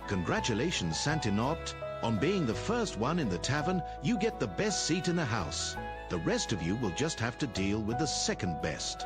Congratulations, Santinot. On being the first one in the tavern, you get the best seat in the house. The rest of you will just have to deal with the second best.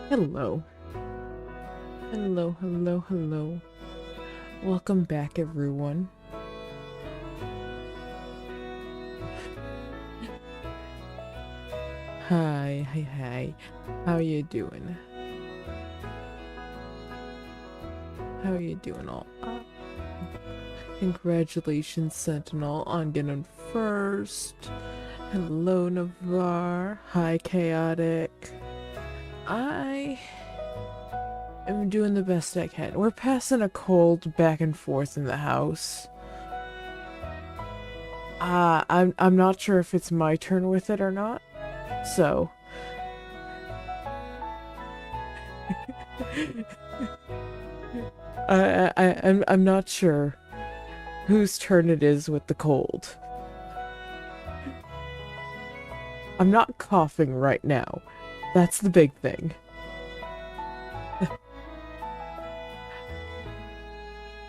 Hello. Hello, hello, hello. Welcome back, everyone. Hi. How you doing? How you doing all? Congratulations, Sentinel, on getting first. Hello, Navarre. Hi, Chaotic. I am doing the best I can. We're passing a cold back and forth in the house. I'm not sure if it's my turn with it or not. So I'm not sure whose turn it is with the cold. I'm not coughing right now. That's the big thing.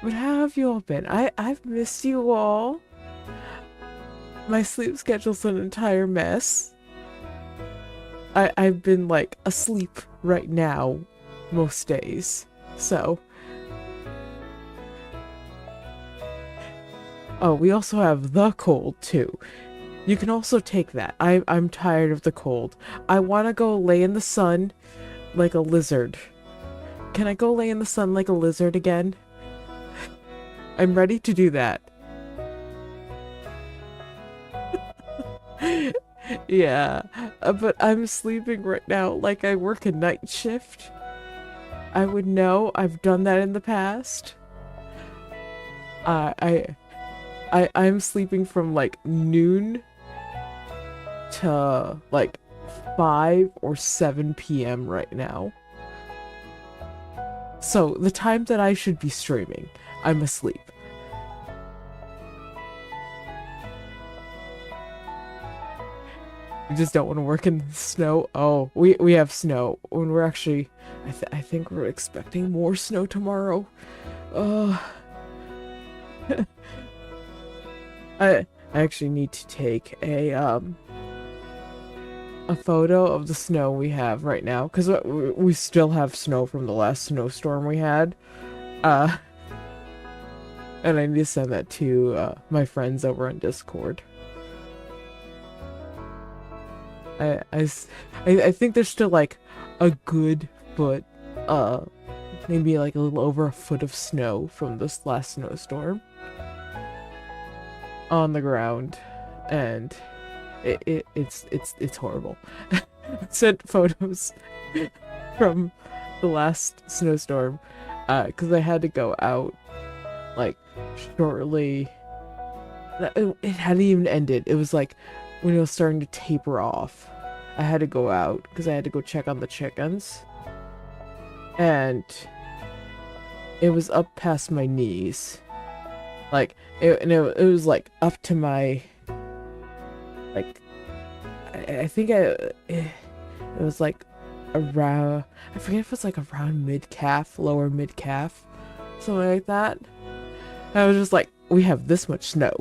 But how have you all been? I've missed you all. My sleep schedule's an entire mess. I've been like asleep right now most days. So oh, we also have the cold too. You can also take that. I'm tired of the cold. I want to go lay in the sun like a lizard. Can I go lay in the sun like a lizard again? I'm ready to do that. Yeah, but I'm sleeping right now like I work a night shift. I would know. I've done that in the past. I'm sleeping from like noon to like 5 or 7 p.m. right now. So the time that I should be streaming, I'm asleep. We just don't want to work in the snow. Oh, we have snow. When we're actually, I think we're expecting more snow tomorrow. Uh, I actually need to take a photo of the snow we have right now, because we still have snow from the last snowstorm we had. And I need to send that to my friends over on Discord. I think there's still like a good foot, maybe like a little over a foot of snow from this last snowstorm on the ground, and it's horrible. I sent photos from the last snowstorm, because I had to go out like shortly. It hadn't even ended. It was like when it was starting to taper off. I had to go out because I had to go check on the chickens, and it was up past my knees. Like it was like up to my, like, I think it was like around, I forget if it's like around mid-calf, lower mid-calf, something like that. And I was just like, we have this much snow.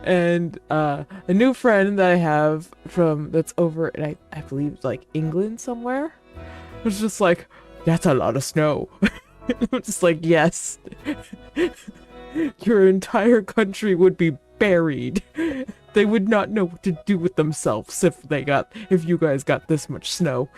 And a new friend that I have that's over in, I believe, like England somewhere, was just like, that's a lot of snow. I'm just like, yes. Your entire country would be buried. They would not know what to do with themselves if you guys got this much snow.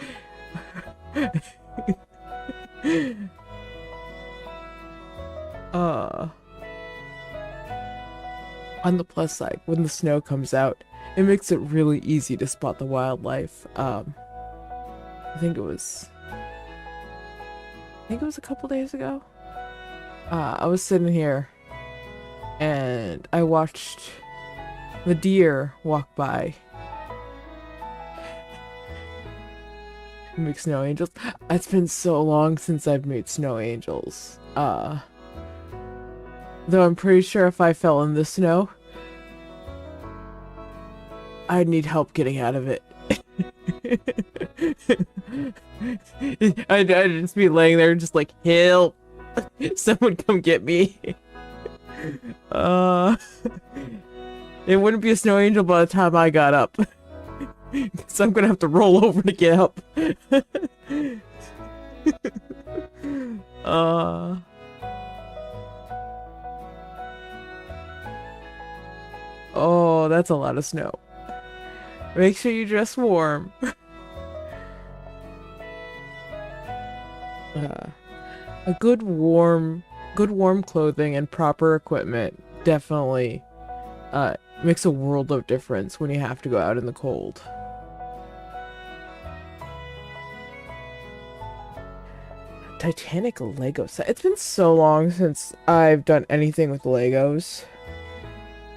On the plus side, when the snow comes out, it makes it really easy to spot the wildlife. I think it was a couple days ago. I was sitting here and I watched the deer walk by. Make snow angels. It's been so long since I've made snow angels. Though I'm pretty sure if I fell in the snow, I'd need help getting out of it. I'd just be laying there just like, help! Someone come get me. It wouldn't be a snow angel by the time I got up. So I'm gonna have to roll over to get up. Oh, that's a lot of snow. Make sure you dress warm. A good warm clothing and proper equipment definitely makes a world of difference when you have to go out in the cold. Titanic Lego set. It's been so long since I've done anything with Legos.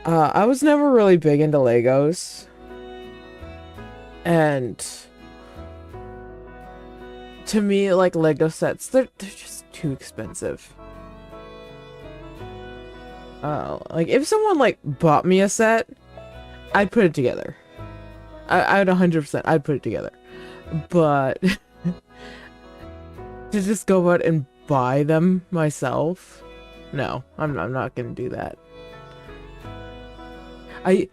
I was never really big into Legos. And to me, like, Lego sets, they're just too expensive. Like, if someone, like, bought me a set, I'd put it together. I'd 100%, I'd put it together. But to just go out and buy them myself, no, I'm not gonna do that. I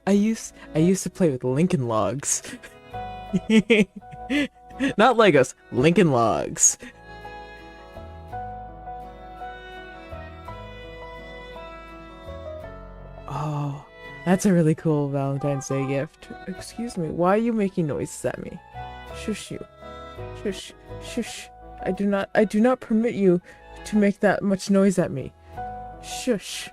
used to play with Lincoln Logs. Not Legos, Lincoln Logs. Oh, that's a really cool Valentine's Day gift. Excuse me, why are you making noises at me? Shush you. Shush, shush. I do not permit you to make that much noise at me. Shush.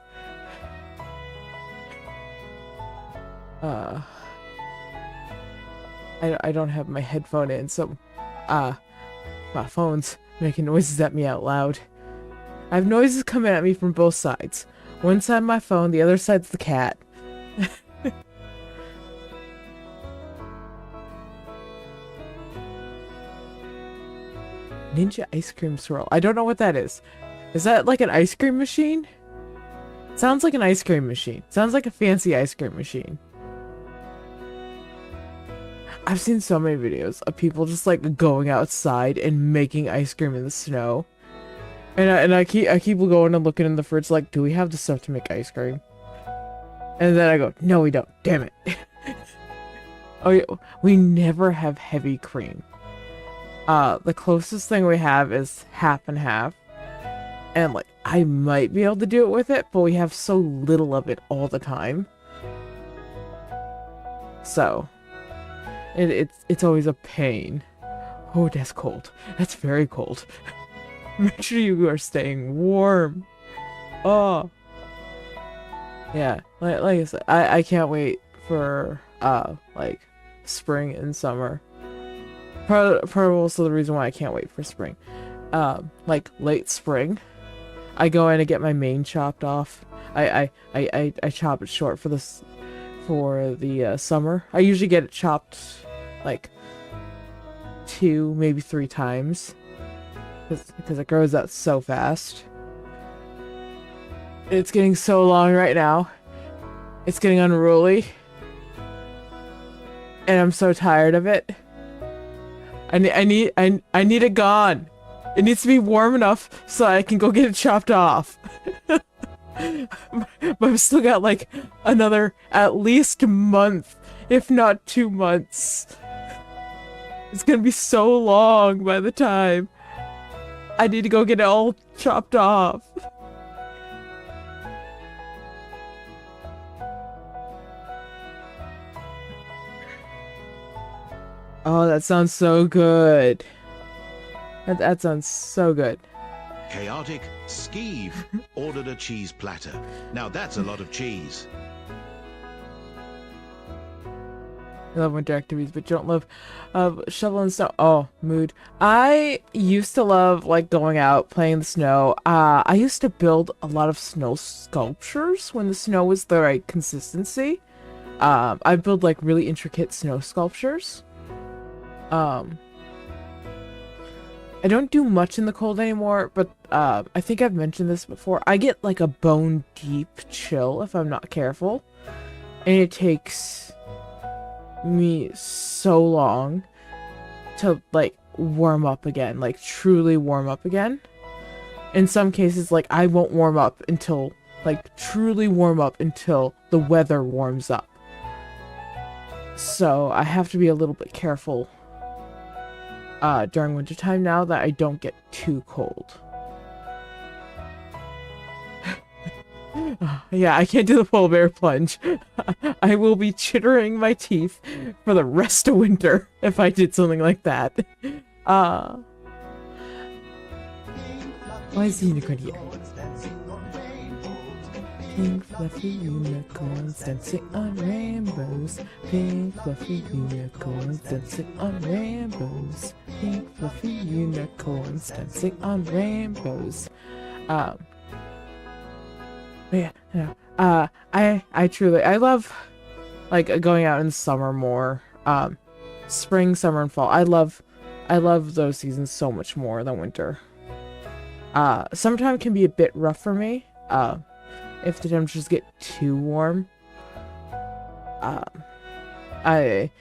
I don't have my headphone in, so my phone's making noises at me out loud. I have noises coming at me from both sides. One side my phone, the other side's the cat. Ninja ice cream swirl. I don't know what that is. Is that like an ice cream machine? Sounds like an ice cream machine. Sounds like a fancy ice cream machine. I've seen so many videos of people just like going outside and making ice cream in the snow. And I keep going and looking in the fridge like, do we have the stuff to make ice cream? And then I go, no, we don't. Damn it. Oh yeah, we never have heavy cream. The closest thing we have is half and half. And like, I might be able to do it with it, but we have so little of it all the time. So, it's always a pain. Oh, that's cold. That's very cold. Make sure you are staying warm. Oh. Yeah, like I said, I can't wait for, like, spring and summer. Part of also the reason why I can't wait for spring. Like, late spring, I go in and get my mane chopped off. I chop it short for this, for the, summer. I usually get it chopped, like, 2, maybe 3 times. Because it grows out so fast. It's getting so long right now. It's getting unruly. And I'm so tired of it. I need it gone. It needs to be warm enough so I can go get it chopped off. But I've still got like another at least month, if not 2 months. It's gonna be so long by the time I need to go get it all chopped off. Oh, that sounds so good. That sounds so good. Chaotic Skeeve ordered a cheese platter. Now that's a lot of cheese. I love winter activities, but you don't love shovel and snow. Oh, mood. I used to love like going out, playing the snow. I used to build a lot of snow sculptures when the snow was the right consistency. I build like really intricate snow sculptures. I don't do much in the cold anymore, but I think I've mentioned this before. I get like a bone deep chill if I'm not careful, and it takes me so long to like warm up again, like truly warm up again. In some cases, like I won't warm up until like truly warm up until the weather warms up. So I have to be a little bit careful during wintertime now that I don't get too cold. Yeah, I can't do the polar bear plunge. I will be chittering my teeth for the rest of winter if I did something like that. Why is the unicorn here? Pink fluffy unicorns dancing on rainbows. Pink fluffy unicorns dancing on rainbows. Pink fluffy unicorns dancing on rainbows. Yeah, I truly, I love, like, going out in summer more, spring, summer, and fall. I love those seasons so much more than winter. Summertime can be a bit rough for me, if the temperatures get too warm. I,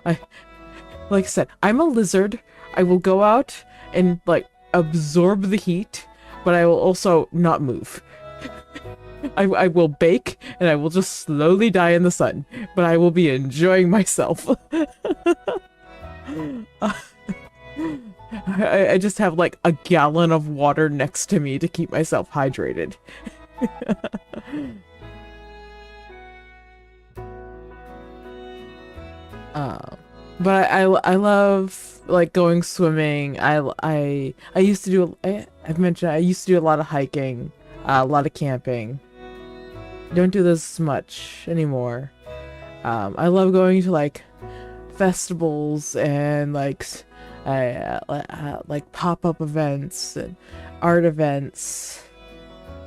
like I said, I'm a lizard. I will go out and, like, absorb the heat, but I will also not move. I will bake, and I will just slowly die in the sun, but I will be enjoying myself. I just have like a gallon of water next to me to keep myself hydrated. But I love like going swimming. I used to do, I've mentioned I used to do a lot of hiking, a lot of camping. Don't do this much anymore. I love going to like festivals and like pop-up events and art events.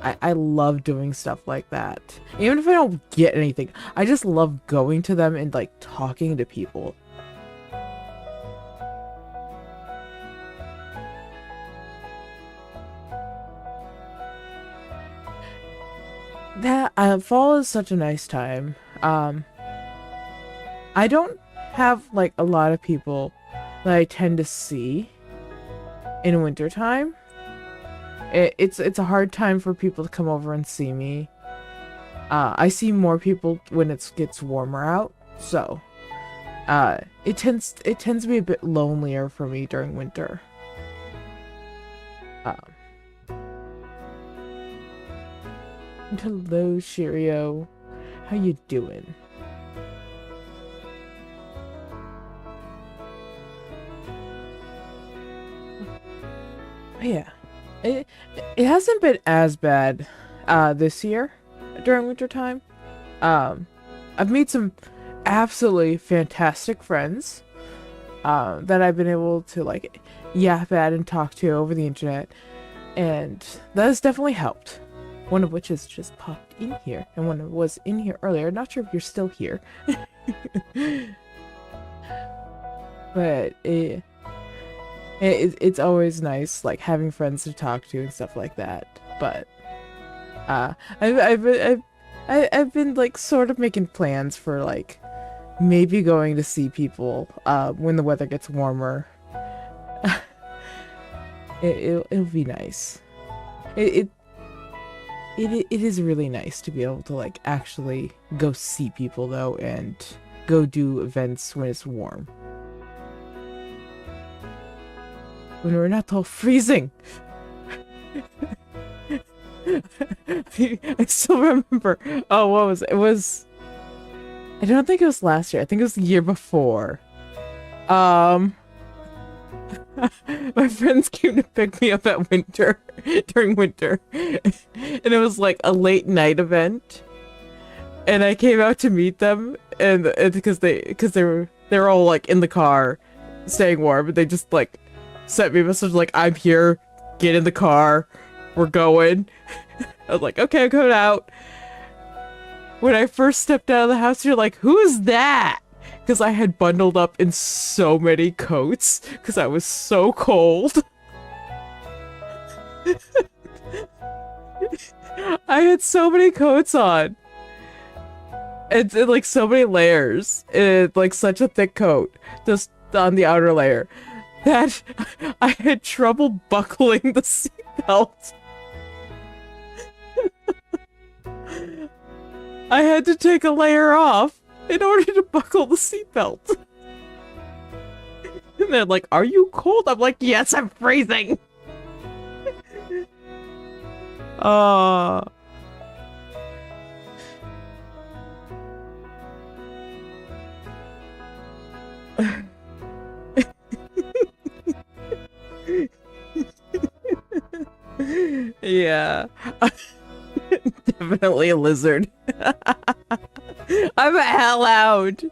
I love doing stuff like that. Even if I don't get anything, I just love going to them and like talking to people. Fall is such a nice time. I don't have like a lot of people that I tend to see in wintertime. It's a hard time for people to come over and see me. I see more people when it gets warmer out, so it tends to be a bit lonelier for me during winter. Hello, Shirio. How you doing? Yeah, it hasn't been as bad this year during winter time. I've made some absolutely fantastic friends that I've been able to like yap at and talk to over the internet, and that has definitely helped. One of which has just popped in here, and one was in here earlier. Not sure if you're still here. But it's always nice, like, having friends to talk to and stuff like that. But I've been like sort of making plans for like maybe going to see people when the weather gets warmer. It'll be nice. It is really nice to be able to like actually go see people though, and go do events when it's warm. When we're not all freezing. I still remember. Oh, what was it? It was, I don't think it was last year. I think it was the year before. My friends came to pick me up at winter during winter, and it was like a late night event, and I came out to meet them, and because they were all like in the car staying warm, but they just like sent me a message like, I'm here, get in the car, we're going. I was like, okay, I'm coming out. When I first stepped out of the house, you're like, who is that? Because I had bundled up in so many coats because I was so cold. I had so many coats on. And like so many layers. It's like such a thick coat just on the outer layer that I had trouble buckling the seatbelt. I had to take a layer off in order to buckle the seatbelt. And they're like, are you cold? I'm like, yes, I'm freezing. Yeah. Definitely a lizard. I'm a hellhound.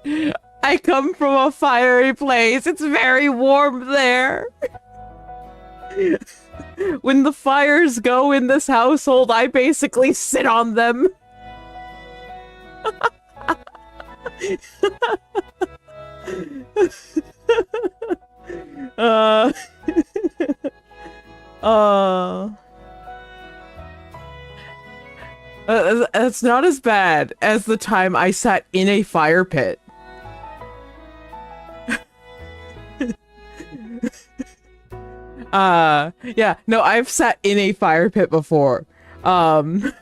I come from a fiery place. It's very warm there. When the fires go in this household, I basically sit on them. It's not as bad as the time I sat in a fire pit. Yeah, no, I've sat in a fire pit before. Oh,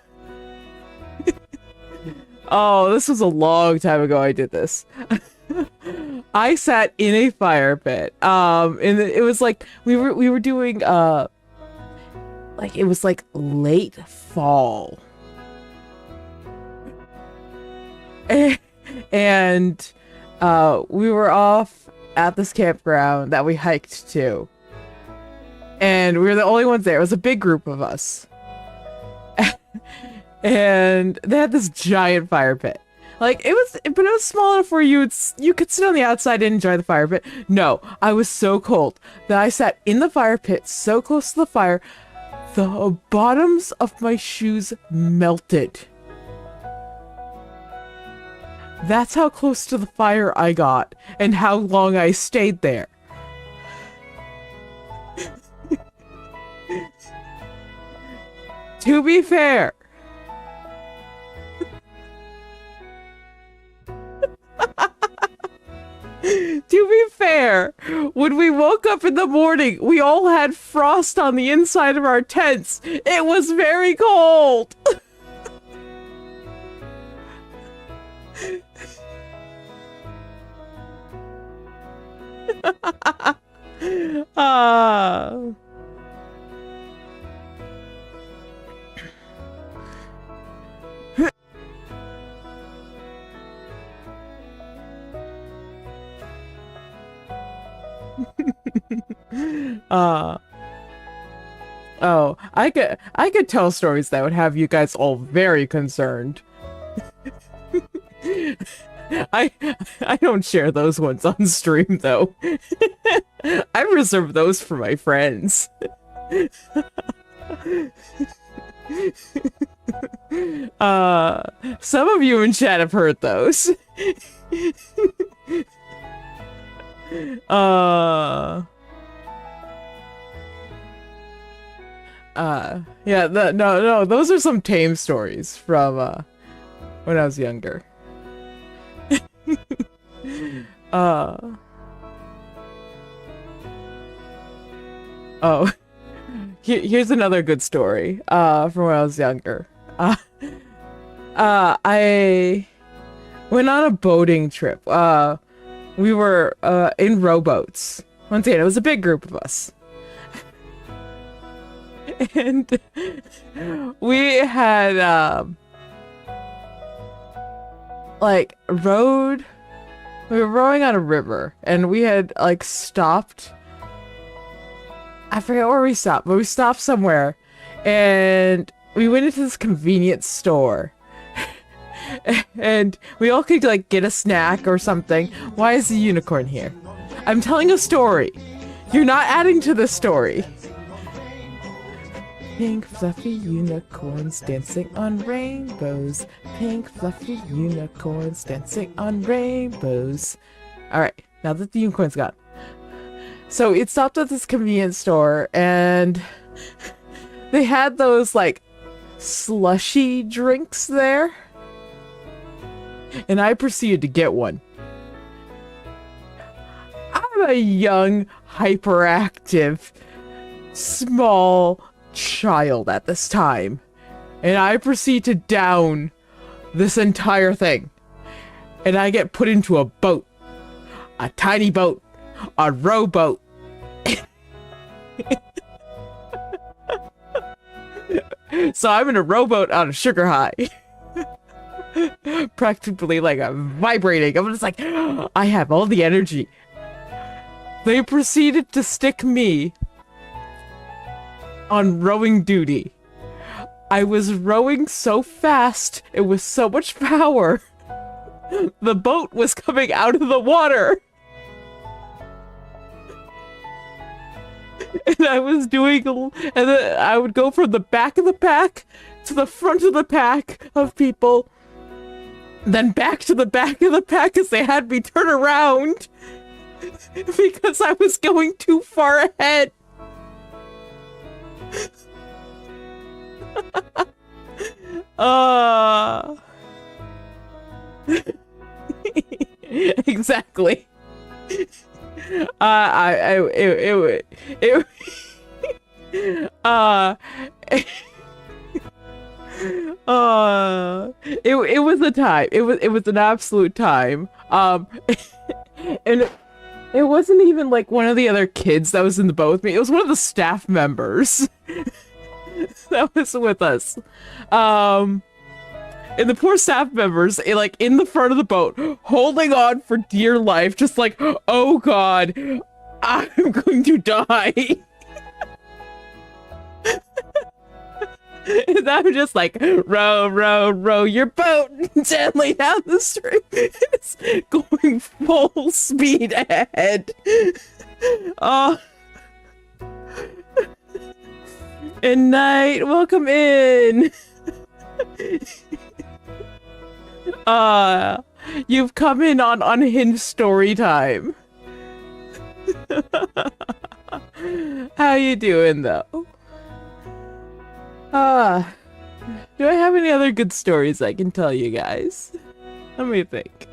this was a long time ago I did this. I sat in a fire pit. And it was like, we were doing, like, it was like late fall. And we were off at this campground that we hiked to, and we were the only ones there. It was a big group of us. And they had this giant fire pit. Like, but it was small enough where you could sit on the outside and enjoy the fire pit. No, I was so cold that I sat in the fire pit so close to the fire, the bottoms of my shoes melted. That's how close to the fire I got, and how long I stayed there. To be fair, To be fair, when we woke up in the morning, we all had frost on the inside of our tents. It was very cold. Oh, I could tell stories that would have you guys all very concerned. I don't share those ones on stream though. I reserve those for my friends. Some of you in chat have heard those. Yeah, no, those are some tame stories from when I was younger. Oh, here's another good story from when I was younger. I went on a boating trip. We were in rowboats. Once again, it was a big group of us. And we had like rowed. We were rowing on a river, and we had like stopped. I forget where we stopped, but we stopped somewhere, and we went into this convenience store. And we all could like get a snack or something. Why is the unicorn here? I'm telling a story. You're not adding to the story. Pink fluffy unicorns dancing on rainbows. Pink fluffy unicorns dancing on rainbows. Alright, now that the unicorn's gone. So it stopped at this convenience store, and they had those like slushy drinks there. And I proceeded to get one. I'm a young, hyperactive, small child at this time, and I proceed to down this entire thing, and I get put into a boat, a tiny boat, a rowboat. So I'm in a rowboat on a sugar high. Practically like I'm vibrating. I'm just like, I have all the energy. They proceeded to stick me on rowing duty. I was rowing so fast, it was so much power. The boat was coming out of the water. And I was doing, and then I would go from the back of the pack to the front of the pack of people, then back to the back of the pack as they had me turn around because I was going too far ahead. Exactly. It was a time. It was an absolute time. And it wasn't even like one of the other kids that was in the boat with me. It was one of the staff members that was with us. And the poor staff members, like in the front of the boat, holding on for dear life, just like, oh God, I'm going to die. And I'm just like, row, row, row your boat gently down the stream. It's going full speed ahead. And night, welcome in. You've come in on unhinged story time. How you doing though? Do I have any other good stories I can tell you guys? Let me think.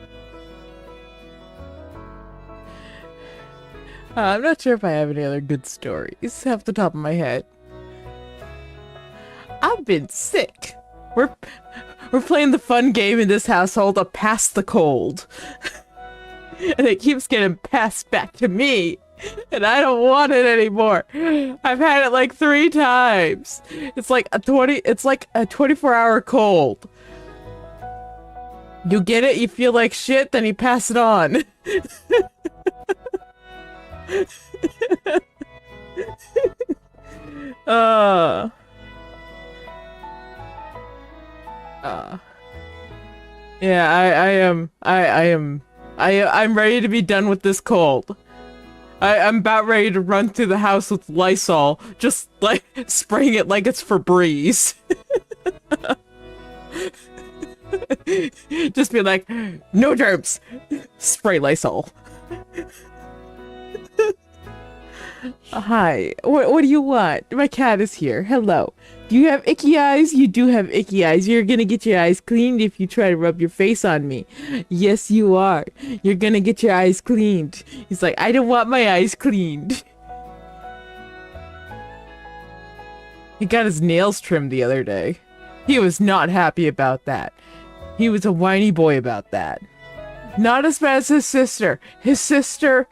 I'm not sure if I have any other good stories off the top of my head. I've been sick. We're playing the fun game in this household of pass the cold. And it keeps getting passed back to me. And I don't want it anymore. I've had it like 3 times. It's like a 24-hour cold. You get it, you feel like shit, then you pass it on. Yeah, I'm ready to be done with this cold. I'm about ready to run through the house with Lysol, just like spraying it like it's Febreze. Just be like, no germs, spray Lysol. Hi, what do you want? My cat is here. Hello. Do you have icky eyes? You do have icky eyes. You're gonna get your eyes cleaned if you try to rub your face on me. Yes, you are. You're gonna get your eyes cleaned. He's like, I don't want my eyes cleaned. He got his nails trimmed the other day. He was not happy about that. He was a whiny boy about that. Not as bad as his sister. His sister,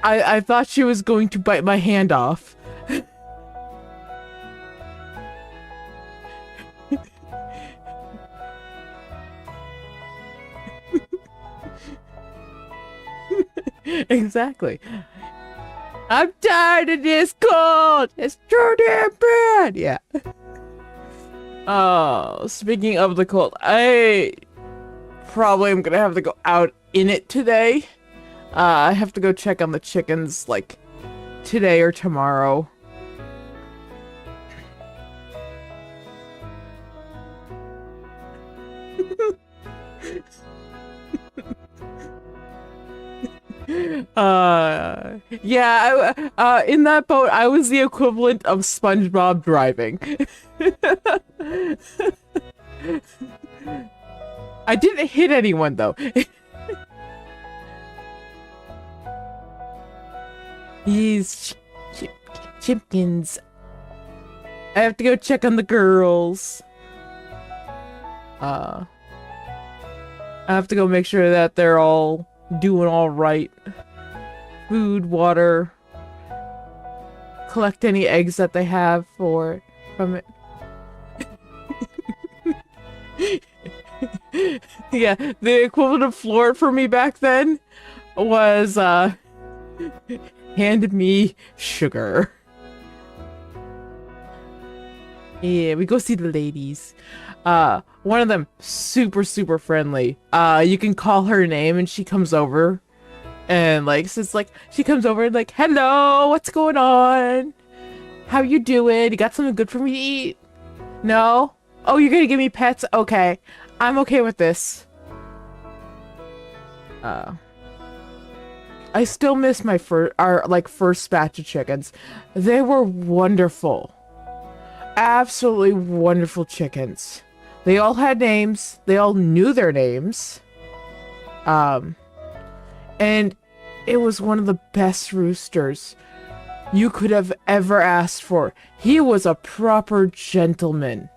I thought she was going to bite my hand off. Exactly. I'm tired of this cold. It's too damn bad. Yeah. Oh, speaking of the cold, I probably am gonna have to go out in it today. I have to go check on the chickens like today or tomorrow. Yeah, in that boat, I was the equivalent of SpongeBob driving. I didn't hit anyone, though. These chipkins. I have to go check on the girls. I have to go make sure that they're all doing all right. Food, water. Collect any eggs that they have from it. Yeah, the equivalent of floor for me back then was hand me sugar. Yeah, we go see the ladies. One of them super friendly. You can call her name and she comes over. And like, so it's like, she comes over and like, hello, what's going on? How you doing? You got something good for me to eat? No? Oh, you're gonna give me pets? Okay. I'm okay with this. I still miss my first batch of chickens. They were wonderful. Absolutely wonderful chickens. They all had names. They all knew their names. And it was one of the best roosters you could have ever asked for. He was a proper gentleman.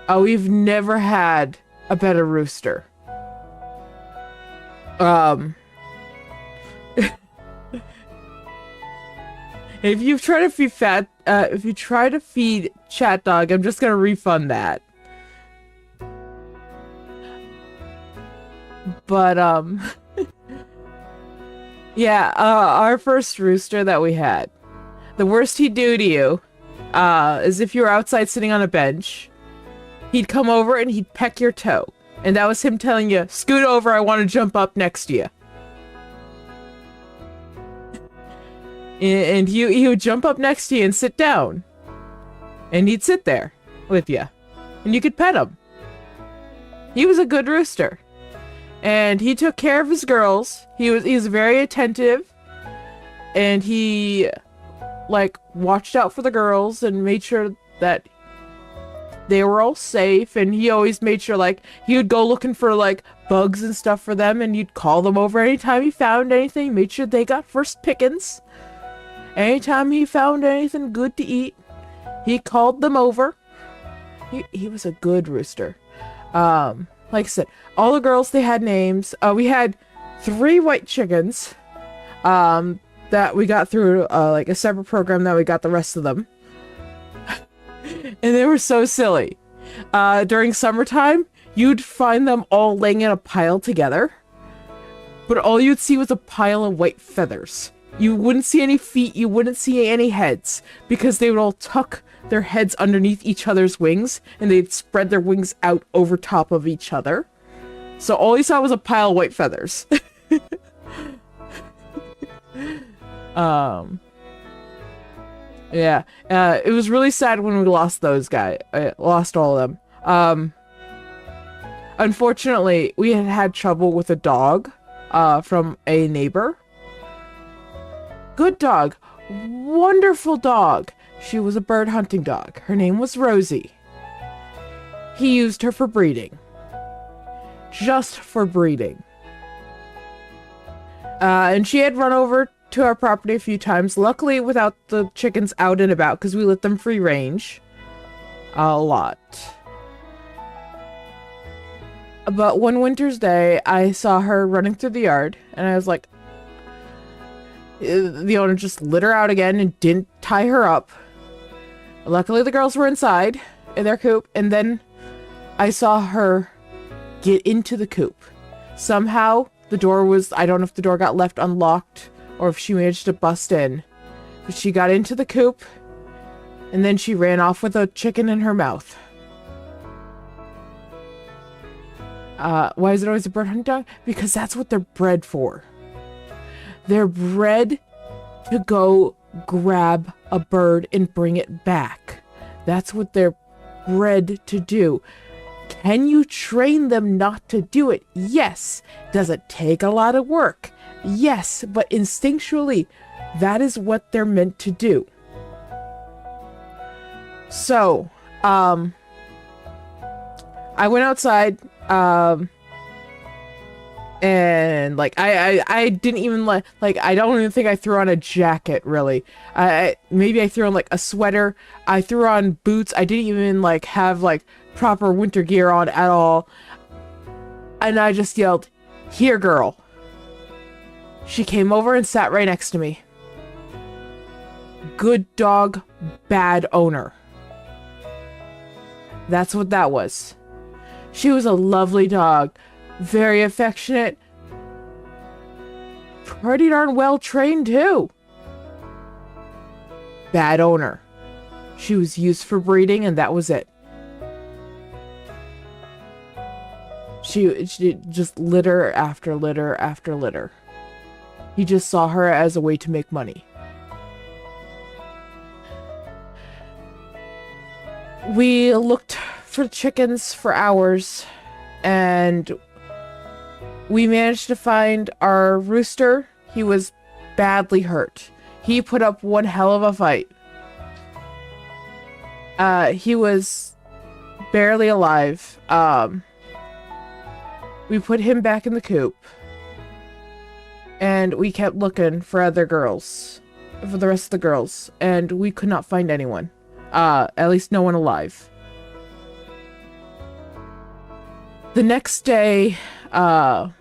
Oh, we've never had a better rooster. If you try to feed Chat Dog, I'm just gonna refund that. But yeah, our first rooster that we had, the worst he'd do to you, is if you were outside sitting on a bench, he'd come over and he'd peck your toe, and that was him telling you, "Scoot over, I want to jump up next to you." And he would jump up next to you and sit down. And he'd sit there with you. And you could pet him. He was a good rooster. And he took care of his girls. He was very attentive. And he like watched out for the girls and made sure that they were all safe. And he always made sure like he would go looking for like bugs and stuff for them, and you'd call them over anytime he found anything, made sure they got first pickings. Anytime he found anything good to eat, he called them over. He was a good rooster. Like I said, all the girls, they had names. We had 3 white chickens that we got through like a separate program that we got the rest of them. And they were so silly. During summertime, you'd find them all laying in a pile together, but all you'd see was a pile of white feathers. You wouldn't see any feet, you wouldn't see any heads, because they would all tuck their heads underneath each other's wings, and they'd spread their wings out over top of each other. So all you saw was a pile of white feathers. Yeah, it was really sad when we lost those guys. I lost all of them. Unfortunately, we had trouble with a dog from a neighbor. Good dog. Wonderful dog. She was a bird hunting dog. Her name was Rosie. He used her for breeding. Just for breeding. And she had run over to our property a few times, luckily without the chickens out and about, because we let them free range a lot. But one winter's day, I saw her running through the yard, and I was like, the owner just let her out again and didn't tie her up. Luckily, the girls were inside in their coop, and then I saw her get into the coop. Somehow, the door was, I don't know if the door got left unlocked or if she managed to bust in, but she got into the coop, and then she ran off with a chicken in her mouth. Why is it always a bird hunting dog? Because that's what they're bred for. They're bred to go grab a bird and bring it back. That's what they're bred to do. Can you train them not to do it? Yes. Does it take a lot of work? Yes, but instinctually, that is what they're meant to do. So, I went outside, and like I didn't even like I don't even think I threw on a jacket really. Maybe I threw on like a sweater. I threw on boots. I didn't even like have like proper winter gear on at all. And I just yelled, "Here, girl." She came over and sat right next to me. Good dog, bad owner. That's what that was. She was a lovely dog. Very affectionate. Pretty darn well trained too. Bad owner. She was used for breeding and that was it. She just litter after litter after litter. He just saw her as a way to make money. We looked for chickens for hours, and we managed to find our rooster. He was badly hurt. He put up one hell of a fight. He was barely alive. We put him back in the coop. And we kept looking for other girls. For the rest of the girls. And we could not find anyone. At least no one alive. The next day, someone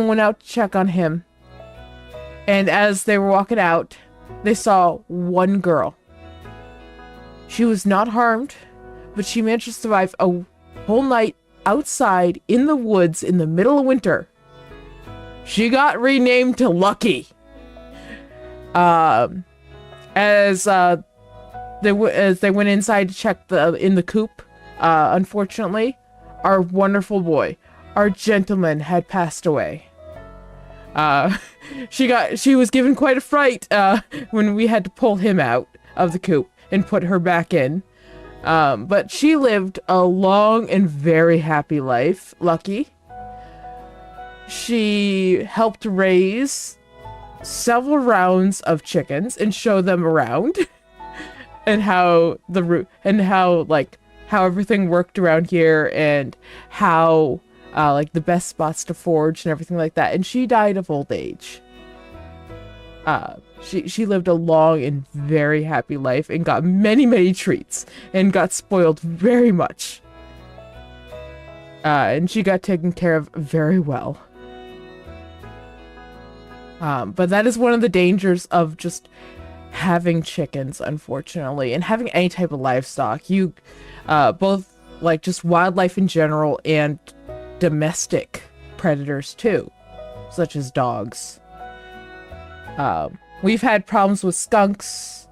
went out to check on him. And as they were walking out, they saw one girl. She was not harmed, but she managed to survive a whole night outside in the woods in the middle of winter. She got renamed to Lucky. As they went inside to check in the coop, unfortunately, our wonderful boy, our gentleman, had passed away. She was given quite a fright when we had to pull him out of the coop and put her back in. But she lived a long and very happy life, Lucky. She helped raise several rounds of chickens and show them around and how everything worked around here and how like the best spots to forage and everything like that. And she died of old age. She lived a long and very happy life and got many, many treats and got spoiled very much. And she got taken care of very well. But that is one of the dangers of just having chickens, unfortunately, and having any type of livestock. You, both like just wildlife in general and domestic predators too, such as dogs. We've had problems with skunks,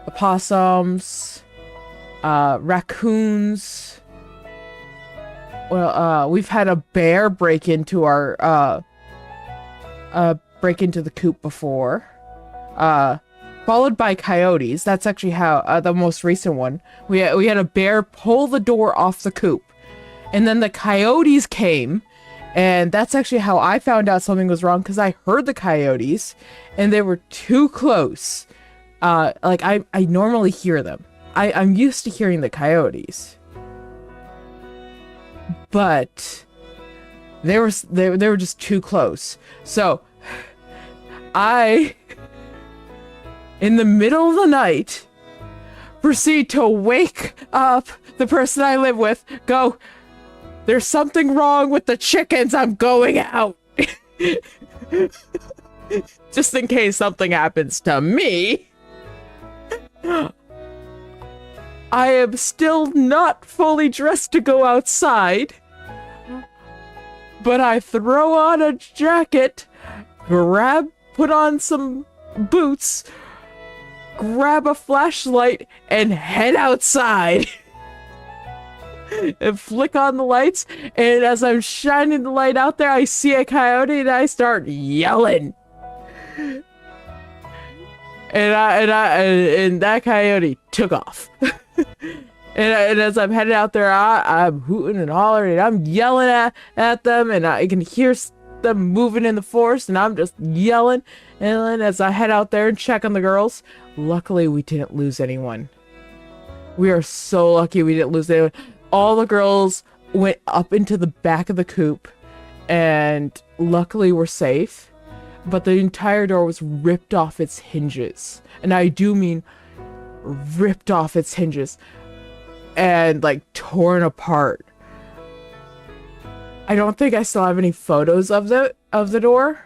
opossums, raccoons. Well, we've had a bear break into our, break into the coop before. Followed by coyotes. That's actually how, the most recent one. We had a bear pull the door off the coop. And then the coyotes came. And that's actually how I found out something was wrong, because I heard the coyotes and they were too close. Like I normally hear them. I'm used to hearing the coyotes. But they were just too close. So in the middle of the night, proceed to wake up the person I live with, go, "There's something wrong with the chickens, I'm going out." Just in case something happens to me. I am still not fully dressed to go outside, but I throw on a jacket, put on some boots, grab a flashlight, and head outside. And flick on the lights, and as I'm shining the light out there, I see a coyote and I start yelling. And that coyote took off. and as I'm headed out there, I'm hooting and hollering and I'm yelling at them, and I can hear them moving in the forest, and I'm just yelling. And then as I head out there and check on the girls, luckily we didn't lose anyone. We are so lucky we didn't lose anyone. All the girls went up into the back of the coop, and luckily we're safe. But the entire door was ripped off its hinges. And I do mean ripped off its hinges. And like torn apart. I don't think I still have any photos of the door.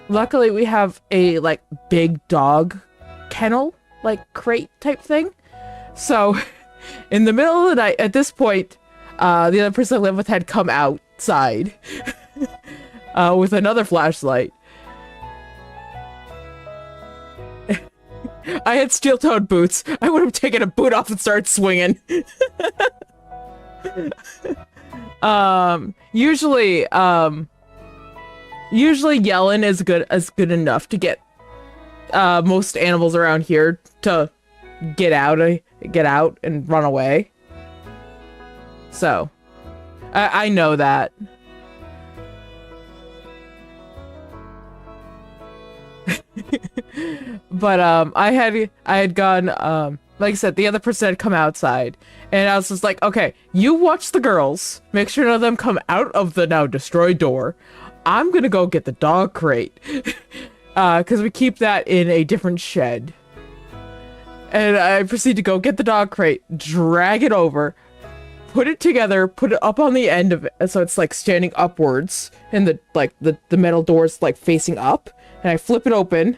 Luckily we have a like big dog kennel, like crate type thing. So in the middle of the night, at this point, the other person I live with had come outside. With another flashlight. I had steel-toed boots. I would have taken a boot off and started swinging. Usually yelling is good enough to get most animals around here to get out and run away. So I know that. But I had gone, like I said, the other person had come outside, and I was just like, okay, you watch the girls, make sure none of them come out of the now destroyed door. I'm gonna go get the dog crate. Because we keep that in a different shed. And I proceed to go get the dog crate, drag it over, put it together, put it up on the end of it, so it's like standing upwards, and the metal door's like facing up. And I flip it open,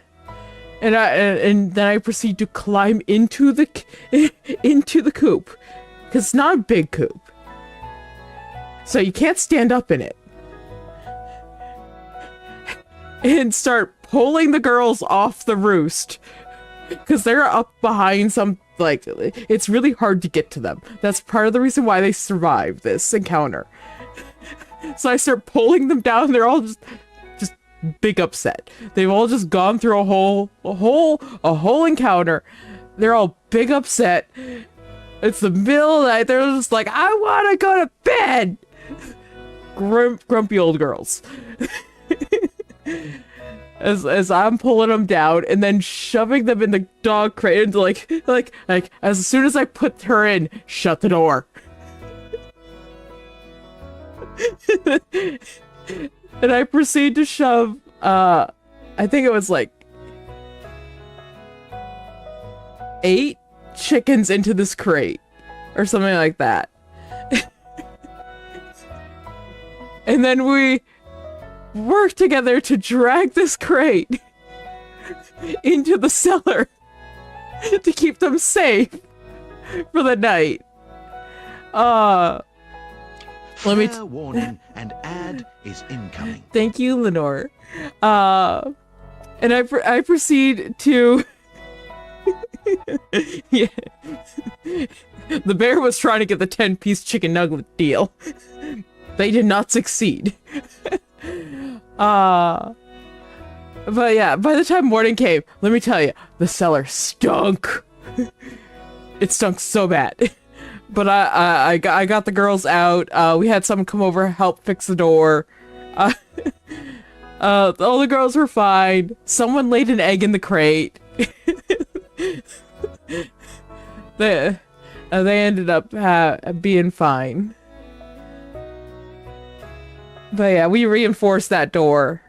and then I proceed to climb into the coop, because it's not a big coop, so you can't stand up in it, and start pulling the girls off the roost, because they're up behind some, like, it's really hard to get to them. That's part of the reason why they survived this encounter. So I start pulling them down. They're all just big upset. They've all just gone through a whole encounter. They're all big upset. It's the middle of the night. They're just like, I want to go to bed. Grumpy old girls. As I'm pulling them down and then shoving them in the dog crate, and like as soon as I put her in, shut the door. And I proceed to shove, I think it was like 8 chickens into this crate or something like that. And then we work together to drag this crate into the cellar to keep them safe for the night. Let me Fair warning, an ad is incoming. thank you, Lenore. And I proceed to yeah. The bear was trying to get the 10-piece chicken nugget deal. They did not succeed. But yeah, by the time morning came, let me tell you, the cellar stunk. It stunk so bad. But I got the girls out. We had someone come over, help fix the door. All the girls were fine. Someone laid an egg in the crate. They ended up being fine. But yeah, we reinforced that door.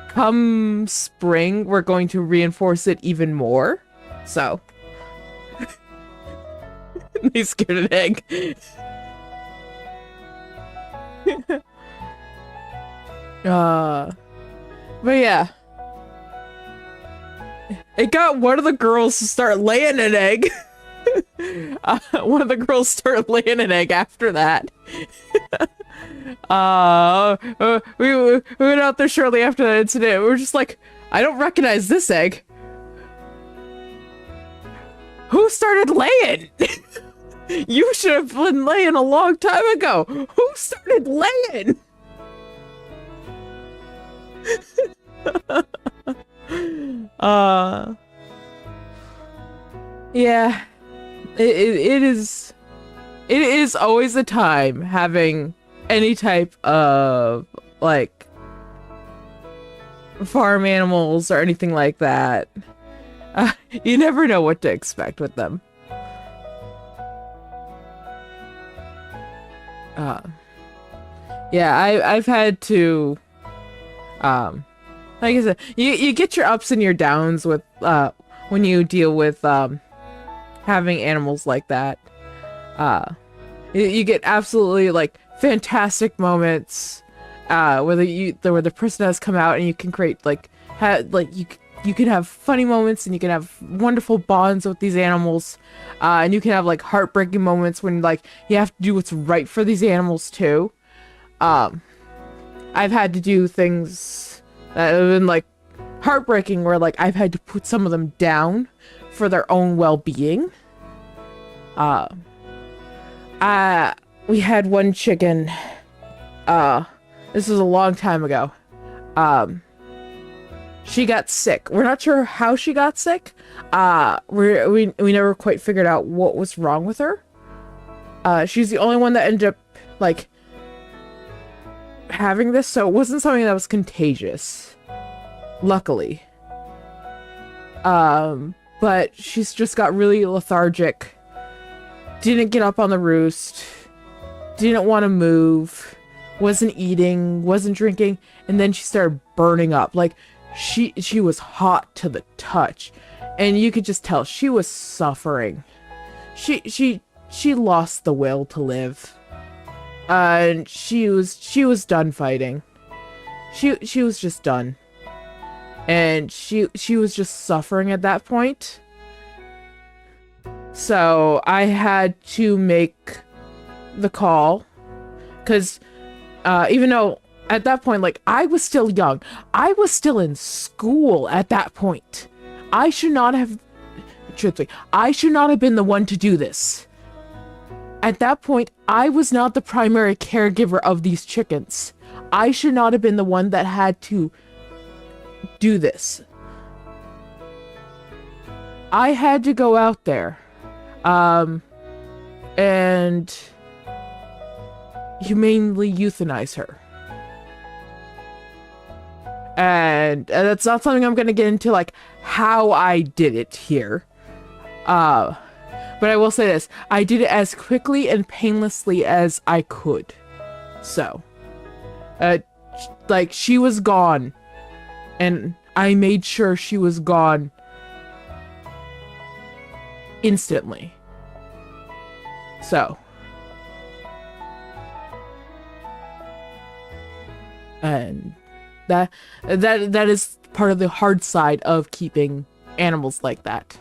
Come spring, we're going to reinforce it even more. So. They scared an egg. But yeah. It got one of the girls to start laying an egg. One of the girls started laying an egg after that. We went out there shortly after that incident. We were just like, I don't recognize this egg. Who started laying? You should have been laying a long time ago. Who started laying? Yeah. It is always a time having any type of like farm animals or anything like that. You never know what to expect with them. Yeah, I've had to, like I said, you get your ups and your downs with, when you deal with, having animals like that. You get absolutely, like, fantastic moments, where the person has come out and you can create, like, you can have funny moments and you can have wonderful bonds with these animals. And you can have like heartbreaking moments when like you have to do what's right for these animals too. I've had to do things that have been like heartbreaking where like I've had to put some of them down for their own well-being. We had one chicken. This was a long time ago. She got sick. We're not sure how she got sick. We never quite figured out what was wrong with her. She's the only one that ended up like having this, so it wasn't something that was contagious. Luckily. But she's just got really lethargic. Didn't get up on the roost. Didn't want to move. Wasn't eating, wasn't drinking, and then she started burning up. Like she was hot to the touch, and you could just tell she was suffering. She lost the will to live, and she was done fighting. She was just done, and she was just suffering at that point. So I had to make the call, because even though at that point, like, I was still young. I was still in school at that point. I should not have been the one to do this. At that point, I was not the primary caregiver of these chickens. I should not have been the one that had to do this. I had to go out there, and humanely euthanize her. And that's not something I'm going to get into, like, how I did it here. But I will say this. I did it as quickly and painlessly as I could. So, like, she was gone, and I made sure she was gone instantly. So, and that is part of the hard side of keeping animals like that.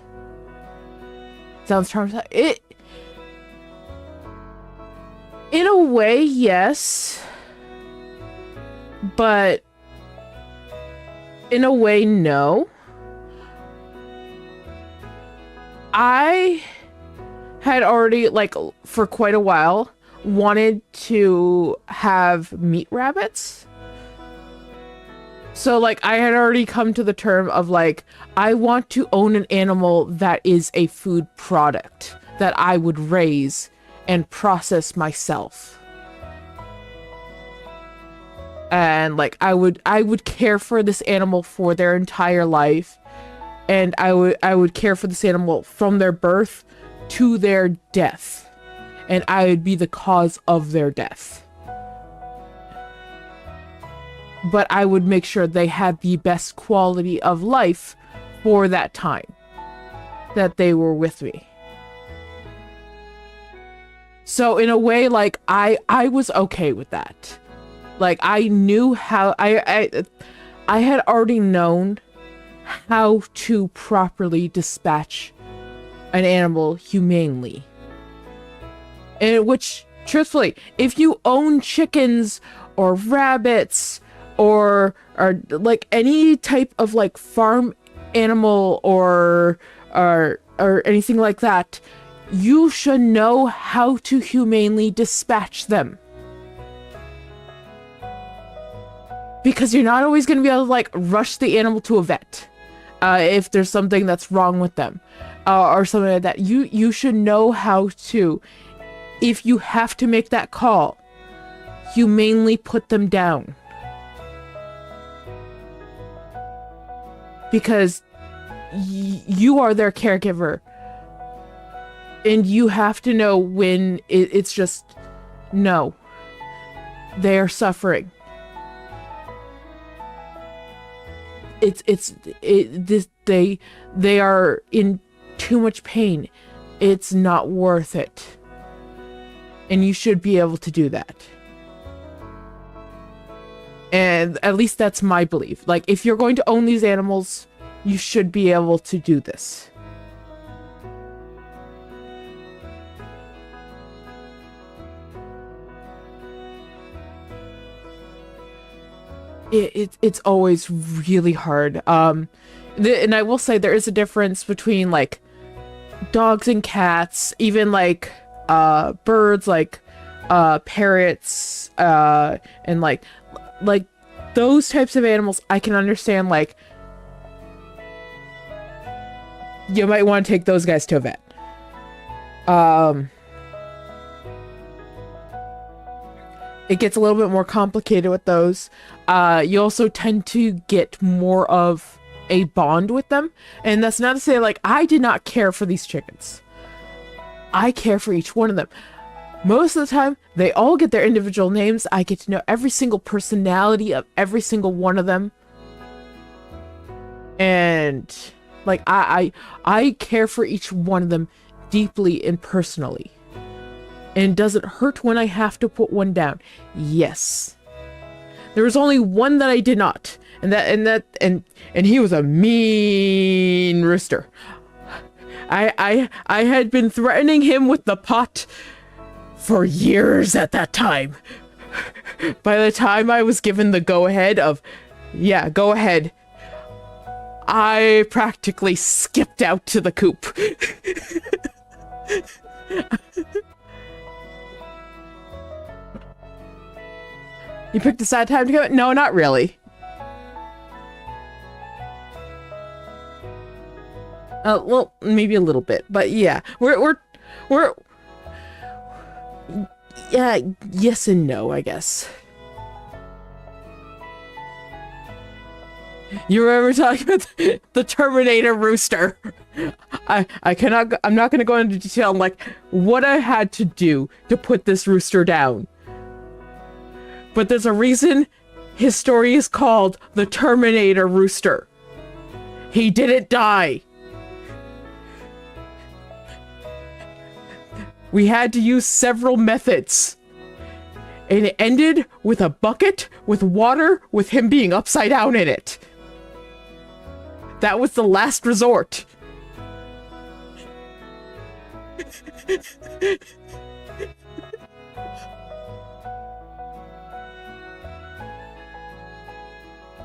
Sounds traumatizing. It, in a way, yes, but in a way, no. I had already, like, for quite a while, wanted to have meat rabbits. So, like, I had already come to the term of, like, I want to own an animal that is a food product that I would raise and process myself. And, like, I would care for this animal for their entire life. And I would care for this animal from their birth to their death. And I would be the cause of their death. But I would make sure they had the best quality of life for that time that they were with me. So in a way, like, I was okay with that. Like, I knew how, I had already known how to properly dispatch an animal humanely. And which, truthfully, if you own chickens or rabbits or like any type of like farm animal or anything like that, you should know how to humanely dispatch them. Because you're not always going to be able to like rush the animal to a vet. If there's something that's wrong with them, or something like that, you should know how to, if you have to make that call, humanely put them down. Because you are their caregiver, and you have to know when it's just, no, they are suffering. They are in too much pain. It's not worth it. And you should be able to do that. And at least that's my belief. Like, if you're going to own these animals, you should be able to do this. It's always really hard. And I will say there is a difference between like dogs and cats, even like birds, like parrots, and like those types of animals. I can understand, like, you might want to take those guys to a vet. It gets a little bit more complicated with those. You also tend to get more of a bond with them. And that's not to say, like, I did not care for these chickens. I care for each one of them. Most of the time, they all get their individual names. I get to know every single personality of every single one of them. And, like, I care for each one of them deeply and personally. And does it hurt when I have to put one down? Yes. There was only one that I did not. And he was a mean rooster. I had been threatening him with the pot for years at that time. By the time I was given the go-ahead of, yeah, go ahead, I practically skipped out to the coop. You picked a sad time to go? No, not really. Well, maybe a little bit, but yeah, we're yeah, yes and no, I guess. You remember talking about the Terminator rooster? I'm not going to go into detail on like what I had to do to put this rooster down. but there's a reason his story is called the Terminator Rooster. He didn't die. We had to use several methods. And it ended with a bucket with water with him being upside down in it. That was the last resort.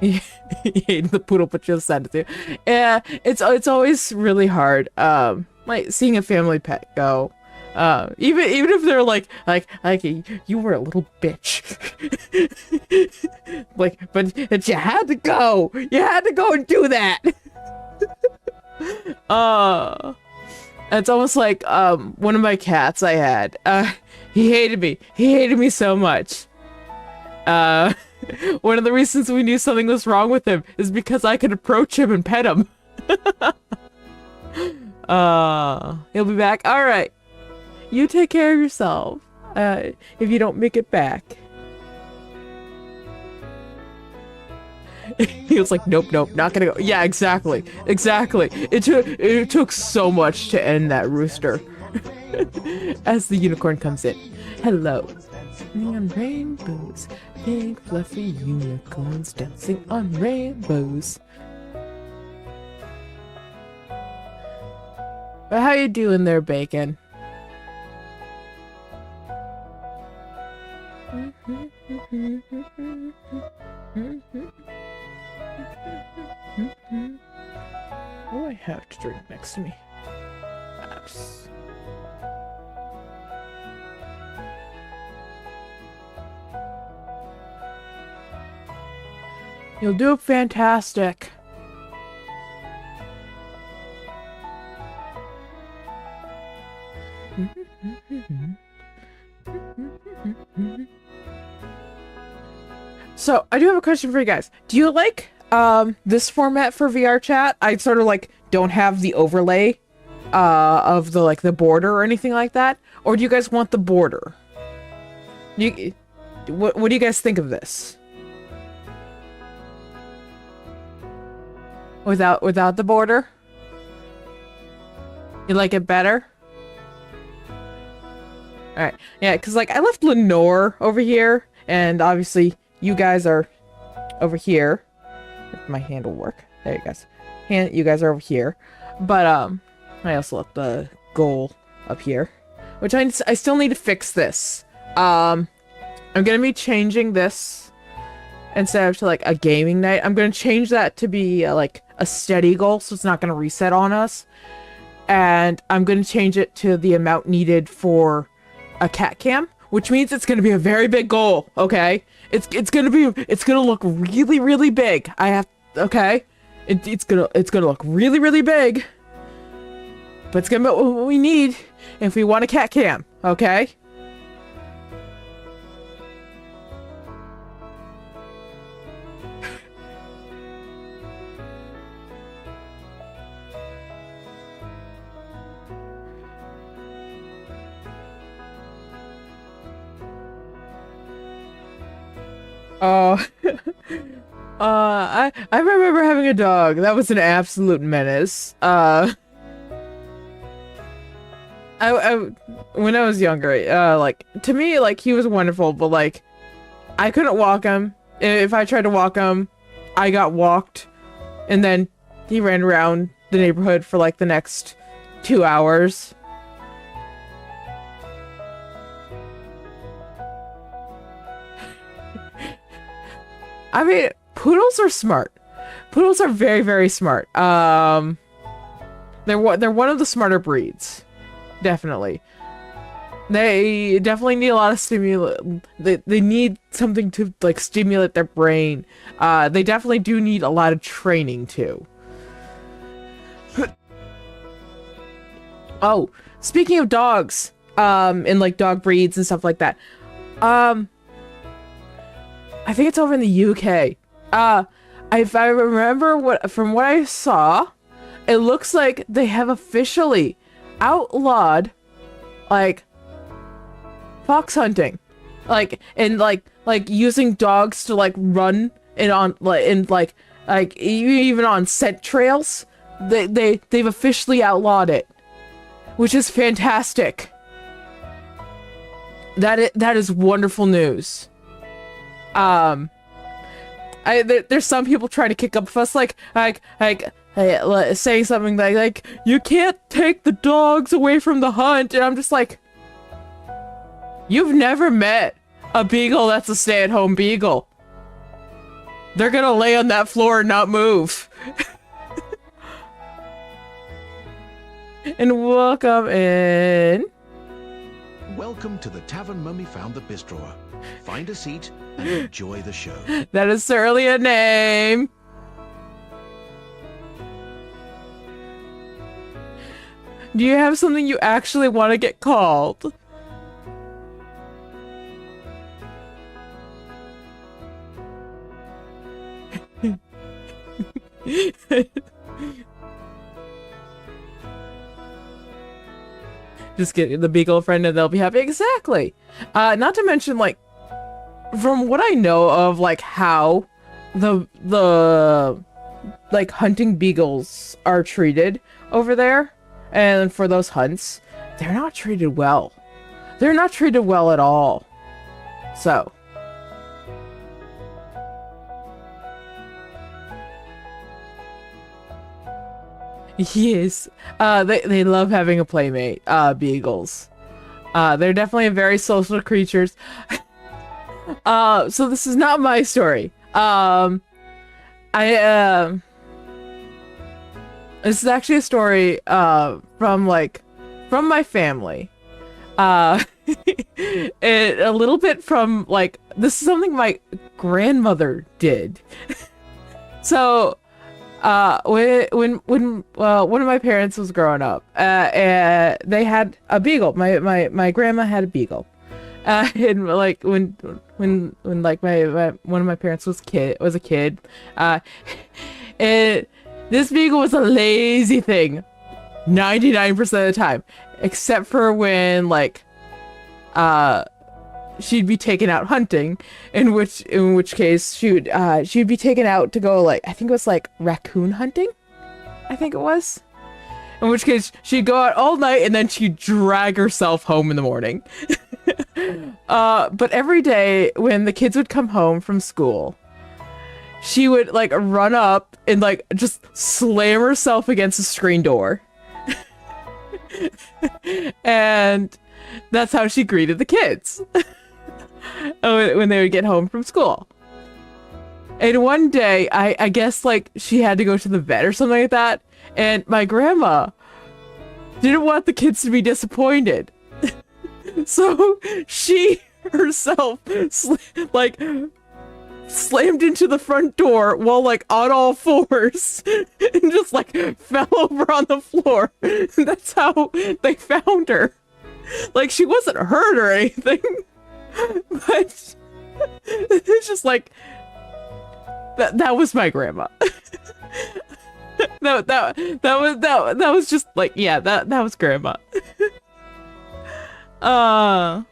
He hated the poodle, but just sent it to you. Yeah, it's always really hard. Like seeing a family pet go. Even if they're like you were a little bitch. like, but you had to go. You had to go and do that. It's almost like one of my cats I had. He hated me. He hated me so much. One of the reasons we knew something was wrong with him is because I could approach him and pet him. He'll be back. All right. You take care of yourself. If you don't make it back. He was like, nope, not gonna go. Yeah, exactly. It took so much to end that rooster. As the unicorn comes in. Hello. Dancing on rainbows. Big fluffy unicorns dancing on rainbows. But how you doing there, Bacon? What do I have to drink next to me? Apps. You'll do fantastic. So, I do have a question for you guys. Do you like this format for VR chat? I sort of like don't have the overlay of the like the border or anything like that, or do you guys want the border? What do you guys think of this? Without the border? You like it better? Alright, yeah, because like I left Lenore over here, and obviously you guys are over here. If my hand will work. There you guys. You guys are over here. But I also left the goal up here. Which I still need to fix this. I'm gonna be changing this instead of to like a gaming night. I'm gonna change that to be like a steady goal, so it's not gonna reset on us. And I'm gonna change it to the amount needed for a cat cam, which means it's gonna be a very big goal. Okay, it's gonna look really, really big. Okay, it's gonna look really, really big, but it's gonna be what we need if we want a cat cam. Okay. I remember having a dog. That was an absolute menace. When I was younger, like to me, like he was wonderful, but like I couldn't walk him. If I tried to walk him, I got walked, and then he ran around the neighborhood for like the next 2 hours. I mean, poodles are smart. Poodles are very, very smart. They're one of the smarter breeds. Definitely. They definitely need a lot of stimulus. They need something to like stimulate their brain. They definitely do need a lot of training too. Oh, speaking of dogs, and like dog breeds and stuff like that. I think it's over in the UK. If I remember from what I saw, it looks like they have officially outlawed, like, fox hunting. Like, and like, like using dogs to like run and on like even on scent trails. They've officially outlawed it, which is fantastic. That is wonderful news. There's some people trying to kick up with us, like saying something like you can't take the dogs away from the hunt, and I'm just like, you've never met a beagle that's a stay-at-home beagle. They're gonna lay on that floor and not move. And welcome in. Welcome to the tavern when we found the bistro. Find a seat and enjoy the show. That is certainly a name. Do you have something you actually want to get called? Just get the beagle friend and they'll be happy. Exactly. Not to mention, like, from what I know of, like, how the like hunting beagles are treated over there, and for those hunts, they're not treated well. They're not treated well at all. So. Yes, they love having a playmate, beagles. They're definitely very social creatures. So this is not my story. This is actually a story, from my family. A little bit from, like, this is something my grandmother did. So, when one of my parents was growing up, they had a beagle. My grandma had a beagle, and like when like my one of my parents was a kid, this beagle was a lazy thing, 99% of the time, except for when like she'd be taken out hunting, in which case she'd be taken out to go, like, I think it was like raccoon hunting, I think it was. In which case she'd go out all night and then she'd drag herself home in the morning. But every day when the kids would come home from school, she would like run up and like just slam herself against the screen door. And that's how she greeted the kids. When they would get home from school. And one day, I guess like she had to go to the vet or something like that, and my grandma didn't want the kids to be disappointed. So she herself slammed into the front door while like on all fours and just like fell over on the floor. And that's how they found her. Like, she wasn't hurt or anything. But it's just like that was my grandma. that was just like, yeah, that was grandma. I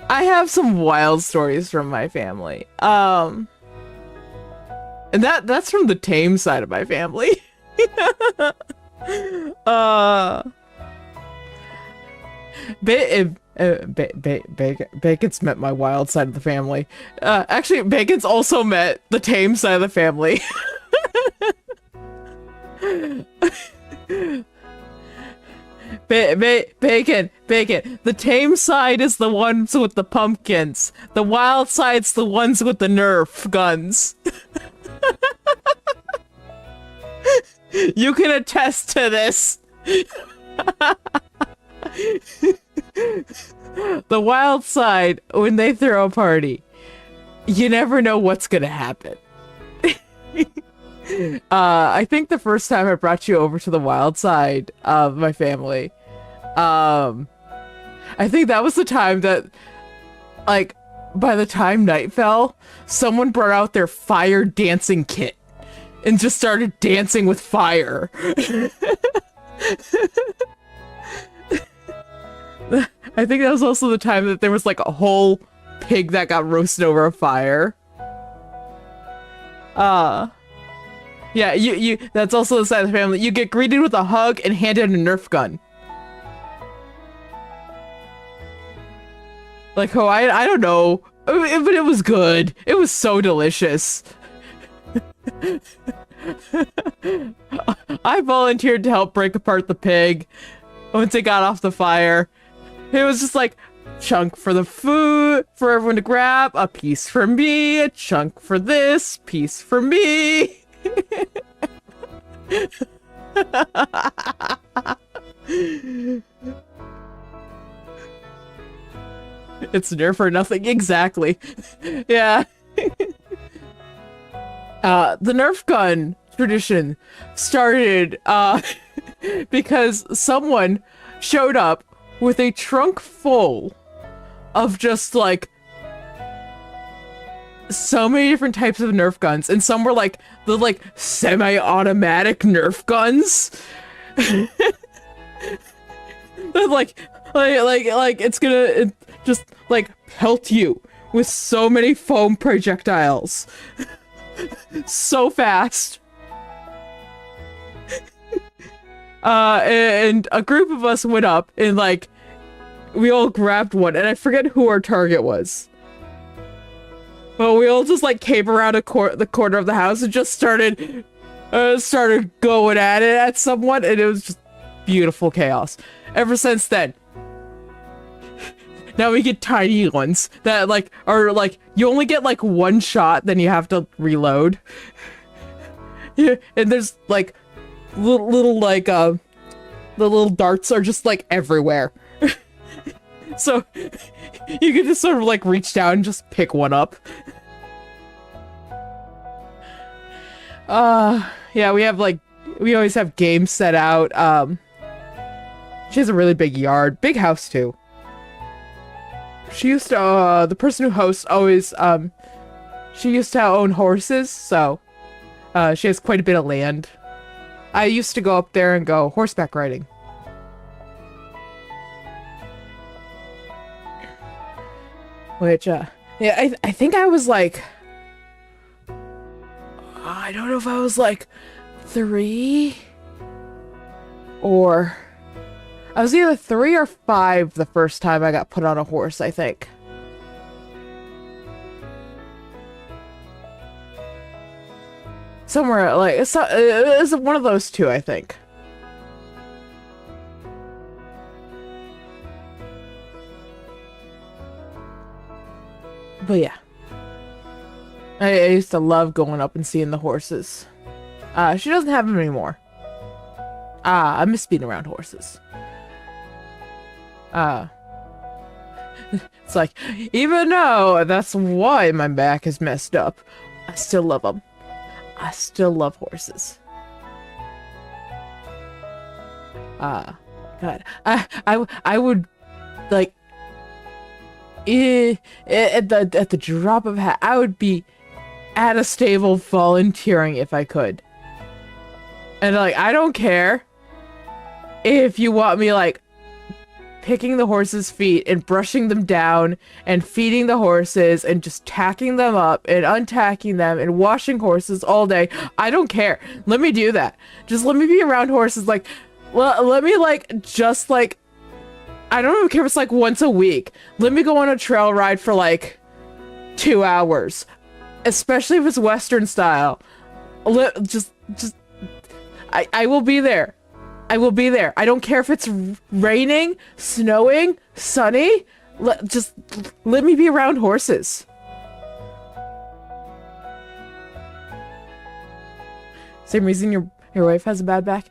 have some wild stories from my family. And that's from the tame side of my family. Bacon's met my wild side of the family. Actually, Bacon's also met the tame side of the family. Bacon. The tame side is the ones with the pumpkins. The wild side's the ones with the Nerf guns. You can attest to this. The wild side, when they throw a party, you never know what's gonna happen. I think the first time I brought you over to the wild side of my family, I think that was the time that, like, by the time night fell, someone brought out their fire dancing kit and just started dancing with fire. I think that was also the time that there was like a whole pig that got roasted over a fire. Yeah, you that's also the side of the family. You get greeted with a hug and handed a Nerf gun. Like, oh, I don't know, but it was good. It was so delicious. I volunteered to help break apart the pig once it got off the fire. It was just like, chunk for the food, for everyone to grab, a piece for me, a chunk for this, piece for me. It's Nerf or nothing, exactly. Yeah. The Nerf gun tradition started because someone showed up with a trunk full of just like so many different types of Nerf guns, and some were like the like semi-automatic Nerf guns. like it's gonna just like pelt you with so many foam projectiles so fast. And a group of us went up and like we all grabbed one, and I forget who our target was, but we all just like came around the corner of the house and just started going at it at someone, and it was just beautiful chaos. Ever since then, now we get tiny ones that like are like you only get like one shot, then you have to reload. Yeah, and there's like little like the little darts are just like everywhere. So you can just sort of like reach down and just pick one up. Yeah, we always have games set out. She has a really big yard, big house too. She used to, the person who hosts always, she used to own horses, so, she has quite a bit of land. I used to go up there and go horseback riding. Which, yeah, I think I was like, I don't know if I was like 3 or I was either 3 or 5 the first time I got put on a horse, I think. Somewhere, like, it was one of those two, I think. But yeah. I used to love going up and seeing the horses. She doesn't have them anymore. I miss being around horses. It's like, even though that's why my back is messed up, I still love them. I still love horses. God, I would like at the drop of a hat, I would be at a stable volunteering if I could. And like, I don't care if you want me like picking the horses' feet and brushing them down and feeding the horses and just tacking them up and untacking them and washing horses all day. I don't care. Let me do that. Just let me be around horses. Like, let me like, just like, I don't even care if it's like once a week. Let me go on a trail ride for like 2 hours, especially if it's Western style. I will be there. I will be there. I don't care if it's raining, snowing, sunny. Just let me be around horses. Same reason your wife has a bad back.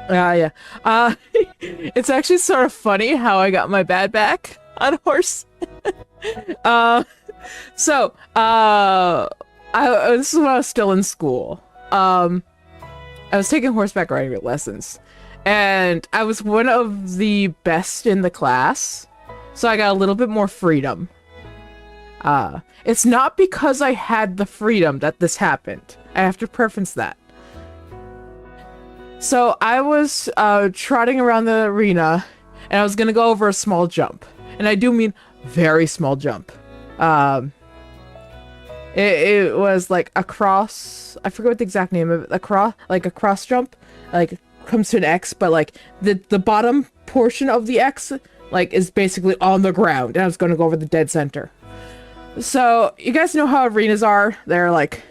Yeah. It's actually sort of funny how I got my bad back on a horse. So, this is when I was still in school. I was taking horseback riding lessons, and I was one of the best in the class, so I got a little bit more freedom. It's not because I had the freedom that this happened. I have to preference that. So I was trotting around the arena, and I was gonna go over a small jump, and I do mean very small jump. It was like a cross. I forget what the exact name of it. A cross jump, like comes to an X, but like the bottom portion of the X like is basically on the ground, and I was gonna go over the dead center. So you guys know how arenas are? They're like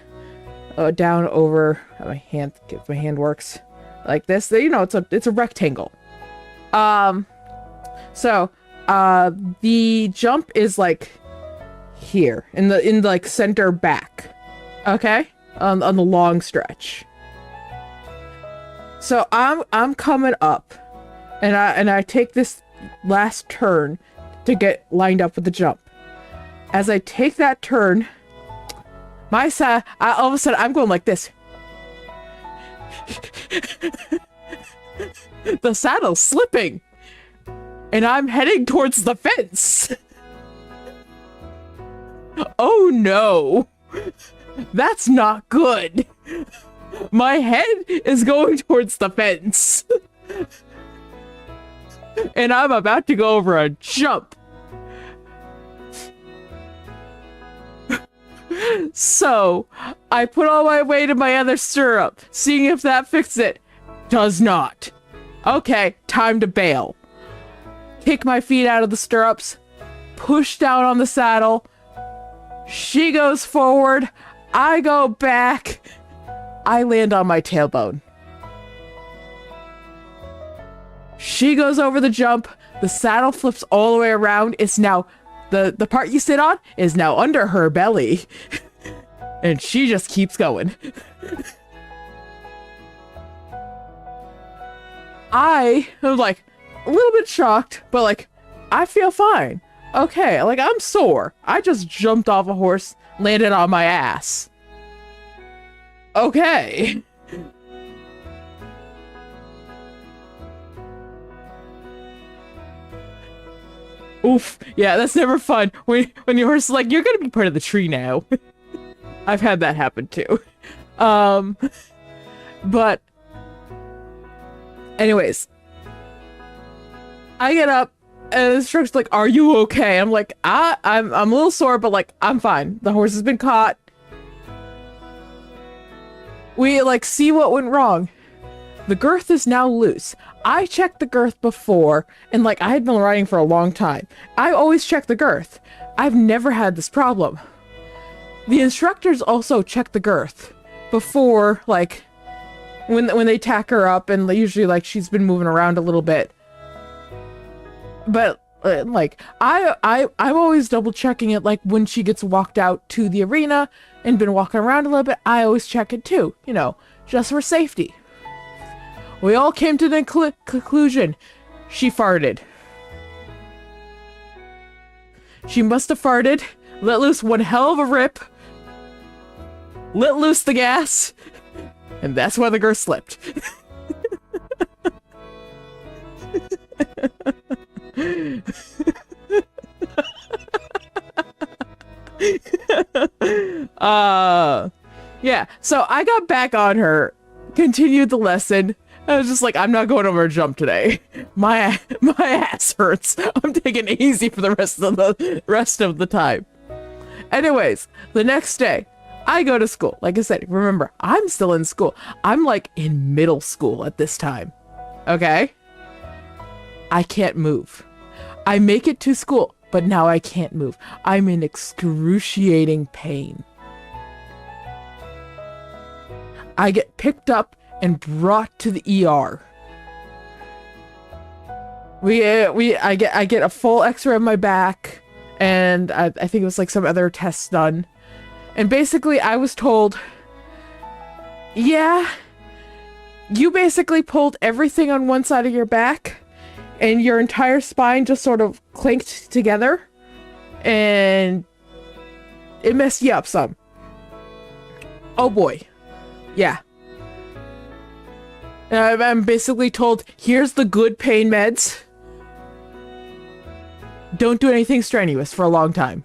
down over my hand. If my hand works like this, you know, it's a rectangle. So the jump is like here in the like center back, okay, on the long stretch. So I'm coming up, and I take this last turn to get lined up with the jump. As I take that turn, all of a sudden I'm going like this. The saddle's slipping, and I'm heading towards the fence. Oh no, that's not good. My head is going towards the fence, and I'm about to go over a jump. So I put all my weight in my other stirrup, seeing if that fixes it. Does not. Okay, time to bail. Kick my feet out of the stirrups, push down on the saddle. She goes forward, I go back, I land on my tailbone. She goes over the jump, the saddle flips all the way around. It's now, the part you sit on is now under her belly. And she just keeps going. I am like a little bit shocked, but like, I feel fine. Okay, like I'm sore. I just jumped off a horse, landed on my ass. Okay. Oof. Yeah, that's never fun. When your horse is like, you're gonna be part of the tree now. I've had that happen too. But anyways, I get up and the instructor's like, "Are you okay?" I'm like, I'm a little sore, but like I'm fine. The horse has been caught. We like see what went wrong. The girth is now loose. I checked the girth before, and like I had been riding for a long time. I always check the girth. I've never had this problem. The instructors also check the girth before, like when they tack her up, and usually like she's been moving around a little bit. But like I'm always double checking it, like when she gets walked out to the arena and been walking around a little bit, I always check it too, you know, just for safety. We all came to the conclusion she farted. She must have farted, let loose one hell of a rip, let loose the gas, and that's why the girth slipped. Yeah, so I got back on her, continued the lesson. I was just like, I'm not going over a jump today. My ass hurts. I'm taking it easy for the rest of the time. Anyways, the next day, I go to school. Like I said, remember, I'm still in school. I'm like in middle school at this time. Okay? I can't move. I make it to school, but now I can't move. I'm in excruciating pain. I get picked up and brought to the ER. I get a full X-ray of my back, and I think it was like some other tests done. And basically I was told, yeah, you basically pulled everything on one side of your back, and your entire spine just sort of clinked together, and it messed you up some. Oh boy. Yeah. I'm basically told, here's the good pain meds. Don't do anything strenuous for a long time.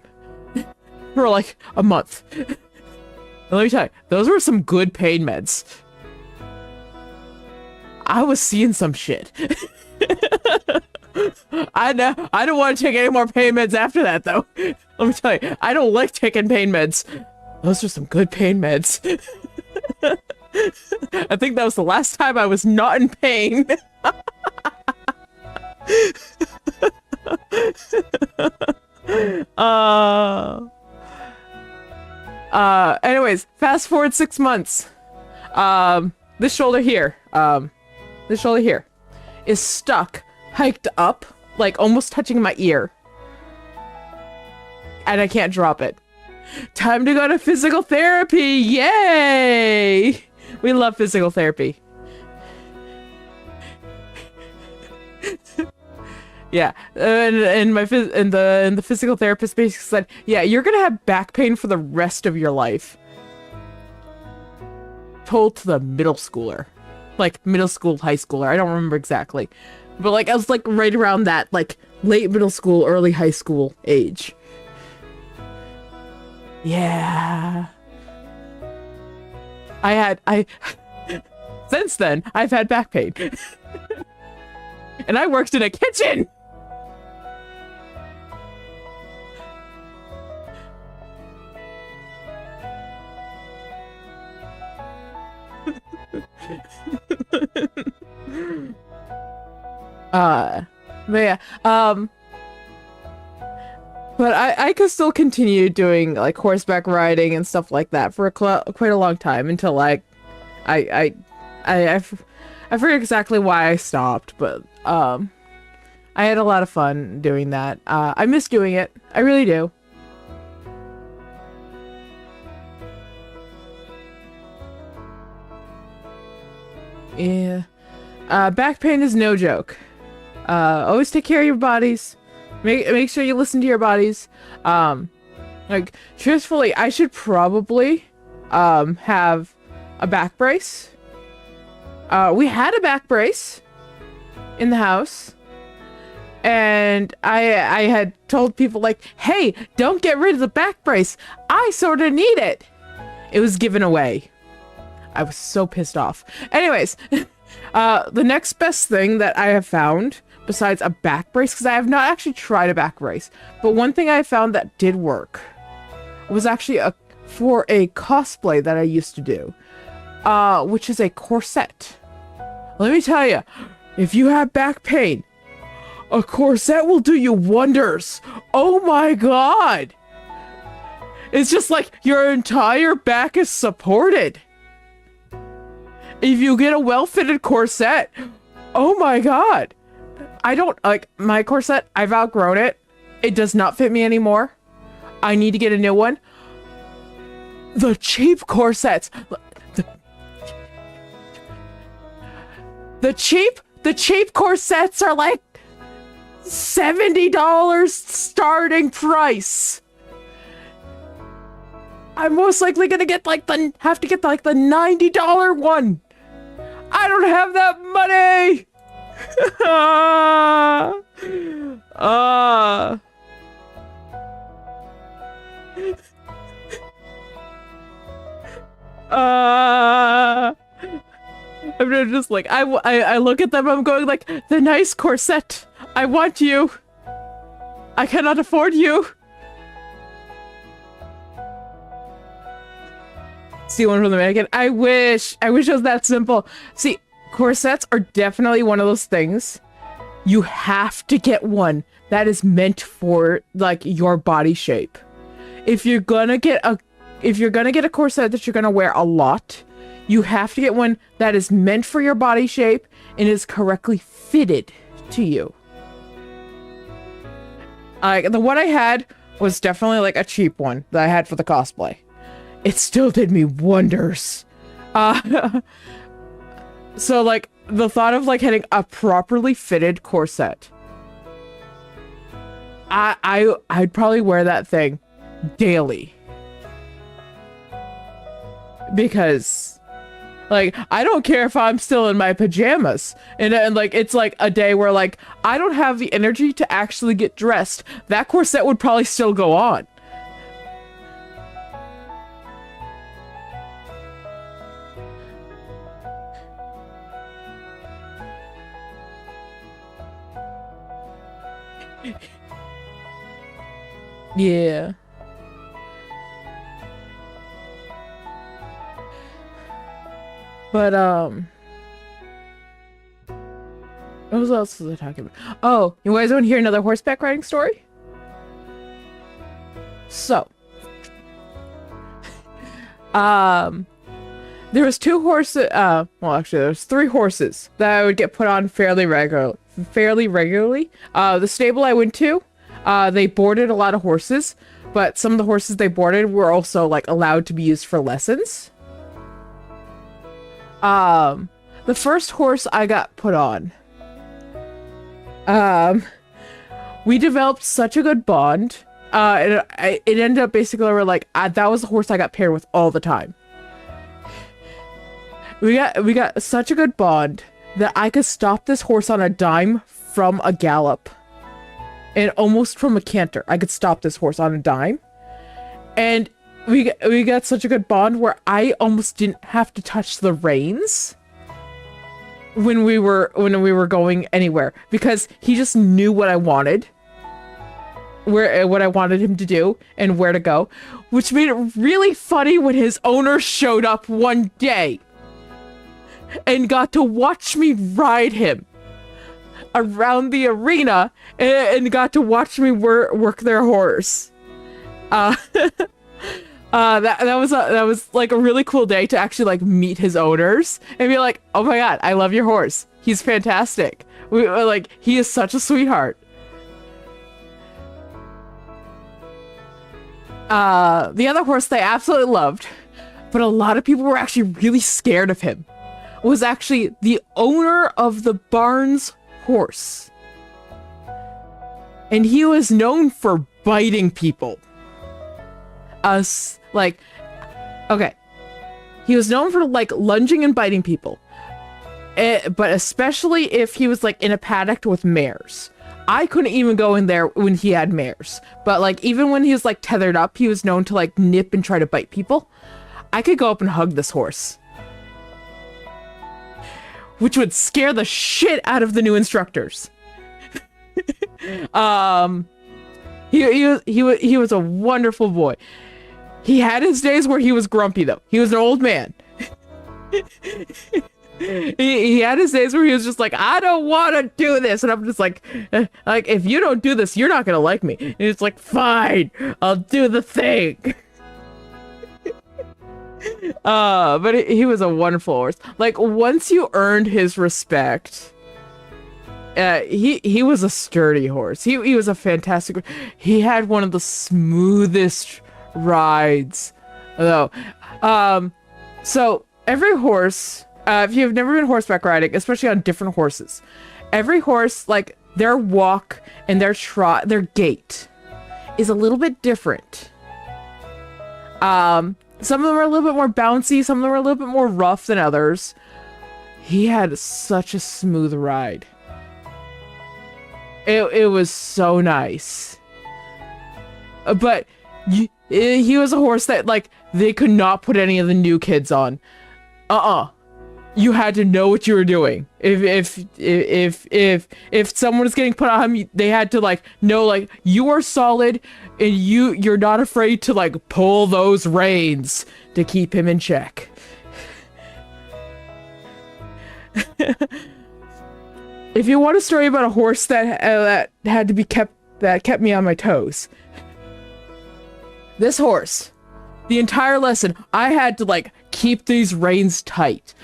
For like a month. And let me tell you, those were some good pain meds. I was seeing some shit. I don't want to take any more pain meds after that, though. Let me tell you, I don't like taking pain meds. Those are some good pain meds. I think that was the last time I was not in pain. Anyways, fast forward 6 months. This shoulder here is stuck, hiked up, like almost touching my ear. And I can't drop it. Time to go to physical therapy. Yay! We love physical therapy. Yeah, and the physical therapist basically said, yeah, you're gonna have back pain for the rest of your life. Told to the middle schooler, like middle school, high schooler. I don't remember exactly, but like I was like right around that like late middle school, early high school age. Yeah. Since then, I've had back pain. And I worked in a kitchen! But yeah, but I could still continue doing like horseback riding and stuff like that for quite a long time until like I forget exactly why I stopped, but I had a lot of fun doing that. I miss doing it. I really do. Yeah. Back pain is no joke. Always take care of your bodies. Make sure you listen to your bodies. Like, truthfully, I should probably have a back brace. We had a back brace in the house, and I had told people like, hey, don't get rid of the back brace. I sort of need it. It was given away. I was so pissed off. Anyways, the next best thing that I have found besides a back brace, because I have not actually tried a back brace, but one thing I found that did work was actually for a cosplay that I used to do, which is a corset. Let me tell you, if you have back pain, a corset will do you wonders. Oh my god! It's just like your entire back is supported. If you get a well-fitted corset, oh my god. I don't like my corset. I've outgrown it. It does not fit me anymore. I need to get a new one. The cheap corsets. The cheap corsets are like $70 starting price. I'm most likely gonna get like have to get like the $90 one. I don't have that money. I'm just like, I look at them, I'm going like, the nice corset. I want you. I cannot afford you. See one from the mannequin. I wish it was that simple. See, corsets are definitely one of those things. You have to get one that is meant for like your body shape. If you're gonna get a corset that you're gonna wear a lot, you have to get one that is meant for your body shape and is correctly fitted to you. The one I had was definitely like a cheap one that I had for the cosplay. It still did me wonders. So like the thought of like having a properly fitted corset, I'd probably wear that thing daily. Because like, I don't care if I'm still in my pajamas and like, it's like a day where like, I don't have the energy to actually get dressed. That corset would probably still go on. Yeah. But what else was I talking about? Oh, you guys want to hear another horseback riding story? So, there was two horses. Well, actually, there's three horses that I would get put on fairly regularly. The stable I went to, they boarded a lot of horses, but some of the horses they boarded were also like allowed to be used for lessons. The first horse I got put on, we developed such a good bond. It ended up basically where like that was the horse I got paired with all the time. We got such a good bond that I could stop this horse on a dime from a gallop, and almost from a canter. I could stop this horse on a dime, and we got such a good bond where I almost didn't have to touch the reins when we were going anywhere, because he just knew what I wanted, what I wanted him to do and where to go, which made it really funny when his owner showed up one day and got to watch me ride him around the arena and got to watch me work their horse. That was like a really cool day to actually like meet his owners and be like, oh my god, I love your horse. He's fantastic. He is such a sweetheart. The other horse they absolutely loved, but a lot of people were actually really scared of him, was actually the owner of the Barnes horse. And he was known for biting people. He was known for like lunging and biting people. But especially if he was like in a paddock with mares. I couldn't even go in there when he had mares. But like even when he was like tethered up, he was known to like nip and try to bite people. I could go up and hug this horse, which would scare the shit out of the new instructors. He was a wonderful boy. He had his days where he was grumpy though. He was an old man. he had his days where he was just like, I don't want to do this, and I'm just like if you don't do this, you're not gonna like me. And it's like, fine, I'll do the thing. But he was a wonderful horse. Like once you earned his respect, he was a sturdy horse. He was a fantastic. He had one of the smoothest rides, though. So every horse, if you've never been horseback riding, especially on different horses, every horse, like their walk and their trot, their gait is a little bit different. Some of them are a little bit more bouncy, some of them are a little bit more rough than others. He had such a smooth ride. It was so nice. But he was a horse that like they could not put any of the new kids on. You had to know what you were doing. If someone was getting put on him, they had to like know like you are solid and you're not afraid to like pull those reins to keep him in check. If you want a story about a horse that had to be kept me on my toes, this horse, the entire lesson, I had to like keep these reins tight.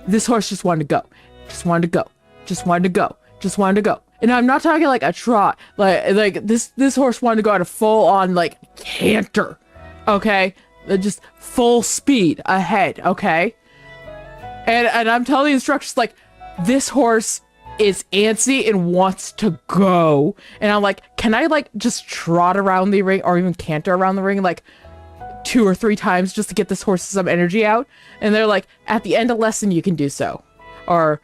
This horse just wanted to go, just wanted to go, just wanted to go, just wanted to go. And I'm not talking like a trot, like this horse wanted to go at a full on like canter, okay? Just full speed ahead, okay? And I'm telling the instructors like, this horse is antsy and wants to go. And I'm like, can I like just trot around the ring or even canter around the ring like 2 or 3 times just to get this horse some energy out? And they're like, at the end of lesson you can do so. And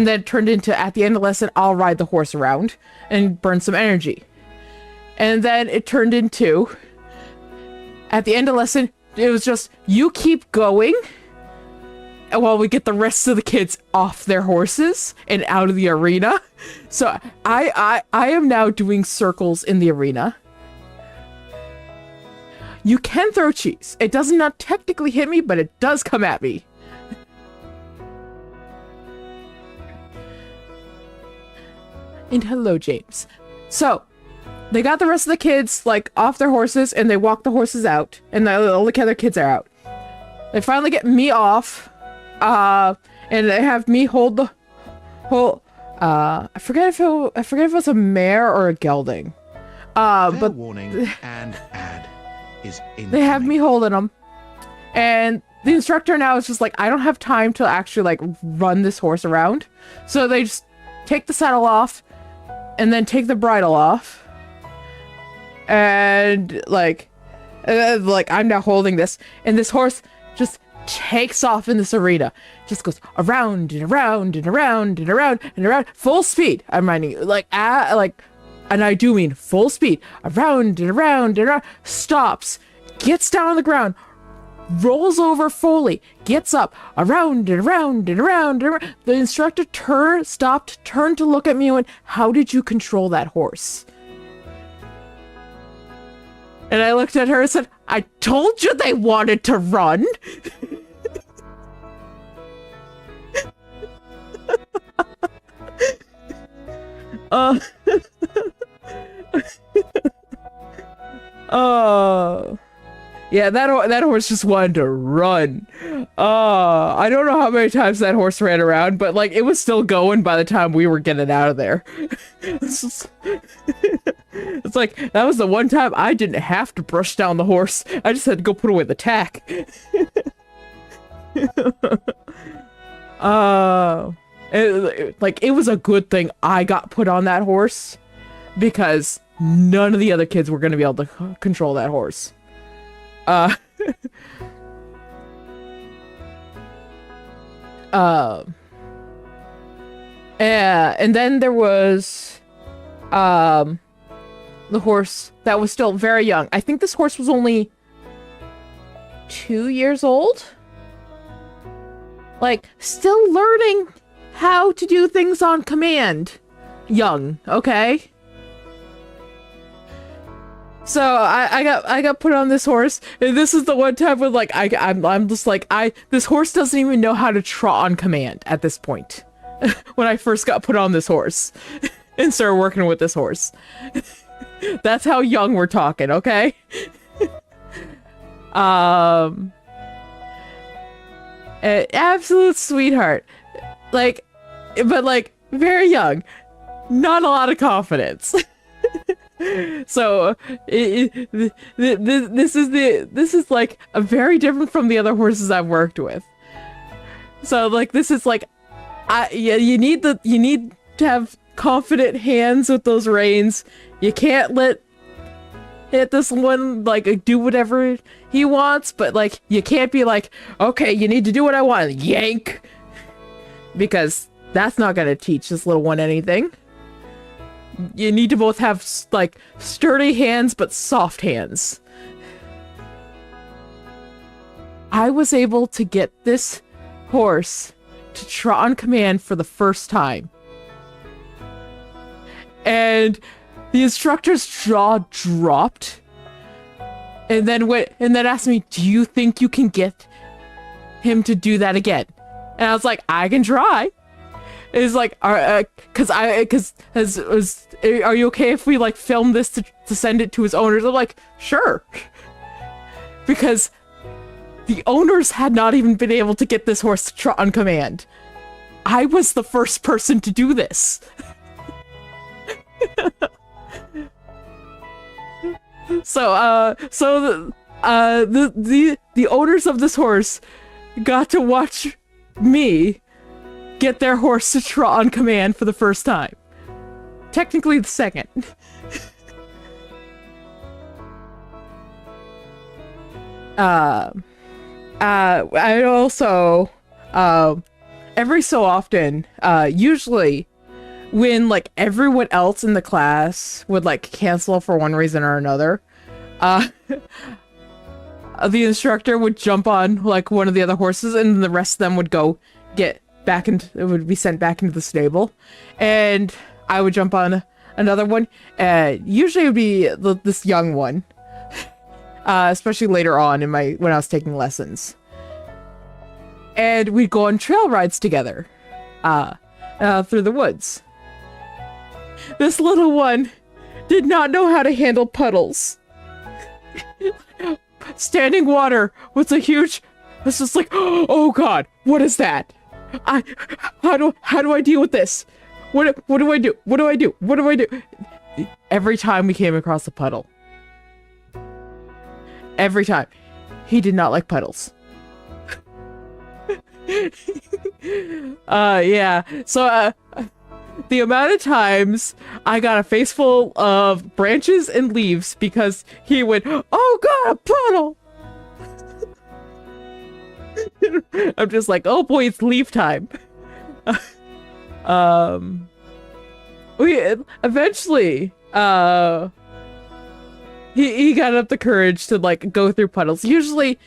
then turned into, at the end of lesson, I'll ride the horse around and burn some energy. And then it turned into, at the end of lesson, it was just, you keep going while we get the rest of the kids off their horses and out of the arena. So I am now doing circles in the arena. You can throw cheese. It does not technically hit me, but it does come at me. And hello, James. So, they got the rest of the kids, like, off their horses, and they walk the horses out, and all the other kids are out. They finally get me off, and they have me hold the I forget if it was a mare or a gelding. Fair warning and ad is incoming. They have me holding them, and the instructor now is just like, I don't have time to actually, like, run this horse around. So they just take the saddle off, and then take the bridle off. And, like, I'm now holding this, and this horse just takes off in this arena. Just goes around and around and around and around and around. Full speed, I'm running. And I do mean full speed. Around and around and around. Stops. Gets down on the ground. Rolls over fully. Gets up. Around and around and around and around. The instructor stopped, turned to look at me and went, how did you control that horse? And I looked at her and said, I told you they wanted to run. Yeah, that horse just wanted to run. I don't know how many times that horse ran around, but like it was still going by the time we were getting out of there. It's like that was the one time I didn't have to brush down the horse. I just had to go put away the tack. It was a good thing I got put on that horse because none of the other kids were going to be able to control that horse. And then there was the horse that was still very young. I think this horse was only 2 years old. Like, still learning how to do things on command. Young, okay? So I got put on this horse, and this is the one time when like I'm just like this horse doesn't even know how to trot on command at this point. When I first got put on this horse and started working with this horse. That's how young we're talking, okay? An absolute sweetheart. Like, but like very young. Not a lot of confidence. So this is like a very different from the other horses I've worked with. So like this is like you need to have confident hands with those reins. You can't let this one like do whatever he wants, but like you can't be like, okay, you need to do what I want, yank, because that's not gonna teach this little one anything. You need to both have, like, sturdy hands, but soft hands. I was able to get this horse to trot on command for the first time. And the instructor's jaw dropped. And then asked me, do you think you can get him to do that again? And I was like, I can try. Is like, are you okay if we like film this to send it to his owners? I'm like, sure. Because the owners had not even been able to get this horse to trot on command. I was the first person to do this. So the owners of this horse got to watch me get their horse to trot on command for the first time. Technically the second. I also, every so often, usually when like everyone else in the class would like cancel for one reason or another, the instructor would jump on like one of the other horses and the rest of them would go get back into, it would be sent back into the stable, and I would jump on another one. Usually it would be this young one, especially later on when I was taking lessons. And we'd go on trail rides together, through the woods. This little one did not know how to handle puddles. Standing water was a huge. It's just like, oh God, what is that? How do I deal with this? What do I do? What do I do? What do I do? Every time we came across a puddle. Every time. He did not like puddles. Yeah. So, the amount of times I got a face full of branches and leaves because he went, oh God, a puddle! I'm just like, oh boy, it's leave time. We eventually, he got up the courage to like go through puddles. Usually,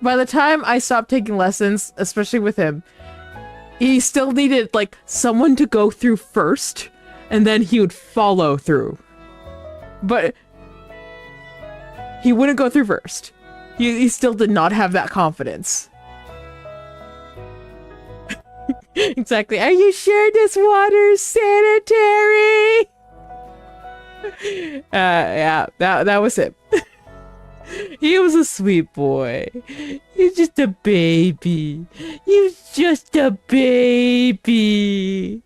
by the time I stopped taking lessons, especially with him, he still needed like someone to go through first, and then he would follow through. But he wouldn't go through first. He still did not have that confidence. Exactly. Are you sure this water's sanitary? Yeah, that was him. He was a sweet boy. He's just a baby. He's just a baby.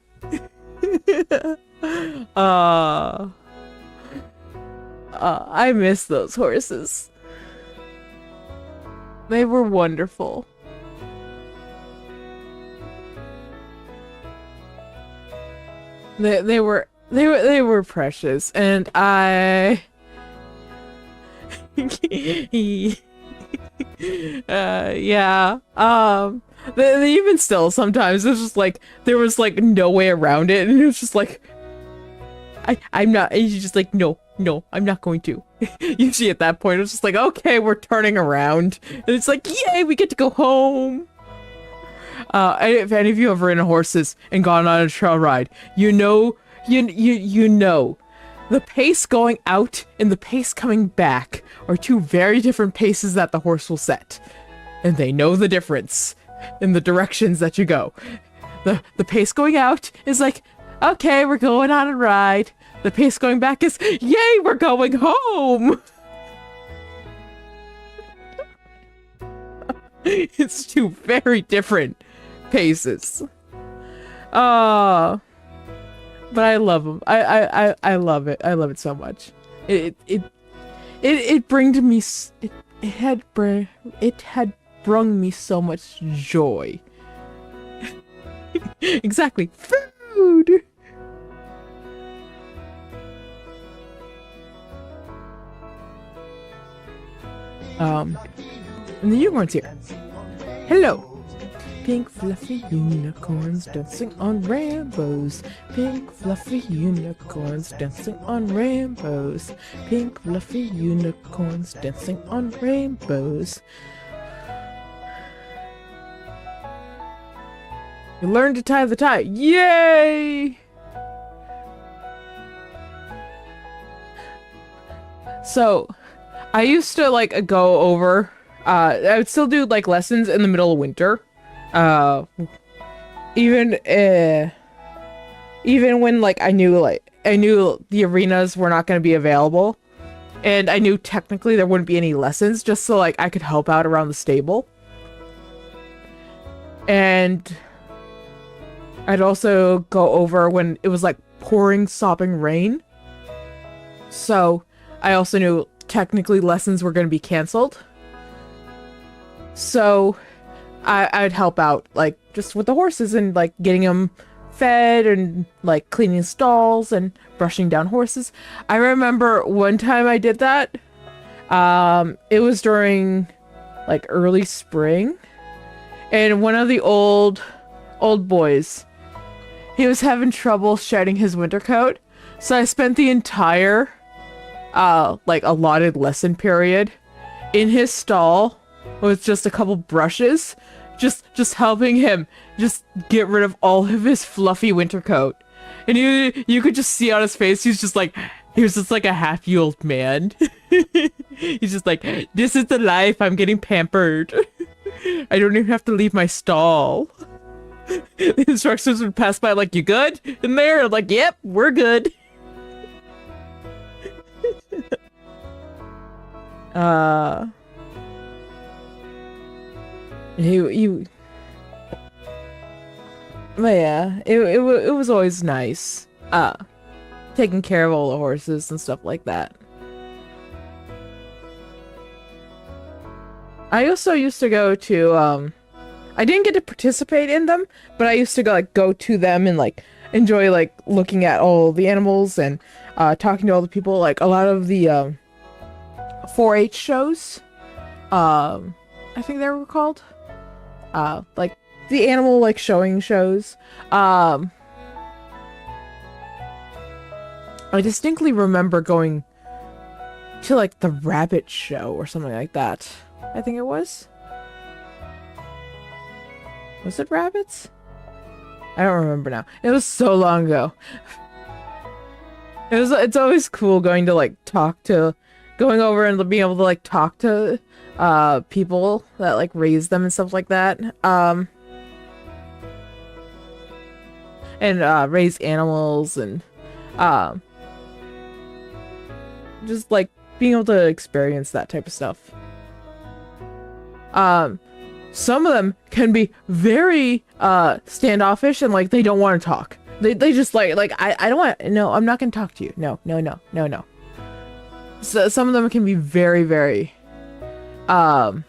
I miss those horses. They were wonderful. They were precious, and I yeah. Even still, sometimes it's just like there was like no way around it, and it was just like I'm not. And you're just like no, I'm not going to. Usually at that point, it's just like okay, we're turning around, and it's like yay, we get to go home. If any of you have ridden horses and gone on a trail ride, you know, the pace going out and the pace coming back are two very different paces that the horse will set, and they know the difference in the directions that you go. The pace going out is like, okay, we're going on a ride. The pace going back is, yay, we're going home. It's two very different paces. But I love them. I love it. I love it so much. It had brung me so much joy. Exactly. Food. And the unicorn's here. Hello. Pink fluffy unicorns dancing on rainbows. Pink fluffy unicorns dancing on rainbows. Pink fluffy unicorns dancing on rainbows. You learned to tie the tie. Yay! So, I used to like go over. I would still do like lessons in the middle of winter. Even when like I knew the arenas were not going to be available, and I knew technically there wouldn't be any lessons, just so like I could help out around the stable. And I'd also go over when it was like pouring, sopping rain. So I also knew technically lessons were going to be canceled. So I'd help out like just with the horses and like getting them fed and like cleaning stalls and brushing down horses. I remember one time I did that. It was during like early spring, and one of the old boys, he was having trouble shedding his winter coat. So I spent the entire like allotted lesson period in his stall with just a couple brushes, just helping him just get rid of all of his fluffy winter coat. And you could just see on his face, he's just like, He was just like a happy old man. He's just like, this is the life, I'm getting pampered. I don't even have to leave my stall. The instructors would pass by like, you good in there? I'm like, yep, we're good. But yeah, it was always nice. Taking care of all the horses and stuff like that. I also used to go to, I didn't get to participate in them, but I used to go to them and like enjoy like looking at all the animals and talking to all the people. Like a lot of the 4-H shows, I think they were called, like the animal like showing shows. I distinctly remember going to like the rabbit show or something like that. I think it was. Was it rabbits? I don't remember now. It was so long ago. It's always cool going to like going over and being able to like talk to people that like raise them and stuff like that. And raise animals and just like being able to experience that type of stuff. Some of them can be very standoffish and like they don't want to talk. They just like I don't want, no, I'm not gonna talk to you. No. So some of them can be very, very I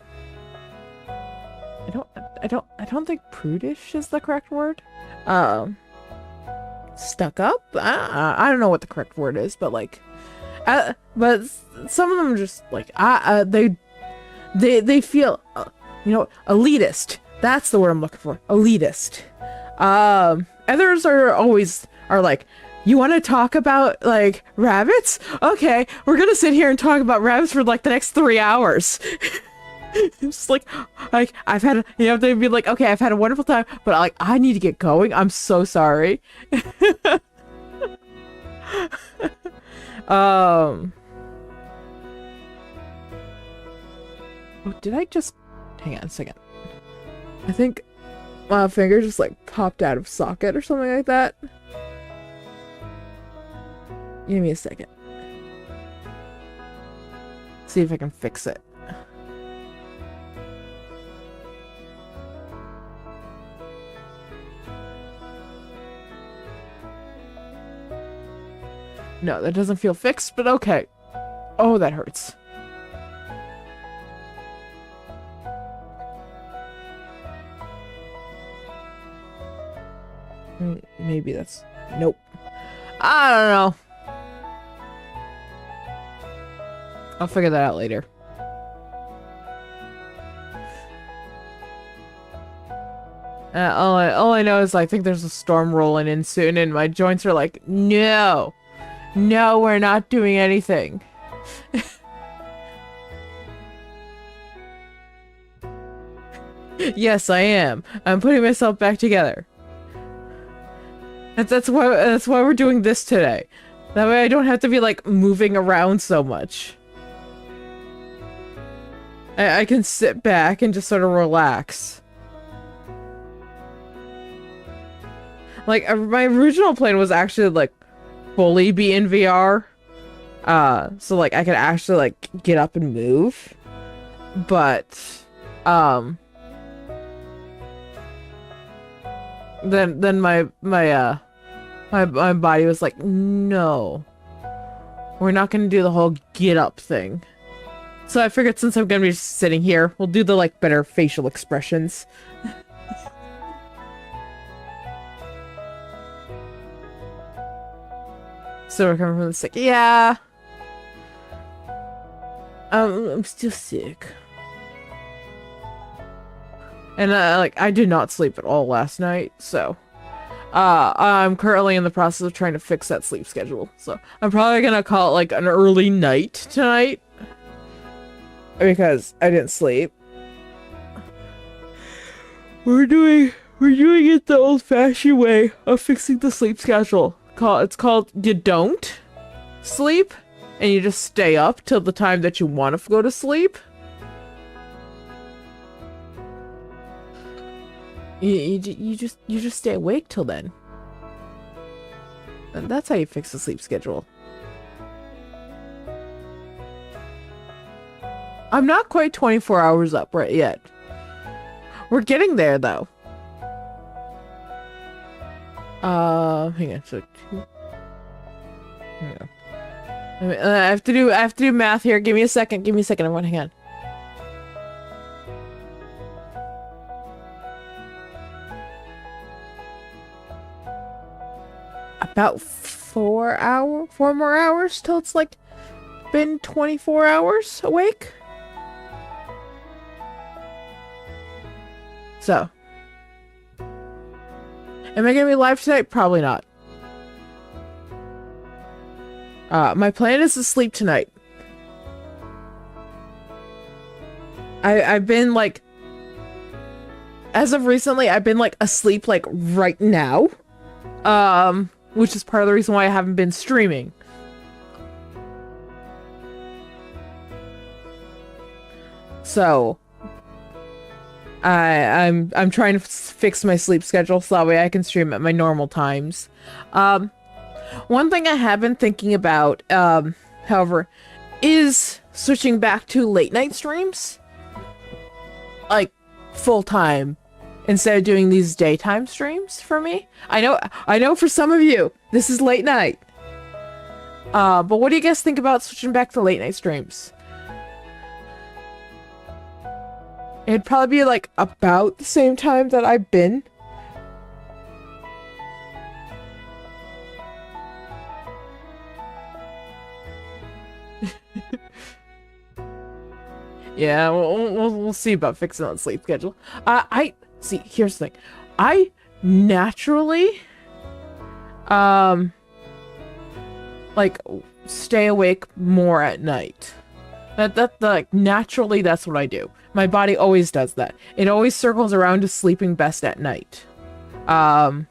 don't think prudish is the correct word. Stuck up? I don't know what the correct word is, but like but some of them are just like they feel elitist. That's the word I'm looking for. Elitist. Others are like, you want to talk about like rabbits? Okay, we're gonna sit here and talk about rabbits for like the next 3 hours. It's like I've had, they'd be like, okay, I've had a wonderful time, but like I need to get going. I'm so sorry. Oh, did I just hang on a second? I think my finger just like popped out of socket or something like that. Give me a second. See if I can fix it. No, that doesn't feel fixed, but okay. Oh, that hurts. Maybe that's... Nope. I don't know. I'll figure that out later. All I know is I think there's a storm rolling in soon and my joints are like, no, we're not doing anything. Yes, I am. I'm putting myself back together. That's why we're doing this today. That way I don't have to be like moving around so much. I can sit back and just sort of relax. Like, my original plan was actually, like, fully be in VR. So, like, I could actually, like, get up and move. But, then my body was like, no. We're not gonna do the whole get up thing. So I figured since I'm gonna be just sitting here, we'll do the, like, better facial expressions. So we're coming from the sick. Yeah. I'm still sick. And, like, I did not sleep at all last night, so... I'm currently in the process of trying to fix that sleep schedule, so... I'm probably gonna call it, like, an early night tonight. Because I didn't sleep. We're doing it the old-fashioned way of fixing the sleep schedule. It's called you don't. sleep and you just stay up till the time that you want to go to sleep. You just stay awake till then. And that's how you fix the sleep schedule. I'm not quite 24 hours up right yet. We're getting there though. Hang on, so 2. Hang on. I have to do math here. Give me a second. Everyone, hang on. About 4 more hours till it's like been 24 hours awake. So, am I gonna be live tonight? Probably not. My plan is to sleep tonight. I've been like, as of recently, I've been like asleep like right now. Which is part of the reason why I haven't been streaming. So, I'm trying to fix my sleep schedule so that way I can stream at my normal times. One thing I have been thinking about, however, is switching back to late night streams, like full time, instead of doing these daytime streams for me. I know for some of you this is late night. But what do you guys think about switching back to late night streams? It'd probably be like about the same time that I've been. Yeah, we'll see about fixing that sleep schedule. See, here's the thing. I naturally, like, stay awake more at night. Like, naturally, that's what I do. My body always does that. It always circles around to sleeping best at night. And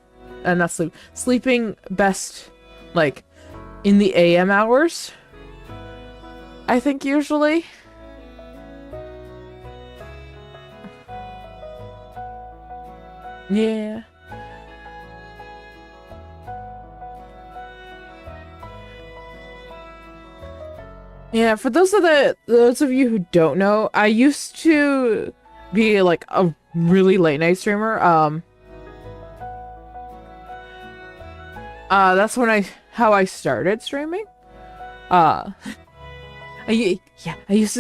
not sleeping best, like, in the AM hours, I think, usually. Yeah. Yeah, for those of you who don't know, I used to be like a really late night streamer. That's how I started streaming. I used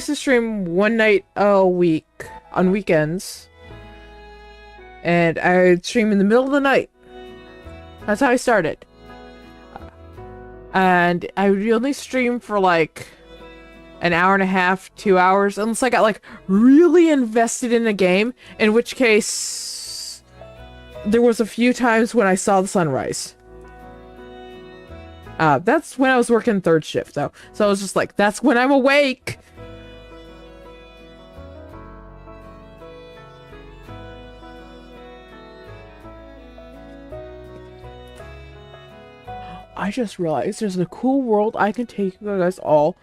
to stream one night a week on weekends, and I would stream in the middle of the night. That's how I started. And I would only stream for like an hour and a half, 2 hours, unless I got like really invested in a game, in which case there was a few times when I saw the sunrise. That's when I was working third shift though. So I was just like, that's when I'm awake. I just realized there's a cool world I can take you guys all.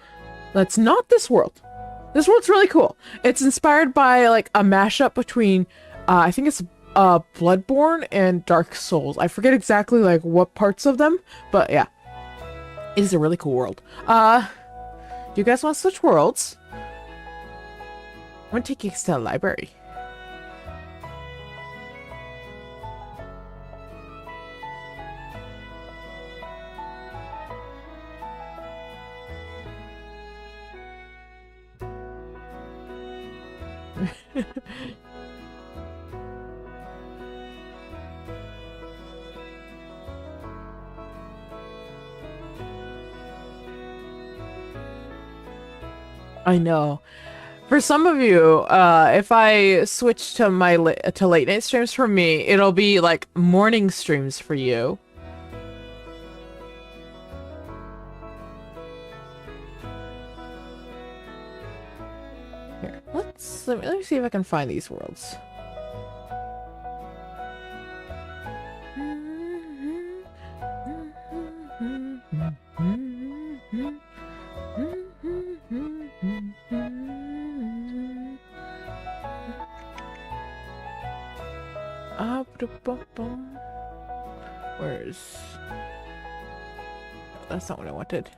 That's not this world. This world's really cool. It's inspired by like a mashup between, I think it's Bloodborne and Dark Souls. I forget exactly like what parts of them, but yeah, it is a really cool world. Do you guys want to switch worlds? I'm gonna take you to the library. I know. For some of you, if I switch to my late night streams for me, it'll be like morning streams for you. Here, let me see if I can find these worlds. Where's... That's not what I wanted.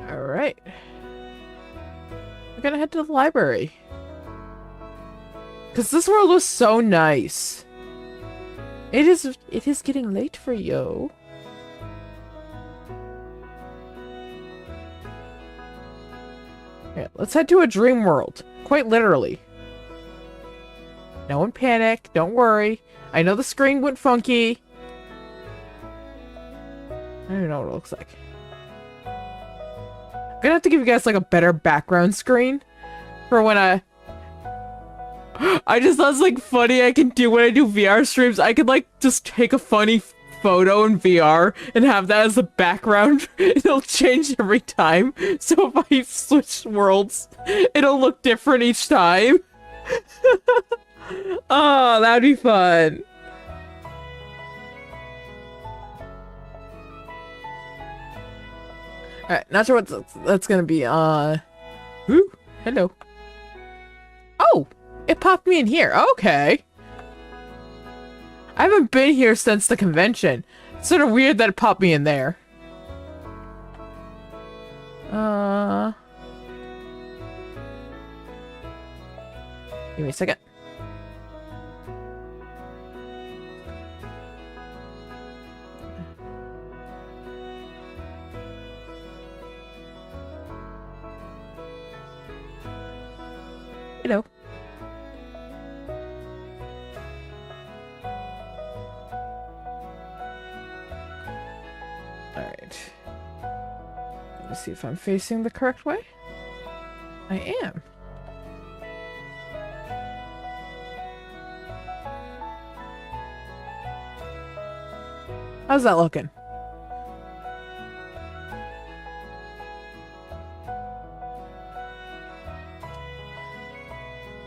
Alright. We're gonna head to the library. Because this world was so nice. It is getting late for you. Yeah, let's head to a dream world. Quite literally. No one panic. Don't worry. I know the screen went funky. I don't even know what it looks like. I'm gonna have to give you guys like a better background screen for when I just thought it's like funny I can do when I do VR streams. I could like just take a funny photo in VR and have that as the background. It'll change every time. So if I switch worlds, it'll look different each time. Oh, that'd be fun. Alright, not sure what that's gonna be. Ooh, hello. Oh, it popped me in here. Okay. I haven't been here since the convention. It's sort of weird that it popped me in there. Give me a second. Hello. Alright. Let me see if I'm facing the correct way. I am. How's that looking?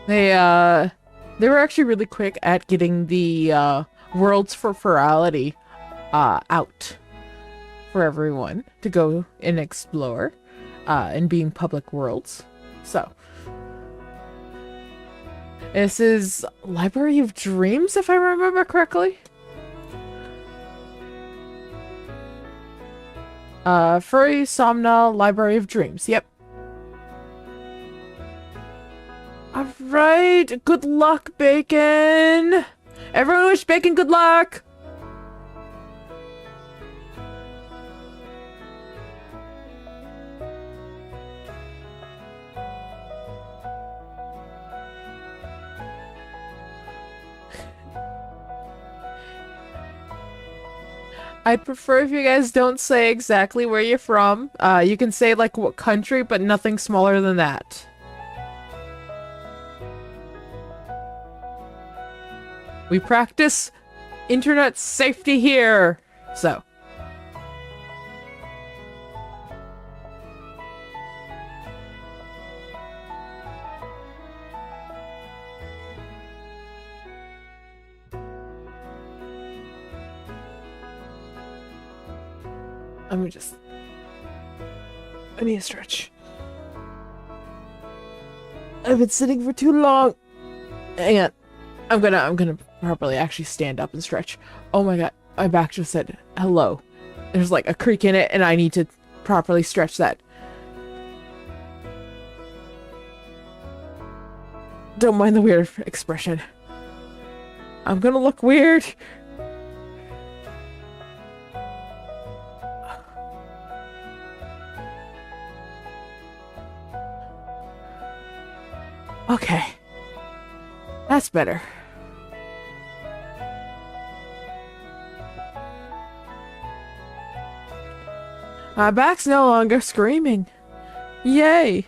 They were actually really quick at getting the Worlds for Virality out for everyone to go and explore and being public worlds. So this is Library of Dreams, if I remember correctly. Furry Somna Library of Dreams. Yep. Alright, good luck, Bacon! Everyone wish Bacon good luck! I'd prefer if you guys don't say exactly where you're from. You can say like what country, but nothing smaller than that. We practice internet safety here, so. Let me just. I need a stretch. I've been sitting for too long. Hang on. I'm gonna properly actually stand up and stretch. Oh my god, my back just said hello. There's like a creak in it and I need to properly stretch that. Don't mind the weird expression. I'm gonna look weird. Okay. That's better. My back's no longer screaming. Yay!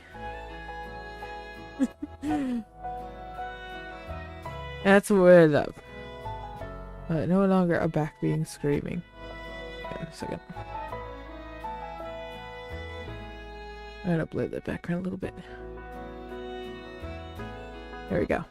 That's weird up. No longer a back being screaming. Wait a second. I'm gonna blur the background a little bit. There we go.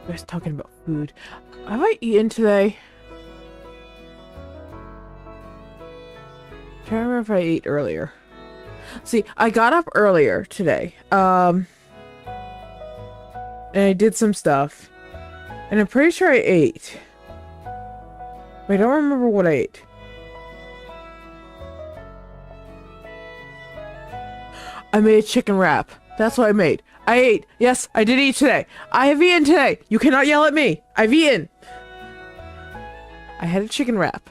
You guys talking about food. Have I eaten today? I can't remember if I ate earlier. See, I got up earlier today. And I did some stuff. And I'm pretty sure I ate. But I don't remember what I ate. I made a chicken wrap. That's what I made. I ate. Yes, I did eat today. I have eaten today. You cannot yell at me. I've eaten. I had a chicken wrap.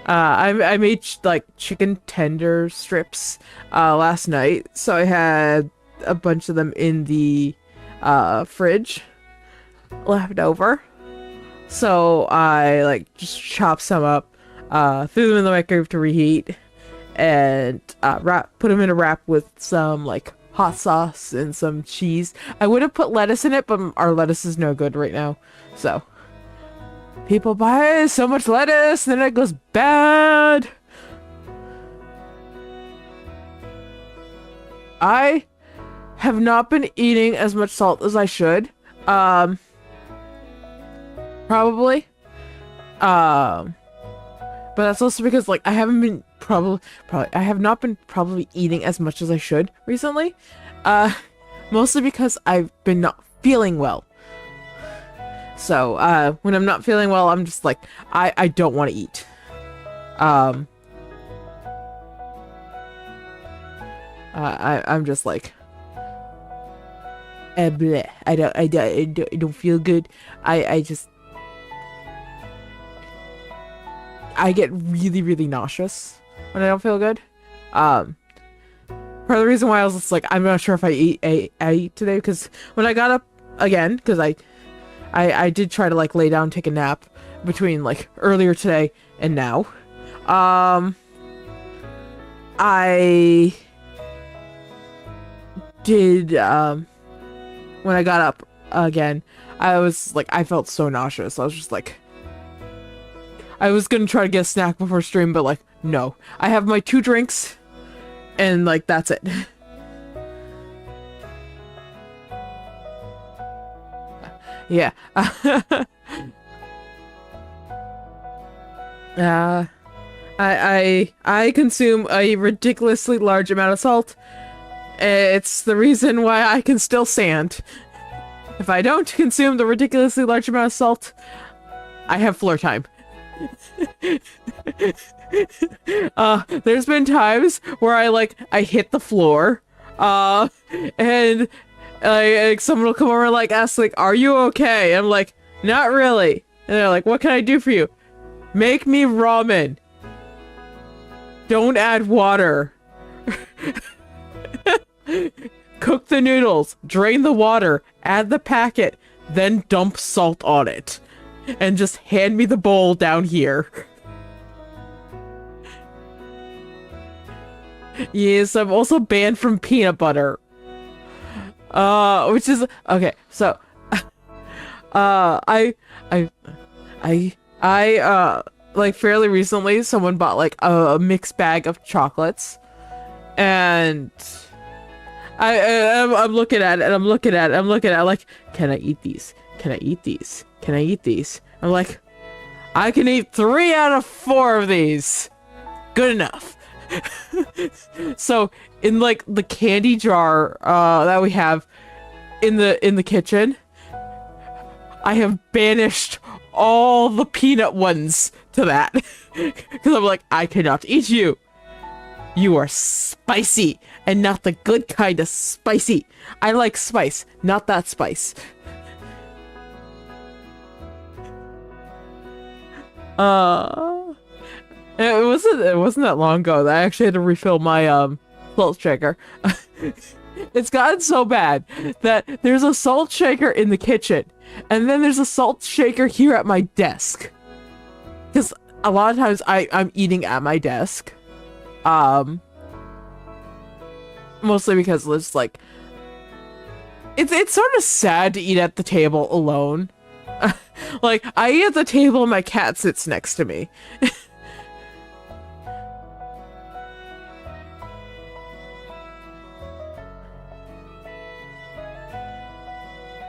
I made like chicken tender strips last night, so I had a bunch of them in the fridge left over. So I like just chopped some up, threw them in the microwave to reheat, and put them in a wrap with some like hot sauce and some cheese. I would have put lettuce in it, but our lettuce is no good right now, so people buy so much lettuce, then it goes bad. I have not been eating as much salt as I should. Probably. But that's also because like I haven't been I have not been probably eating as much as I should recently. Mostly because I've been not feeling well. So, when I'm not feeling well, I'm just like, I don't want to eat. I'm just like, bleh. I don't feel good. I get really, really nauseous when I don't feel good. Part of the reason why I was just like, I'm not sure if I ate today, because when I got up again, because I did try to like lay down, take a nap between like earlier today and now. I did, when I got up again, I was like, I felt so nauseous. I was just like, I was gonna try to get a snack before stream, but like, no. I have my 2 drinks, and like, that's it. Yeah. I consume a ridiculously large amount of salt. It's the reason why I can still stand. If I don't consume the ridiculously large amount of salt, I have floor time. There's been times where I hit the floor, and like someone will come over and like ask like, "Are you okay?" I'm like, "Not really." And they're like, "What can I do for you?" "Make me ramen. Don't add water." "Cook the noodles, drain the water, add the packet, then dump salt on it. And just hand me the bowl down here." Yes, I'm also banned from peanut butter. Which is okay. So, I like fairly recently, someone bought like a mixed bag of chocolates, and I'm looking at it, and I'm looking at it, like, can I eat these? Can I eat these? Can I eat these? I'm like, I can eat 3 out of 4 of these. Good enough. So in like the candy jar that we have in the kitchen, I have banished all the peanut ones to that. Because I'm like, I cannot eat you. You are spicy, and not the good kind of spicy. I like spice, not that spice. It wasn't that long ago that I actually had to refill my salt shaker. It's gotten so bad that there's a salt shaker in the kitchen, and then there's a salt shaker here at my desk. Because a lot of times I'm eating at my desk. Mostly because it's like it's sort of sad to eat at the table alone. Like, I eat at the table and my cat sits next to me.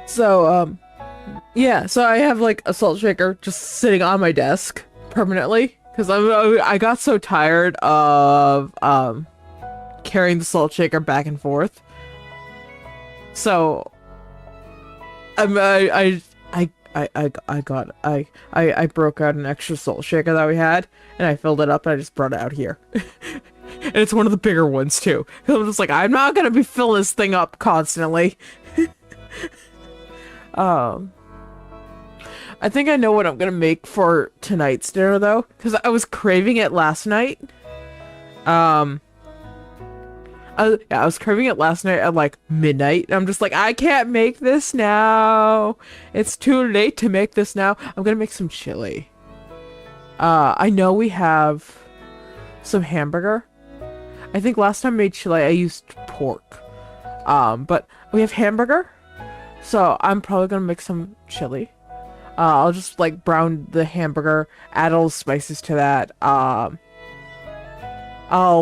So, yeah, so I have like a salt shaker just sitting on my desk permanently because I got so tired of carrying the salt shaker back and forth. So I broke out an extra salt shaker that we had, and I filled it up and I just brought it out here. And it's one of the bigger ones too. I'm just like, I'm not gonna be filling this thing up constantly. I think I know what I'm gonna make for tonight's dinner though, because I was craving it last night. I was craving it last night at like midnight. I'm just like, I can't make this now. It's too late to make this now. I'm gonna make some chili. I know we have some hamburger. I think last time I made chili, I used pork. But we have hamburger. So I'm probably gonna make some chili. I'll just like brown the hamburger, add all the spices to that. I'll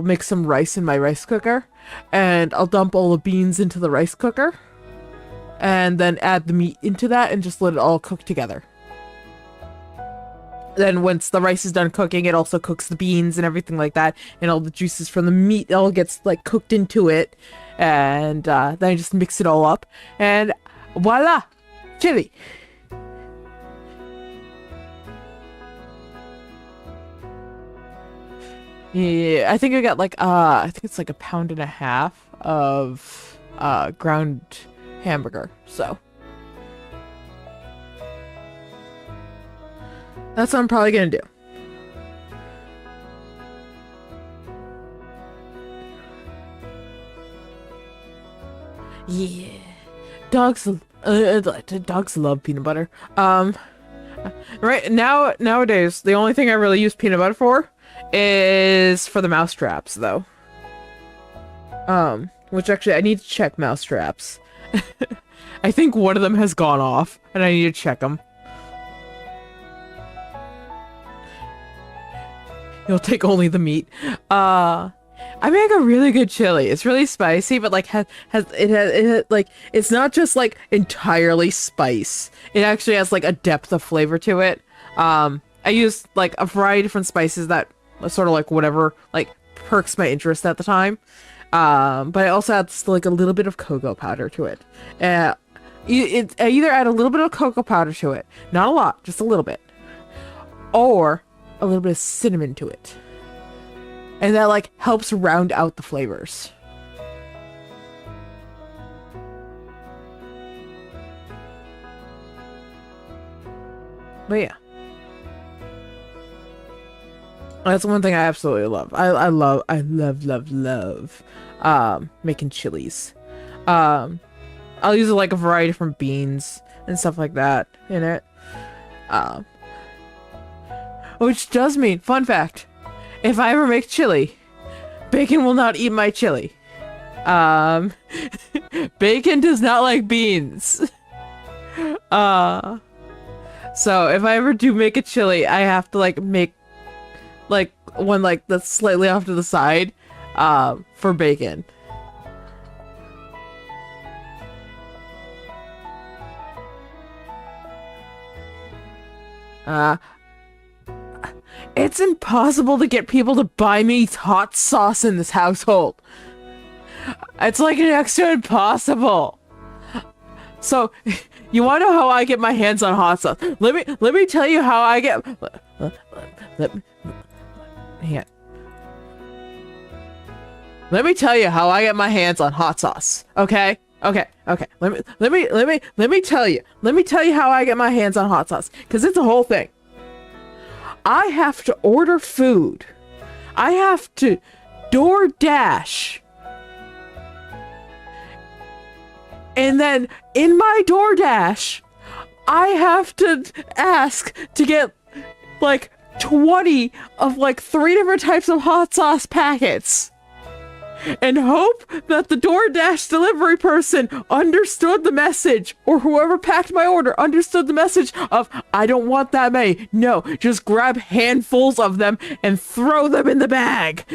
make some rice in my rice cooker, and I'll dump all the beans into the rice cooker, and then add the meat into that and just let it all cook together. Then once the rice is done cooking, it also cooks the beans and everything like that, and all the juices from the meat all gets like cooked into it, and then I just mix it all up, and voila, chili. Yeah, I think I got like I think it's like 1.5 pounds of ground hamburger. So that's what I'm probably gonna do. Yeah, dogs love peanut butter. Right now nowadays the only thing I really use peanut butter for is for the mouse traps though. Which actually I need to check mouse traps. I think one of them has gone off and I need to check them. You'll take only the meat. I make a really good chili. It's really spicy, but like has like, it's not just like entirely spice. It actually has like a depth of flavor to it. I use like a variety of different spices that sort of like whatever like perks my interest at the time. But I also add like a little bit of cocoa powder to it. I either add a little bit of cocoa powder to it, not a lot, just a little bit, or a little bit of cinnamon to it. And that like helps round out the flavors. But yeah. That's one thing I absolutely love. I love making chilies. I'll use like a variety of different beans and stuff like that in it. Which does mean, fun fact, if I ever make chili, Bacon will not eat my chili. Bacon does not like beans. So if I ever do make a chili, I have to like make like one like that's slightly off to the side for Bacon. It's impossible to get people to buy me hot sauce in this household. It's like next to impossible. So, you want to know how I get my hands on hot sauce? Let me tell you how I get. Let me tell you how I get my hands on hot sauce. Okay. Let me tell you. Let me tell you how I get my hands on hot sauce, because it's a whole thing. I have to order food. I have to DoorDash. And then in my DoorDash, I have to ask to get like 20 of like 3 different types of hot sauce packets and hope that the DoorDash delivery person understood the message, or whoever packed my order understood the message of, I don't want that many. No, just grab handfuls of them and throw them in the bag.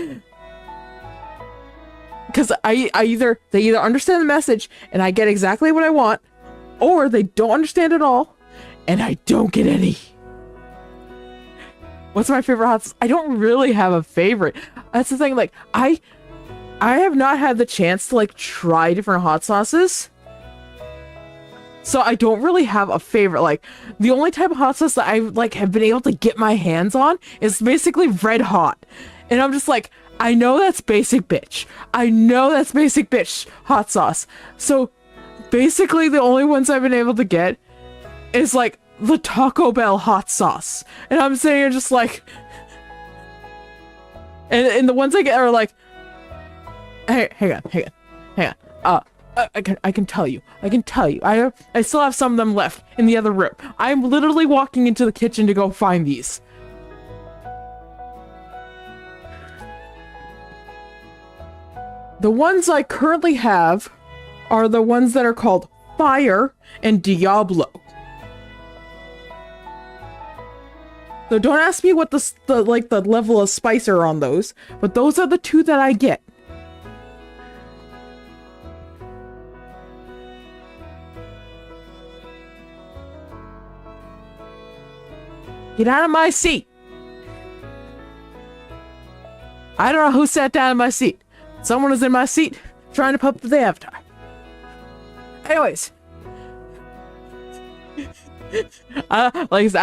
Because they either understand the message and I get exactly what I want, or they don't understand at all and I don't get any. What's my favorite hot sauce? I don't really have a favorite. That's the thing, like, I have not had the chance to like try different hot sauces. So I don't really have a favorite. Like, the only type of hot sauce that I like have been able to get my hands on is basically Red Hot. And I'm just like, I know that's basic bitch. I know that's basic bitch hot sauce. So basically the only ones I've been able to get is like the Taco Bell hot sauce. And I'm sitting here just like, and the ones I get are like, hey, hang on. I can tell you. I still have some of them left in the other room. I'm literally walking into the kitchen to go find these. The ones I currently have are the ones that are called Fire and Diablo. So don't ask me what the level of spice are on those, but those are the 2 that I get. Get out of my seat. I don't know who sat down in my seat. Someone was in my seat trying to pump the Avatar. Anyways. Like I said,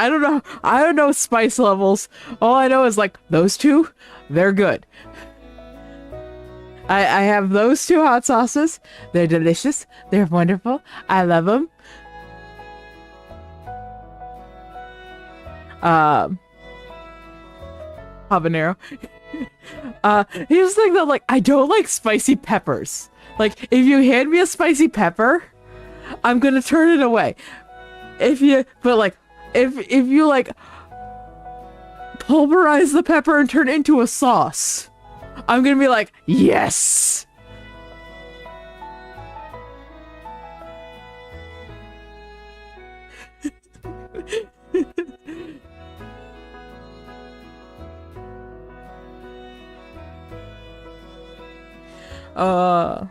I don't know spice levels. All I know is like those 2, they're good. I have those 2 hot sauces. They're delicious. They're wonderful. I love them. Habanero. Here's the thing though, like, I don't like spicy peppers. Like, if you hand me a spicy pepper, I'm gonna turn it away. If you like pulverize the pepper and turn it into a sauce, I'm gonna be like, yes. On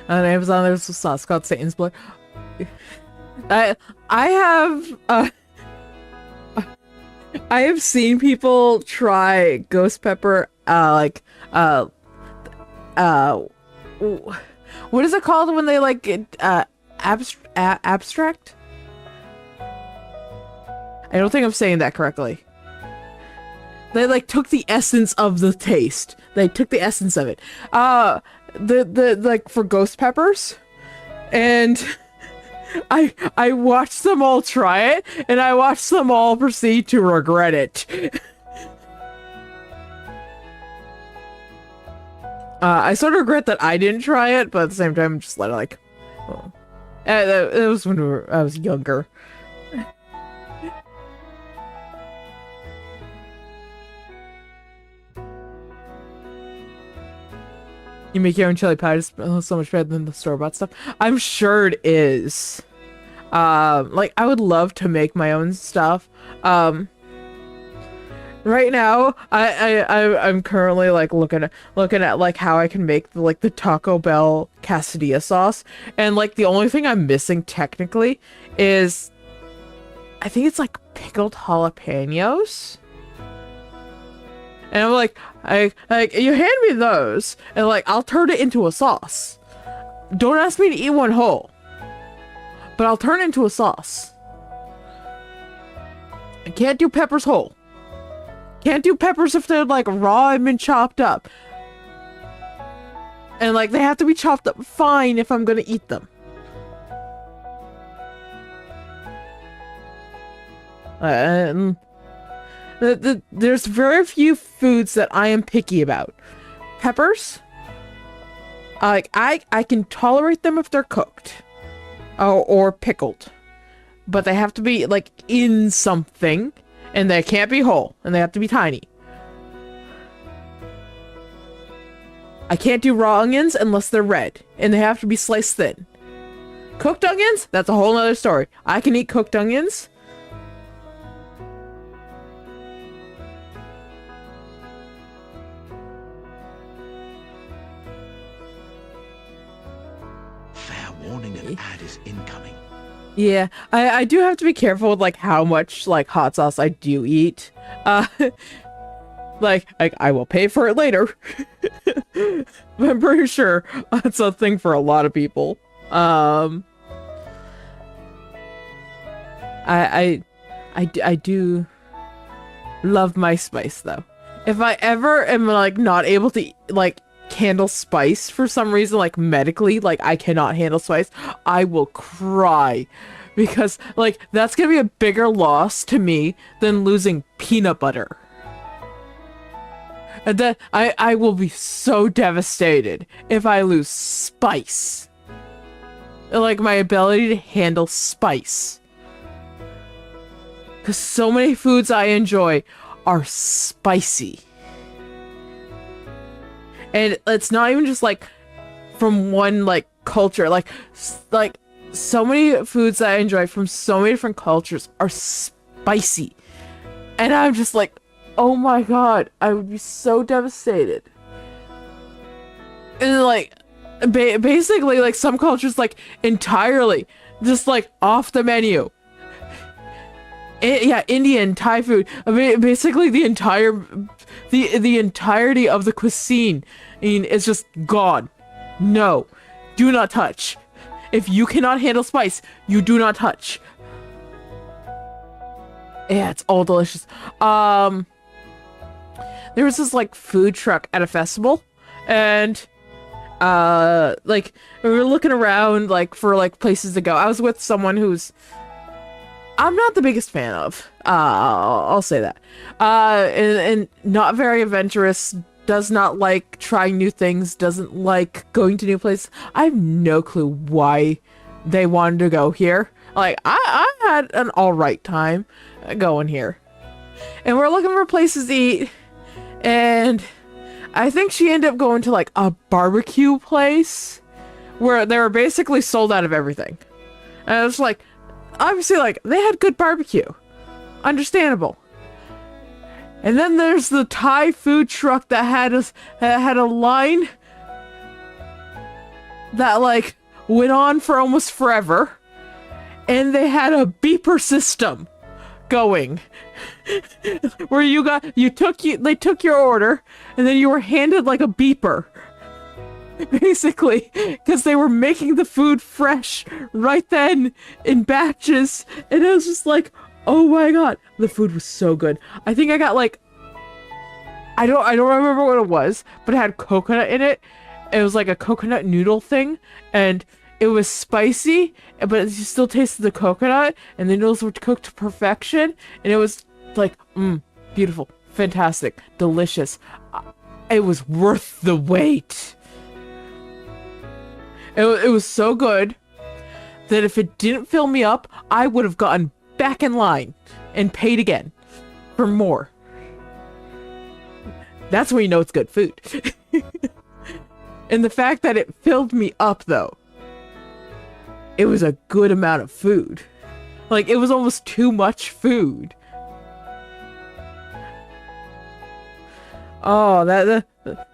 Amazon, there's a sauce called Satan's Blood. I have seen people try ghost pepper, what is it called when they like abstract? I don't think I'm saying that correctly. They like took the essence of the taste. They took the essence of it. The like for ghost peppers, and I watched them all try it, and I watched them all proceed to regret it. I sort of regret that I didn't try it, but at the same time, I'm just like, oh. It was when I was younger. You make your own chili powder. It's so much better than the store-bought stuff. I'm sure it is. Like, I would love to make my own stuff. Right now, I'm currently like looking at like how I can make the Taco Bell quesadilla sauce, and like the only thing I'm missing technically is, I think it's like pickled jalapenos. And I'm like, you hand me those, and like, I'll turn it into a sauce. Don't ask me to eat one whole, but I'll turn it into a sauce. I can't do peppers whole. Can't do peppers if they're like raw and been chopped up. And like, they have to be chopped up fine if I'm gonna eat them. There's very few foods that I am picky about. Peppers, like I can tolerate them if they're cooked, or pickled. but they have to be like in something, and they can't be whole, and they have to be tiny. I can't do raw onions unless they're red, and they have to be sliced thin. Cooked onions? That's a whole nother story. I can eat cooked onions. Fair warning, an ad is incoming. Yeah, I do have to be careful with like how much like hot sauce I do eat. Like I will pay for it later. But I'm pretty sure that's a thing for a lot of people. I do love my spice though. If I ever am like not able to like handle spice for some reason, like medically, like I cannot handle spice, I will cry, because like that's gonna be a bigger loss to me than losing peanut butter. And then I will be so devastated if I lose spice. Like my ability to handle spice. Because so many foods I enjoy are spicy. And it's not even just like from one like culture. Like so many foods that I enjoy from so many different cultures are spicy. And I'm just like, oh my god, I would be so devastated. And like, basically, like some cultures, like entirely just like off the menu. Yeah, Indian, Thai food. I mean, basically the entirety of the cuisine, I mean, it's just gone. No, do not touch. If you cannot handle spice, you do not touch. Yeah, it's all delicious. There was this like food truck at a festival, and like we were looking around like for like places to go. I was with someone who's I'm not the biggest fan of. I'll say that. And not very adventurous, does not like trying new things, doesn't like going to new places. I have no clue why they wanted to go here. Like I had an alright time going here. And we're looking for places to eat. And I think she ended up going to like a barbecue place where they were basically sold out of everything. And I was like, obviously, like, they had good barbecue. Understandable. And then there's the Thai food truck that had a line that, like, went on for almost forever. And they had a beeper system going. Where they took your order, and then you were handed, like, a beeper. Basically, because they were making the food fresh right then in batches, and it was just like, oh my god, the food was so good. I think I got like, I don't remember what it was, but it had coconut in it. It was like a coconut noodle thing, and it was spicy, but you still tasted the coconut, and the noodles were cooked to perfection, and it was like, beautiful, fantastic, delicious. It was worth the wait. It was so good that if it didn't fill me up, I would have gotten back in line and paid again for more. That's when you know it's good food. And the fact that it filled me up, though, it was a good amount of food. Like, it was almost too much food. Oh,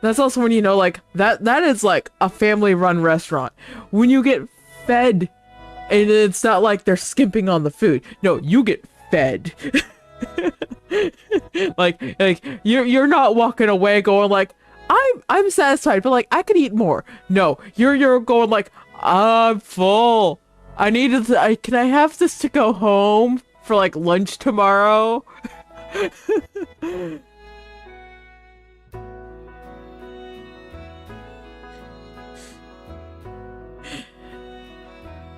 that's also when you know, like, that is like a family-run restaurant. When you get fed, and it's not like they're skimping on the food. No, you get fed. like you're not walking away going like, I'm satisfied, but like I could eat more. No, you're going like, I'm full. Can I have this to go home for like lunch tomorrow?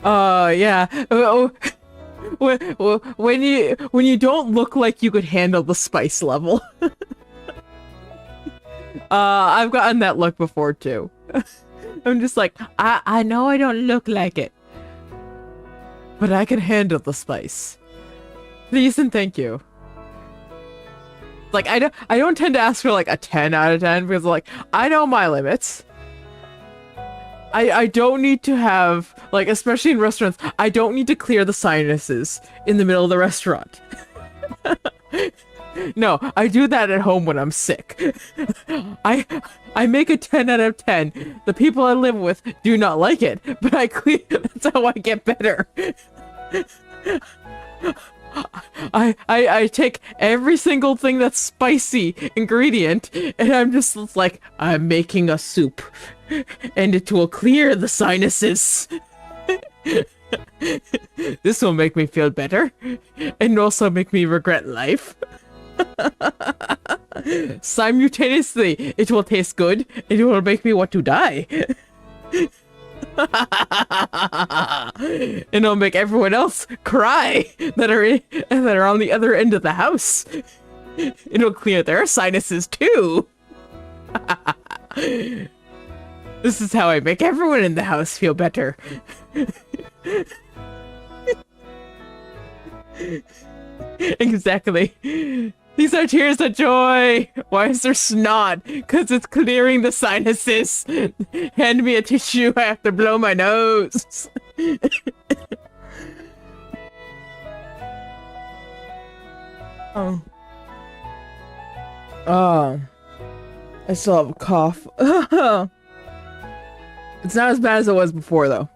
Yeah. When you don't look like you could handle the spice level. I've gotten that look before too. I'm just like, I know I don't look like it. but I can handle the spice. Please and thank you. Like, I don't tend to ask for like a 10 out of 10 because like, I know my limits. I don't need to have, like, especially in restaurants, I don't need to clear the sinuses in the middle of the restaurant. No, I do that at home when I'm sick. I make a 10 out of 10. The people I live with do not like it, but I clear, that's how I get better. I take every single thing that's spicy ingredient and I'm just like, I'm making a soup and it will clear the sinuses. This will make me feel better and also make me regret life. Simultaneously, it will taste good and it will make me want to die. And it'll make everyone else cry that are on the other end of the house. It'll clear their sinuses too. This is how I make everyone in the house feel better. Exactly. These are tears of joy. Why is there snot? Because it's clearing the sinuses. Hand me a tissue. I have to blow my nose. Oh. Oh. I still have a cough. It's not as bad as it was before, though.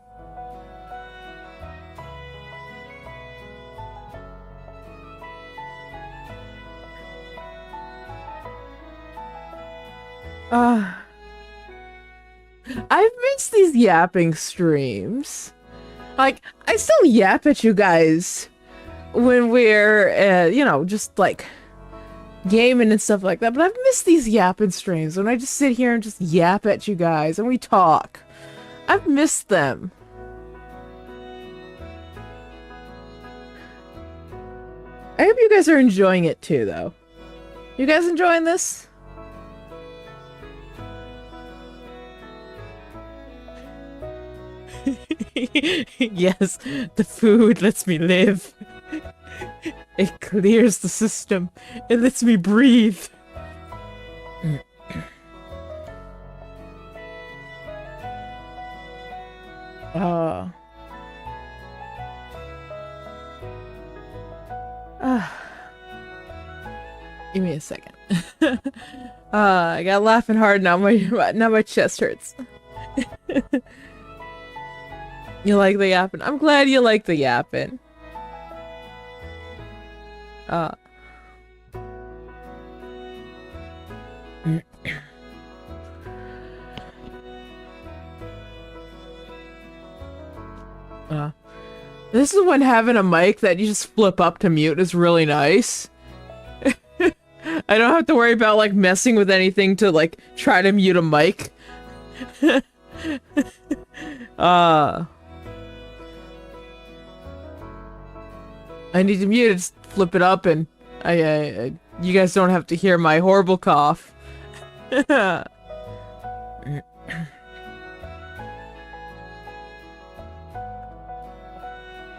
I've missed these yapping streams. Like, I still yap at you guys when we're, you know, just like gaming and stuff like that. But I've missed these yapping streams when I just sit here and just yap at you guys and we talk. I've missed them. I hope you guys are enjoying it too, though. You guys enjoying this? Yes, the food lets me live. It clears the system. It lets me breathe. Give me a second. I got laughing hard now. My chest hurts. You like the yapping? I'm glad you like the yapping. This is when having a mic that you just flip up to mute is really nice. I don't have to worry about like messing with anything to like try to mute a mic. I need to mute it, just flip it up, and you guys don't have to hear my horrible cough.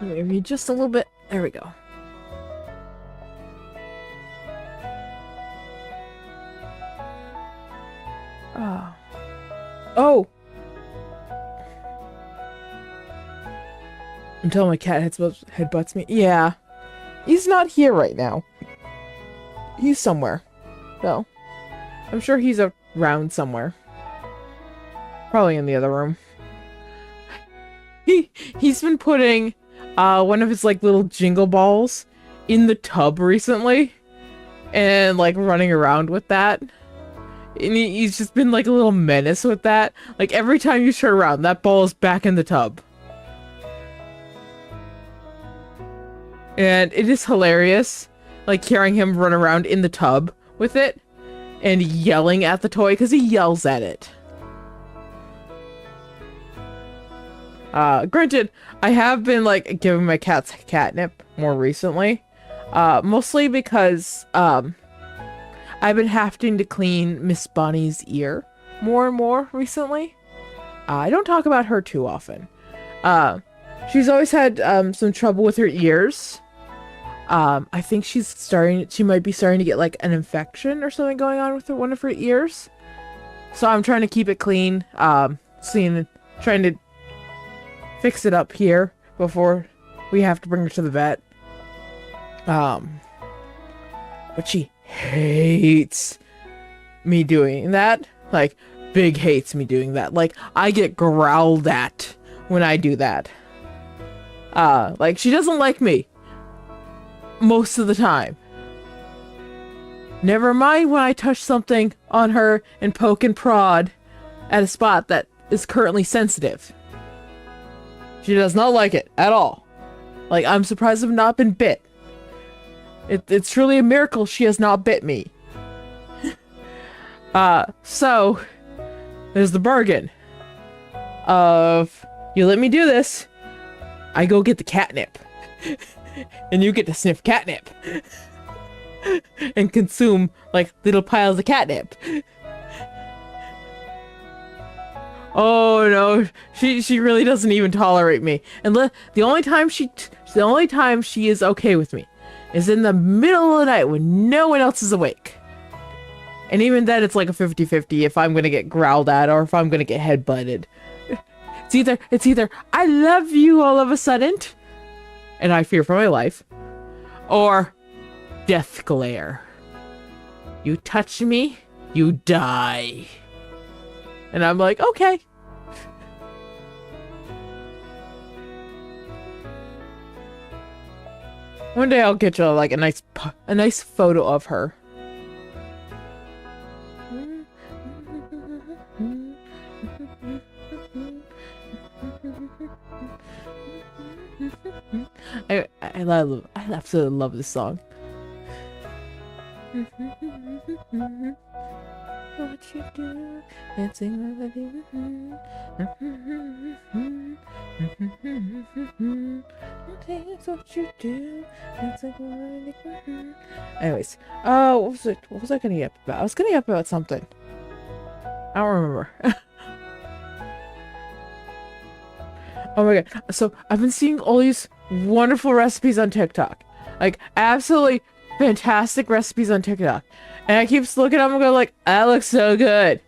Maybe just a little bit. There we go. Oh! Until my cat headbutts me. Yeah. He's not here right now. He's somewhere. Though. I'm sure he's around somewhere. Probably in the other room. He's been putting one of his like little jingle balls in the tub recently. And like running around with that. And he's just been like a little menace with that. Like every time you turn around, that ball is back in the tub. And it is hilarious, like hearing him run around in the tub with it and yelling at the toy because he yells at it. Granted, I have been like giving my cats catnip more recently, mostly because I've been having to clean Miss Bonnie's ear more and more recently. I don't talk about her too often. She's always had some trouble with her ears. I think she might be starting to get like an infection or something going on with one of her ears. So I'm trying to keep it clean, trying to fix it up here before we have to bring her to the vet. But she hates me doing that. Like, big hates me doing that. Like, I get growled at when I do that. Like, she doesn't like me most of the time. Never mind when I touch something on her and poke and prod at a spot that is currently sensitive. She does not like it at all. Like, I'm surprised I've not been bit. It's truly a miracle she has not bit me. So, there's the bargain of, you let me do this, I go get the catnip. And you get to sniff catnip. And consume, like, little piles of catnip. Oh no, she really doesn't even tolerate me. And the only time she is okay with me is in the middle of the night when no one else is awake. And even then it's like a 50-50 if I'm gonna get growled at or if I'm gonna get headbutted. It's either I love you all of a sudden and I fear for my life, or death glare. You touch me, you die. And I'm like, okay. One day I'll get you like a nice photo of her. I absolutely love this song. What you do, dancing with you. What you do, dancing with you. Anyways, what was I gonna yap about? I was gonna yap about something. I don't remember. Oh my god. So I've been seeing all these wonderful recipes on TikTok. Like, absolutely fantastic recipes on TikTok. And I keep looking at them and go like, that looks so good.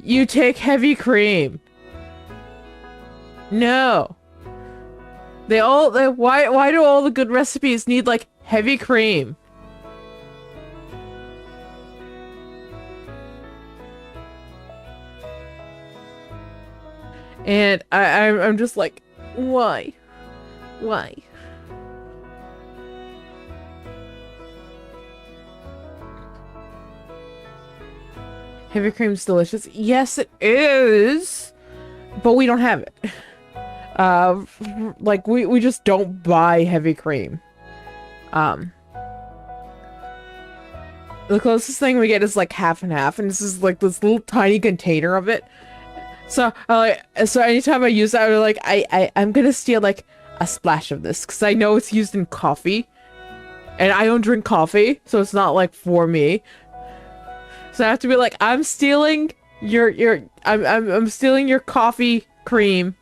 You take heavy cream. No. Why do all the good recipes need like heavy cream? And I'm just like, why? Why? Heavy cream's delicious. Yes, it is. But we don't have it. Like, we just don't buy heavy cream. The closest thing we get is like half and half, and this is like this little tiny container of it. So anytime I use that, I'm like, I'm gonna steal like a splash of this because I know it's used in coffee, and I don't drink coffee, so it's not like for me. So I have to be like, I'm stealing I'm stealing your coffee cream.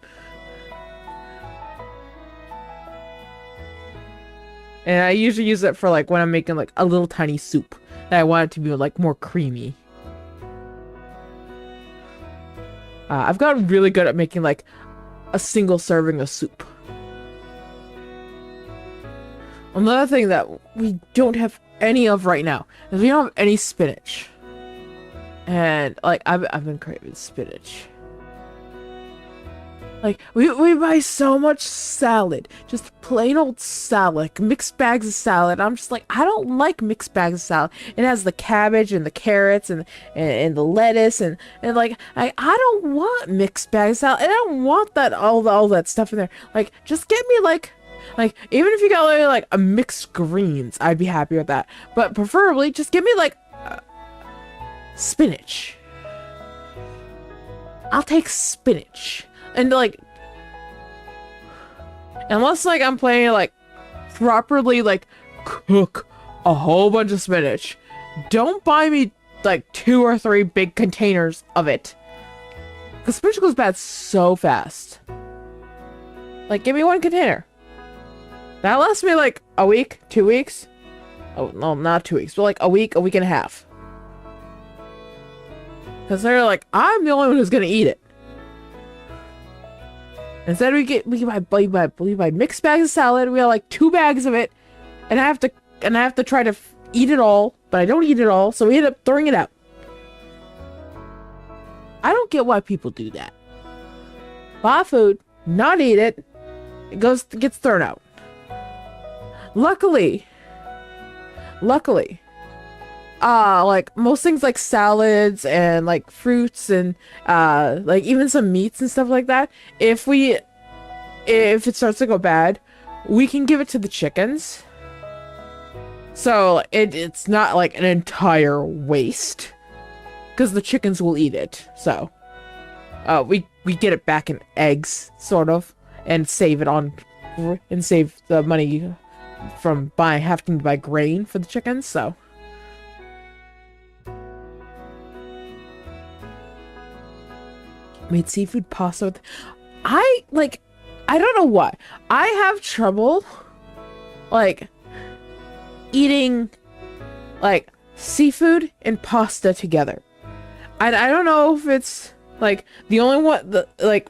And I usually use it for like when I'm making like a little tiny soup that I want it to be like more creamy. I've gotten really good at making like a single serving of soup. Another thing that we don't have any of right now is we don't have any spinach. And like I've been craving spinach. Like we buy so much salad, just plain old salad, like mixed bags of salad. I'm just like, I don't like mixed bags of salad. It has the cabbage and the carrots and the lettuce and like I don't want mixed bags of salad. I don't want that all that stuff in there. Like, just get me like even if you got like a mixed greens, I'd be happy with that. But preferably just give me like spinach. I'll take spinach. And like, unless like I'm planning to like properly like cook a whole bunch of spinach, don't buy me like 2 or 3 big containers of it. Because spinach goes bad so fast. Like, give me 1 container. That lasts me like a week, 2 weeks. Oh, no, not 2 weeks, but like a week and a half. Because they're like, I'm the only one who's gonna eat it. Instead, we buy mixed bags of salad. We have like 2 bags of it, and I have to try to eat it all, but I don't eat it all, so we end up throwing it out. I don't get why people do that. Buy food, not eat it, gets thrown out. Luckily, like most things like salads and like fruits and like even some meats and stuff like that, if it starts to go bad, we can give it to the chickens. So it's not like an entire waste, because the chickens will eat it. So we get it back in eggs, sort of, and save the money from having to buy grain for the chickens. So made seafood pasta with, I don't know why I have trouble like eating like seafood and pasta together. I don't know if it's like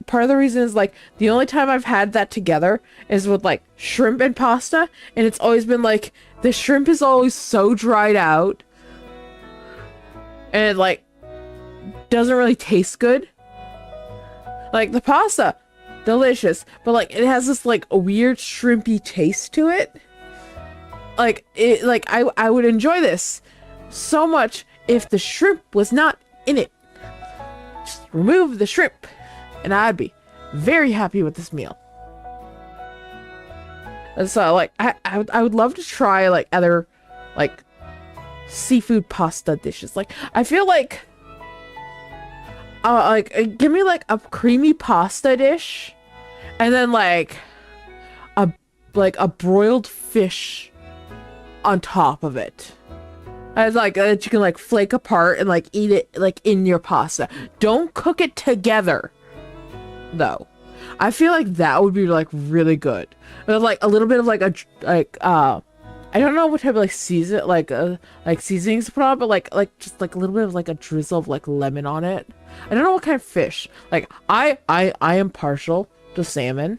part of the reason is like the only time I've had that together is with like shrimp and pasta, and it's always been like the shrimp is always so dried out and it like doesn't really taste good. Like the pasta, delicious, but like it has this like a weird shrimpy taste to it. I would enjoy this so much if the shrimp was not in it. Just remove the shrimp and I'd be very happy with this meal. And so like I would love to try like other like seafood pasta dishes. Like I feel like give me like a creamy pasta dish and then like a broiled fish on top of it. I like that you can like flake apart and like eat it like in your pasta. Don't cook it together though. I feel like that would be like really good. With like a little bit of like I don't know what type of like seasonings to put on, but like just like a little bit of like a drizzle of like lemon on it. I don't know what kind of fish. Like I am partial to salmon.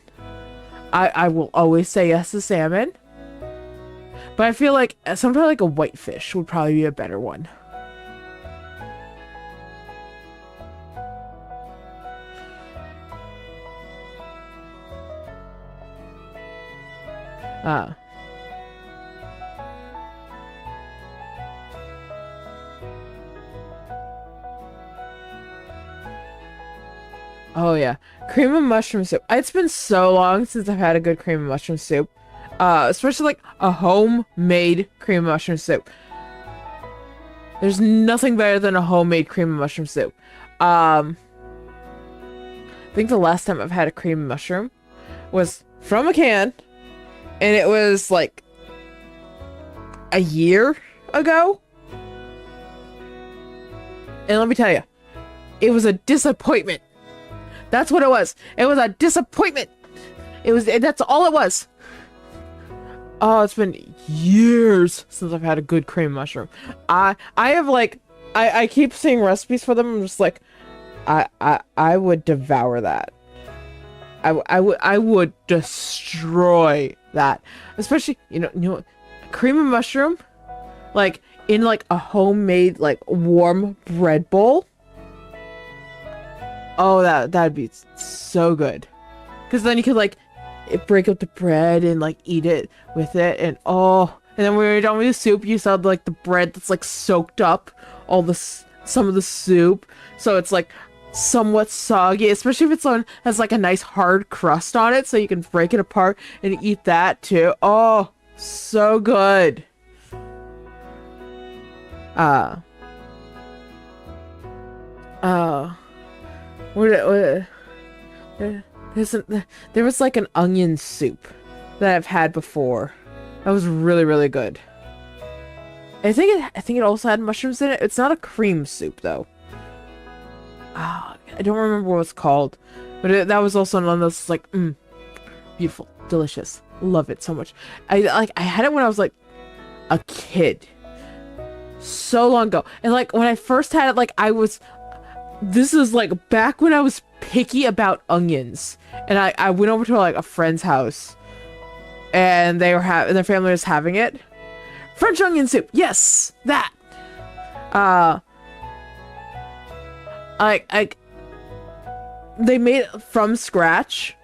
I will always say yes to salmon. But I feel like sometimes like a whitefish would probably be a better one. Oh yeah, cream of mushroom soup. It's been so long since I've had a good cream of mushroom soup. Especially like a homemade cream of mushroom soup. There's nothing better than a homemade cream of mushroom soup. I think the last time I've had a cream of mushroom was from a can, and it was like a year ago. And let me tell you, it was a disappointment. That's what it was. It was a disappointment. That's all it was. Oh, it's been years since I've had a good cream mushroom. I have like, I keep seeing recipes for them. I'm just like, I would devour that. I would destroy that. Especially, you know, cream of mushroom, like in like a homemade like warm bread bowl. Oh, that'd be so good. Because then you could like break up the bread and like eat it with it, and and then when you're done with the soup, you saw like the bread that's like soaked up some of the soup, so it's like somewhat soggy, especially if has like a nice hard crust on it, so you can break it apart and eat that too. Oh, so good. There was like an onion soup that I've had before. That was really, really good. I think it also had mushrooms in it. It's not a cream soup though. I don't remember what it's called, but that was also one of those like beautiful, delicious, love it so much. I had it when I was like a kid, so long ago, and like when I first had it, like this is like back when I was picky about onions, and I went over to like a friend's house, and they were and their family was having it. French onion soup, yes, that. They made it from scratch,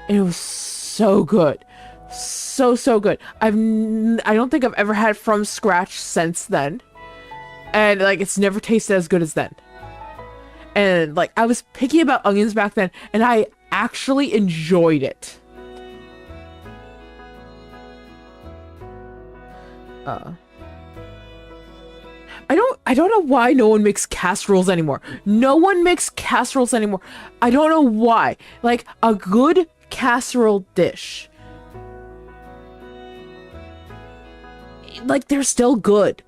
and it was so good, so good. I don't think I've ever had it from scratch since then, and like it's never tasted as good as then. And like I was picky about onions back then, and I actually enjoyed it. I don't know why no one makes casseroles anymore. No one makes casseroles anymore. I don't know why. Like a good casserole dish, like they're still good.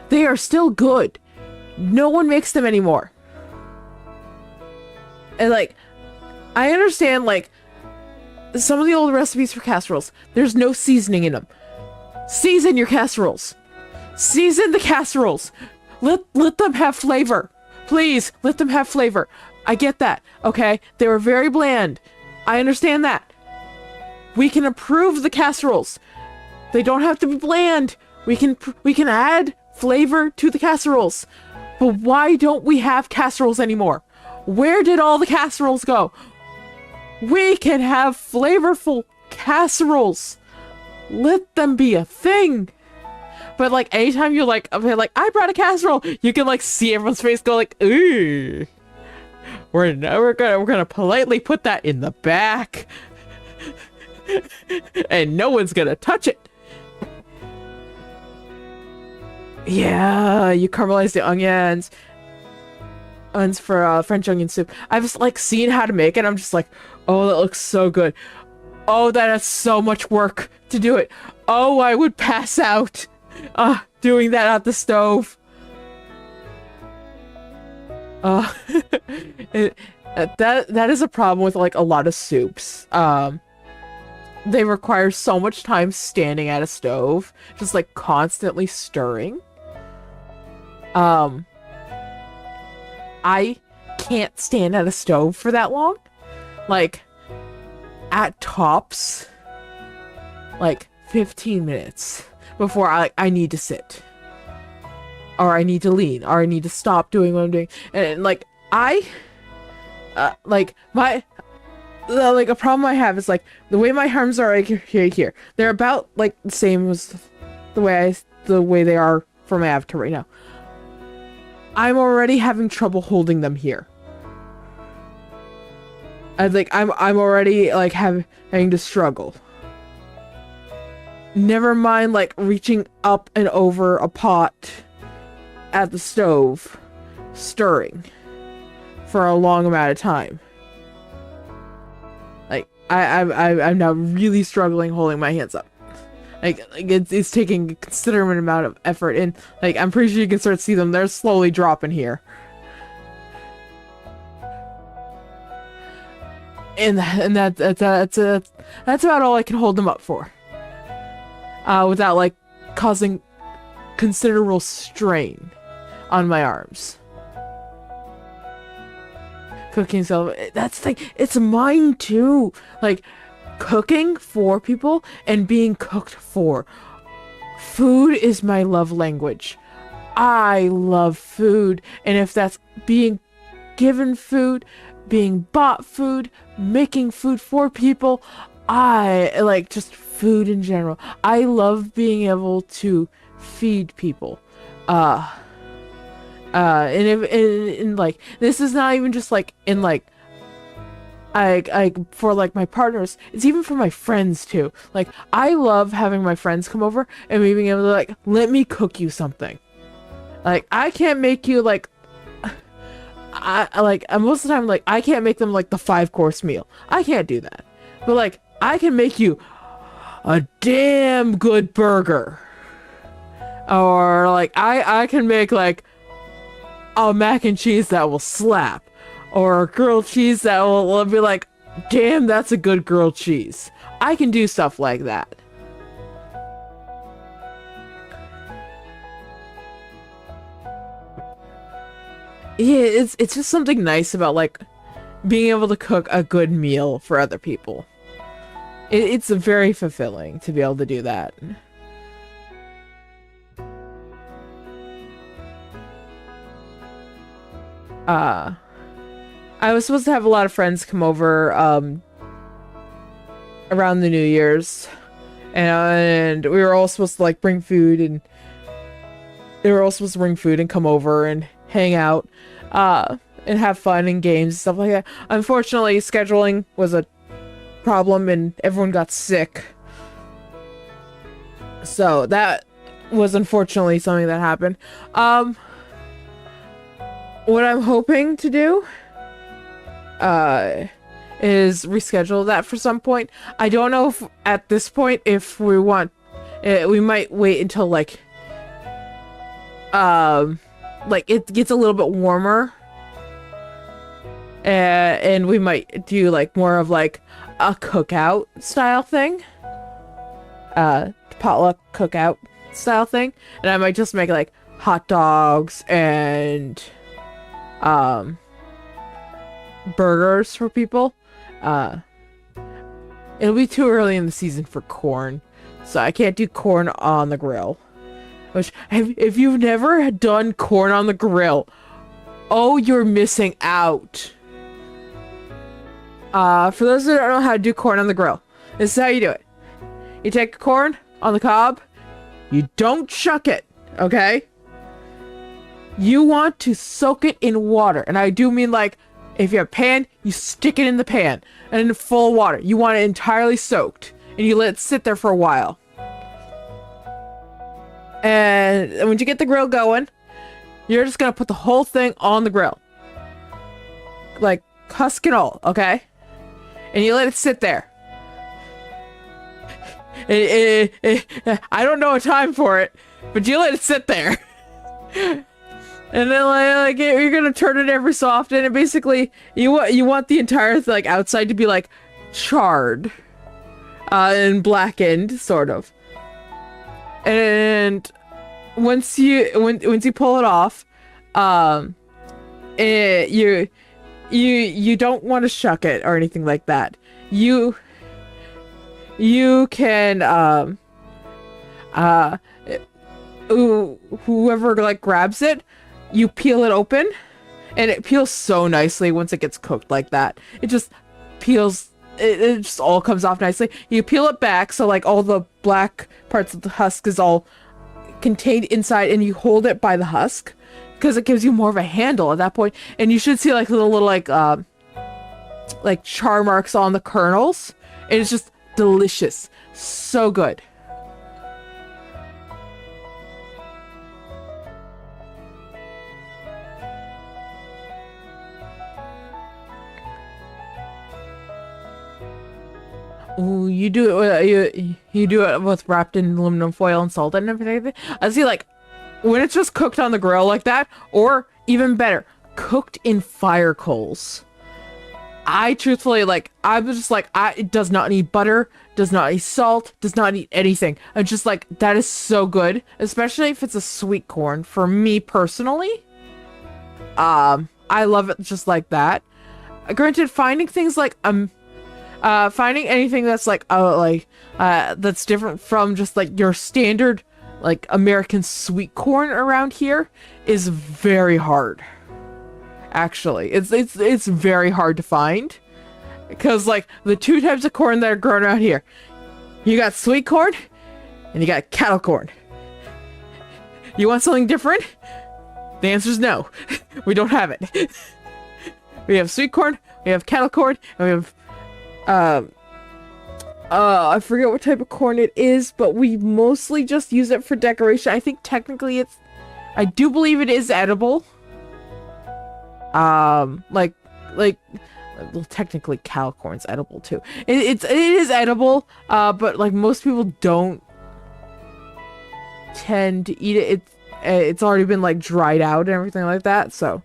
They are still good. No one makes them anymore. And like, I understand like some of the old recipes for casseroles, there's no seasoning in them. Season your casseroles. Season the casseroles. Let them have flavor. Please, let them have flavor. I get that, okay? They were very bland. I understand that. We can improve the casseroles. They don't have to be bland. We can add flavor to the casseroles. But why don't we have casseroles anymore? Where did all the casseroles go? We can have flavorful casseroles. Let them be a thing. But like anytime you're like, okay, like I brought a casserole, you can like see everyone's face go like, ooh. We're gonna politely put that in the back, and no one's gonna touch it. Yeah, you caramelize the onions for French onion soup. I've just like seen how to make it. I'm just like, oh, that looks so good. Oh, that is so much work to do it. Oh, I would pass out doing that at the stove. That is a problem with like a lot of soups. They require so much time standing at a stove, just like constantly stirring. I can't stand at a stove for that long. Like at tops, like 15 minutes before I need to sit, or I need to lean, or I need to stop doing what I'm doing. And like like a problem I have is like the way my arms are like here. They're about like the same as the way they are for my avatar right now. I'm already having trouble holding them here. I'm already like having to struggle. Never mind like reaching up and over a pot at the stove, stirring for a long amount of time. Like I'm now really struggling holding my hands up. Like it's taking a considerable amount of effort, and like I'm pretty sure you can start to see them. They're slowly dropping here. And that's about all I can hold them up for. Without like causing considerable strain on my arms. Cooking, so that's the thing, it's mine too. Like cooking for people and being cooked for. Food is my love language. I love food, and if that's being given food, being bought food, making food for people, I like just food in general. I love being able to feed people. And like this is not even just like in like I for like my partners, it's even for my friends too. Like I love having my friends come over and me being able to like, let me cook you something. Like I can't make you like most of the time like I can't make them like the 5-course meal. I can't do that. But like I can make you a damn good burger. Or like I can make like a mac and cheese that will slap, or a grilled cheese that will be like, damn, that's a good grilled cheese. I can do stuff like that. Yeah, it's just something nice about like being able to cook a good meal for other people. It's very fulfilling to be able to do that. I was supposed to have a lot of friends come over around the New Year's, and we were all supposed to like bring food, and they were all supposed to bring food and come over and hang out and have fun and games and stuff like that. Unfortunately, scheduling was a problem and everyone got sick, so that was unfortunately something that happened. What I'm hoping to do is reschedule that for some point. I don't know if at this point if we want we might wait until like it gets a little bit warmer, and we might do like more of like a cookout style thing, potluck cookout style thing, and I might just make like hot dogs and burgers for people. It'll be too early in the season for corn, so I can't do corn on the grill. Which, if you've never done corn on the grill, oh, you're missing out. For those that don't know how to do corn on the grill, this is how you do it. You take corn on the cob, you don't chuck it, okay? You want to soak it in water, and I do mean like, if you have a pan, you stick it in the pan, and in full water. You want it entirely soaked, and you let it sit there for a while. And when you get the grill going, you're just gonna put the whole thing on the grill. Like, husk and all, okay? And you let it sit there. I don't know a time for it, but you let it sit there. And then like you're gonna turn it every so often, and basically you want the entire like outside to be like charred and blackened, sort of. And once you pull it off, you don't want to shuck it or anything like that. You can whoever like grabs it, you peel it open, and it peels so nicely once it gets cooked like that. It just peels, it just all comes off nicely. You peel it back so like all the black parts of the husk is all contained inside, and you hold it by the husk because it gives you more of a handle at that point. And you should see like little like char marks on the kernels, and it's just delicious, so good. Ooh, you do it. You do it with wrapped in aluminum foil and salted and everything. I see, like when it's just cooked on the grill like that, or even better, cooked in fire coals. I truthfully I was just like, it does not need butter, does not need salt, does not need anything. I'm just like, that is so good, especially if it's a sweet corn. For me personally, I love it just like that. Granted, finding things like finding anything that's that's different from just like your standard like American sweet corn around here is very hard. Actually, it's very hard to find, because like the two types of corn that are grown out here, you got sweet corn and you got cattle corn. You want something different? The answer is no. We don't have it. We have sweet corn, we have cattle corn, and we have I forget what type of corn it is, but we mostly just use it for decoration. I think technically I do believe it is edible. Well, technically cow corn's edible too. It is edible, but like most people don't tend to eat it. It's already been like dried out and everything like that, so.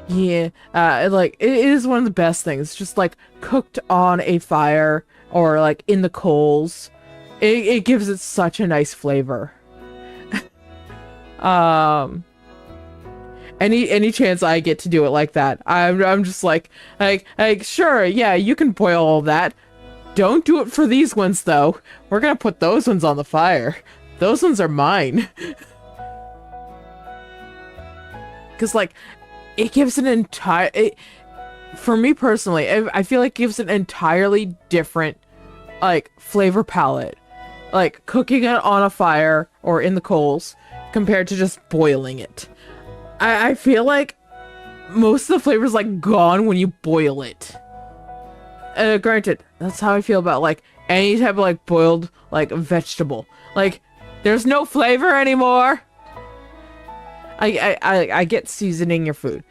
Yeah, like it is one of the best things. Just like cooked on a fire or like in the coals, it gives it such a nice flavor. Um, any chance I get to do it like that, I'm just like sure, yeah, you can boil all that. Don't do it for these ones though. We're gonna put those ones on the fire. Those ones are mine. Cause like it gives an entire for me personally, I feel like it gives an entirely different like flavor palette. Like cooking it on a fire or in the coals compared to just boiling it. I feel like most of the flavor's like gone when you boil it. Granted, that's how I feel about like any type of like boiled like vegetable. Like there's no flavor anymore. I get seasoning your food,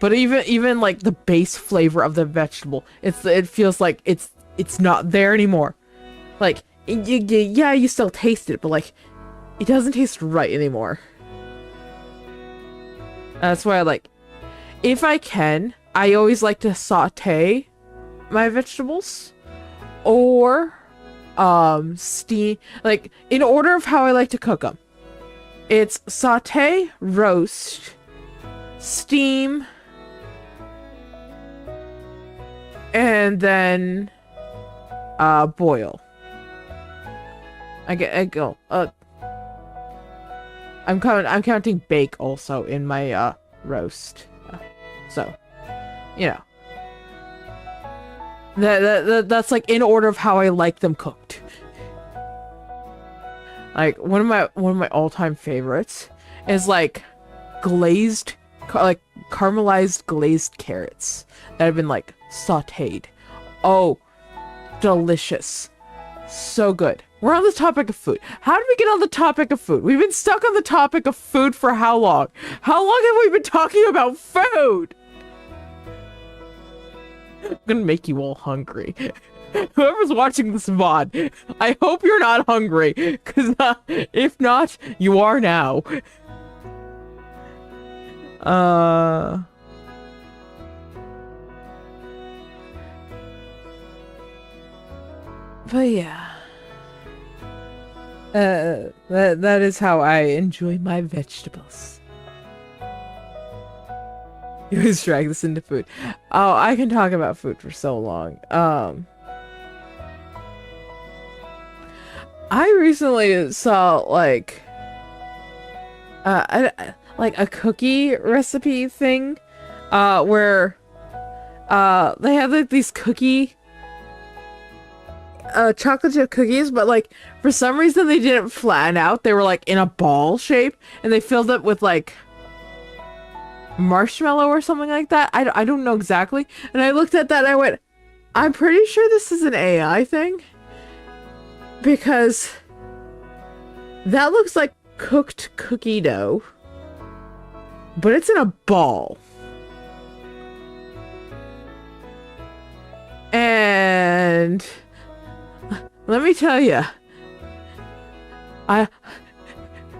but even like the base flavor of the vegetable, it feels like it's not there anymore. Like yeah, you still taste it, but like it doesn't taste right anymore. That's why I like, if I can, I always like to saute my vegetables or steam, like in order of how I like to cook them. It's saute, roast, steam, and then boil. I go I'm counting bake also in my roast. So, you know. That's like in order of how I like them cooked. Like one of my all-time favorites is like glazed, like caramelized glazed carrots that have been like sautéed. Oh, delicious. So good. We're on the topic of food. How did we get on the topic of food? We've been stuck on the topic of food for how long? How long have we been talking about food? I'm gonna make you all hungry. Whoever's watching this VOD, I hope you're not hungry, because if not, you are now. But yeah. That is how I enjoy my vegetables. You always drag this into food. Oh, I can talk about food for so long. I recently saw like like a cookie recipe thing where they have like these chocolate chip cookies, but like for some reason they didn't flatten out. They were like in a ball shape and they filled it with like marshmallow or something like that. I don't know exactly. And I looked at that and I went, I'm pretty sure this is an AI thing, because that looks like cooked cookie dough, but it's in a ball. And let me tell you,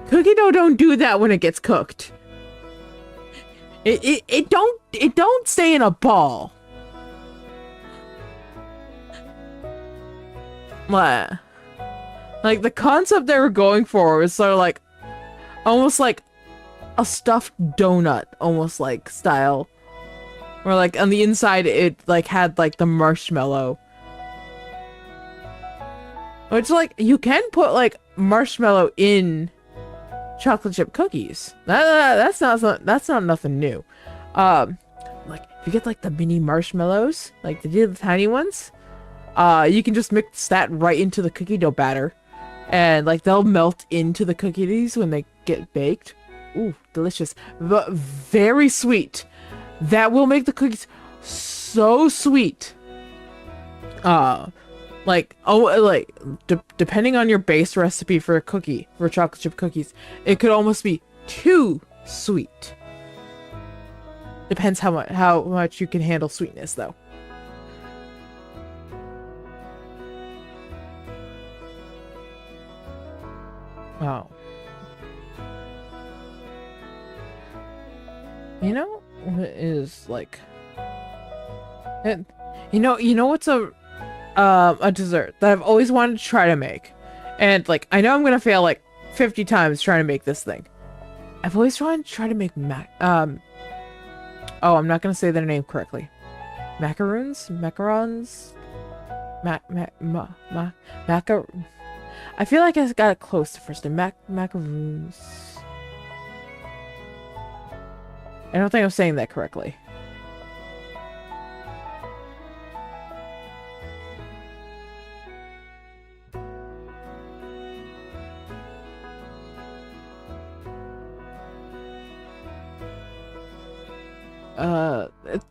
cookie dough don't do that when it gets cooked. It don't stay in a ball. Like the concept they were going for was sort of like almost like a stuffed donut, almost like style, where like on the inside it like had like the marshmallow. Which like you can put like marshmallow in chocolate chip cookies. That's not nothing new. Like if you get like the mini marshmallows, like the tiny ones, you can just mix that right into the cookie dough batter, and like they'll melt into the cookies when they get baked. Ooh, delicious, but very sweet. That will make the cookies so sweet. Depending on your base recipe for a cookie, for chocolate chip cookies, it could almost be too sweet. Depends how much you can handle sweetness, though. Wow. You know, is like, and you know what's a dessert that I've always wanted to try to make, and like I know I'm gonna fail like 50 times trying to make this thing. I've always wanted to try to make oh, I'm not gonna say their name correctly. Macarons? I feel like I got it close to first name. Macaroons. I don't think I'm saying that correctly.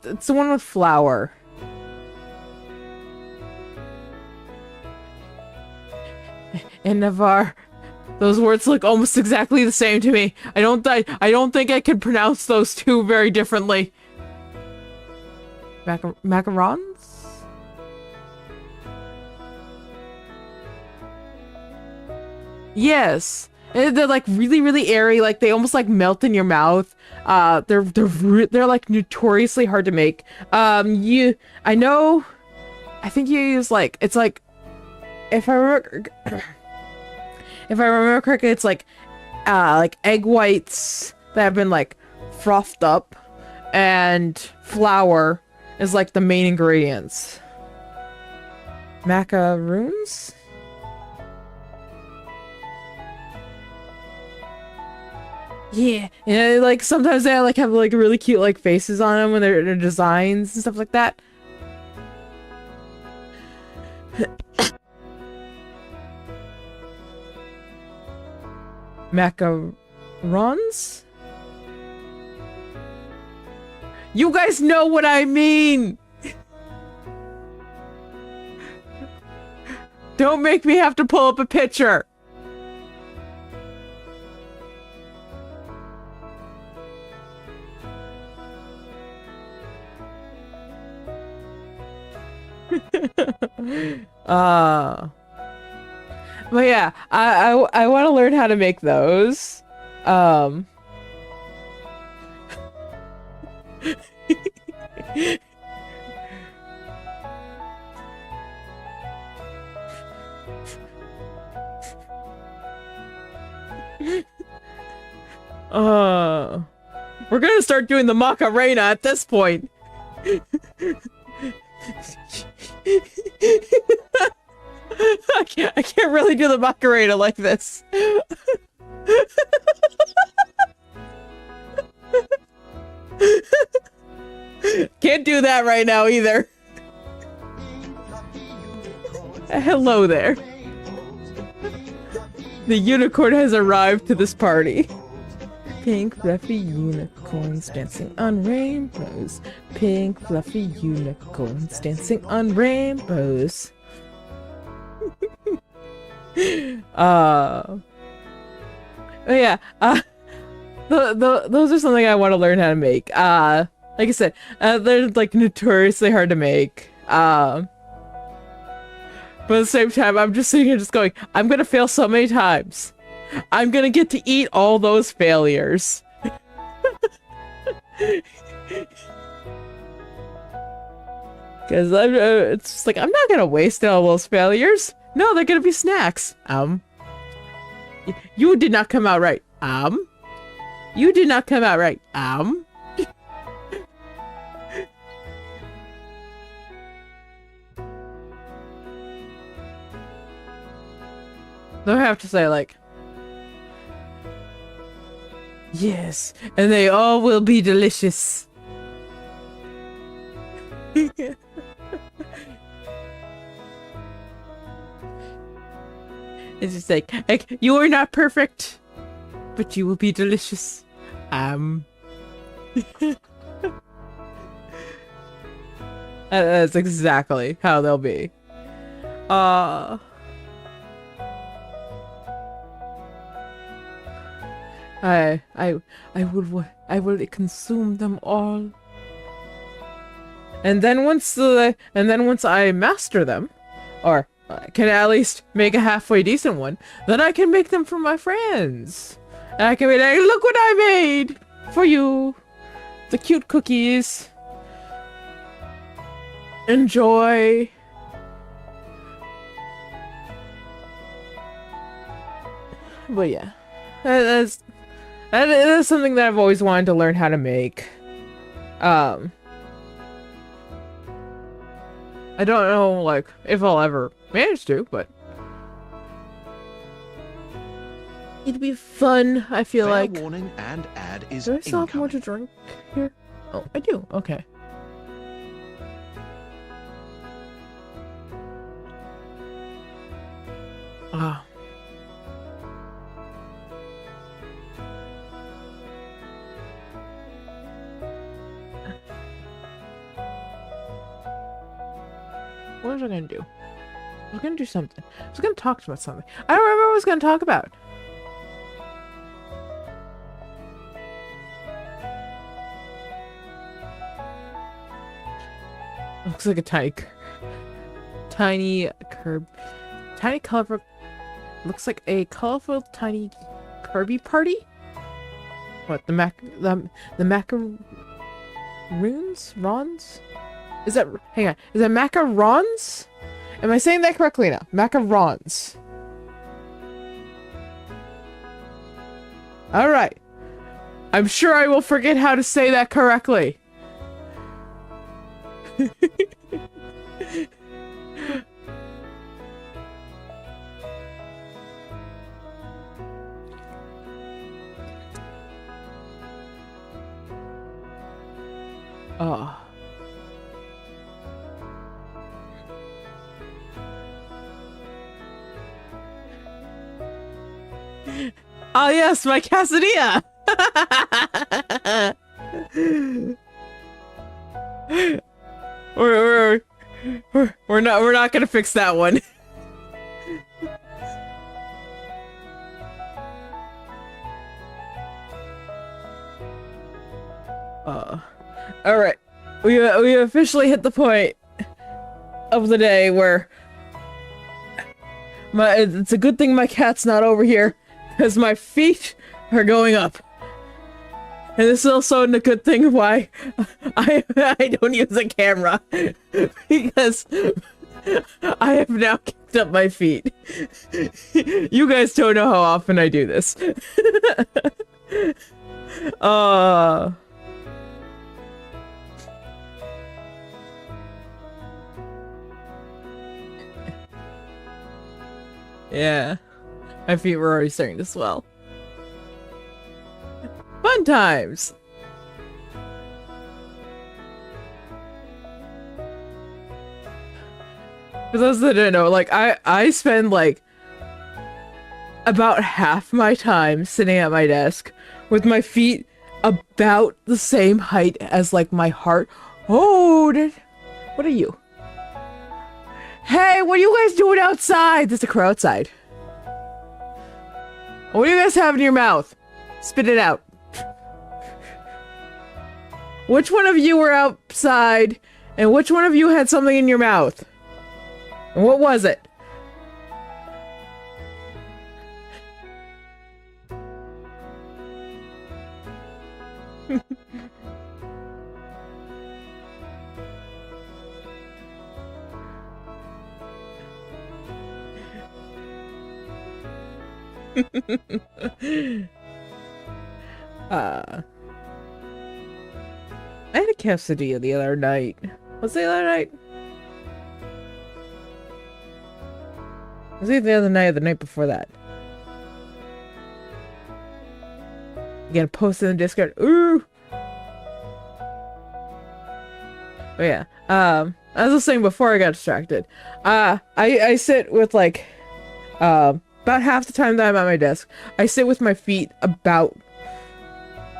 It's the one with flour. In Navarre, those words look almost exactly the same to me. I don't think I can pronounce those two very differently. Macarons? Yes. They're like really airy, like they almost like melt in your mouth. They're like notoriously hard to make. I think you use like, it's like, if I remember correctly, it's like egg whites that have been like frothed up, and flour is like the main ingredients. Macaroons? Yeah, like sometimes they like have like really cute like faces on them when they're designs and stuff like that. Macarons? You guys know what I mean! Don't make me have to pull up a picture! But yeah, I want to learn how to make those. We're gonna start doing the Macarena at this point. I can't really do the Macarena like this. Can't do that right now either. Hello there. The unicorn has arrived to this party. Pink fluffy unicorns dancing on rainbows. Pink fluffy unicorns dancing on rainbows. Oh yeah, those are something I want to learn how to make. Like I said, they're like notoriously hard to make. But at the same time, I'm just sitting here just going, I'm gonna fail so many times. I'm gonna get to eat all those failures. Because it's just like, I'm not gonna waste all those failures. No, they're gonna be snacks. You did not come out right. You did not come out right. Though I have to say, like, yes, and they all will be delicious. It's just like, you are not perfect, but you will be delicious. That's exactly how they'll be. I will consume them all. And then once I master them, or I can at least make a halfway decent one, then I can make them for my friends. And I can be like, look what I made for you, the cute cookies. Enjoy. But yeah, that is something that I've always wanted to learn how to make. I don't know, like, if I'll ever manage to, but it'd be fun, I feel Fair like. warning, and ad is Do I still have more incoming. to drink here? Oh, I do. Okay. Ah. What was I gonna do? I was gonna do something. I was gonna talk about something. I don't remember what I was gonna talk about. Looks like a tiny colorful. Looks like a colorful tiny Kirby party. What the macaroons? Rons? Is that, hang on, is that macarons? Am I saying that correctly now? Macarons. Alright. I'm sure I will forget how to say that correctly. Oh. Ah, yes, my quesadilla. We're not gonna fix that one. All right, we officially hit the point of the day where it's a good thing my cat's not over here, because my feet are going up. And this is also a good thing why I don't use a camera, because I have now kicked up my feet. You guys don't know how often I do this. Yeah, my feet were already starting to swell. Fun times! For those that don't know, like, I spend, like, about half my time sitting at my desk with my feet about the same height as, like, my heart. Oh, what are you? Hey, what are you guys doing outside? There's a crow outside. What do you guys have in your mouth? Spit it out. Which one of you were outside, and which one of you had something in your mouth? And what was it? I had a quesadilla the other night. Was it the other night? Was it the other night or the night before that? You gotta post in the Discord. Ooh! Oh yeah. As I was saying before I got distracted. I sit with like, about half the time that I'm at my desk, I sit with my feet about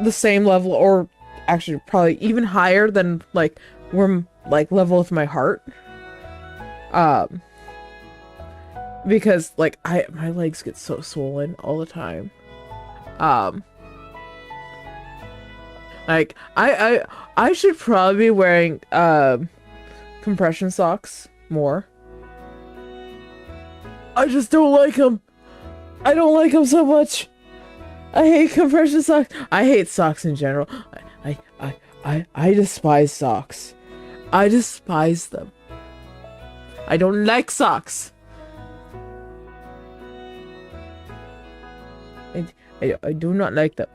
the same level, or actually probably even higher than like where like level with my heart. Because like my legs get so swollen all the time. Like I should probably be wearing compression socks more. I just don't like them. I don't like them so much. I hate compression socks. I hate socks in general. I despise socks. I despise them. I don't like socks. I do not like them.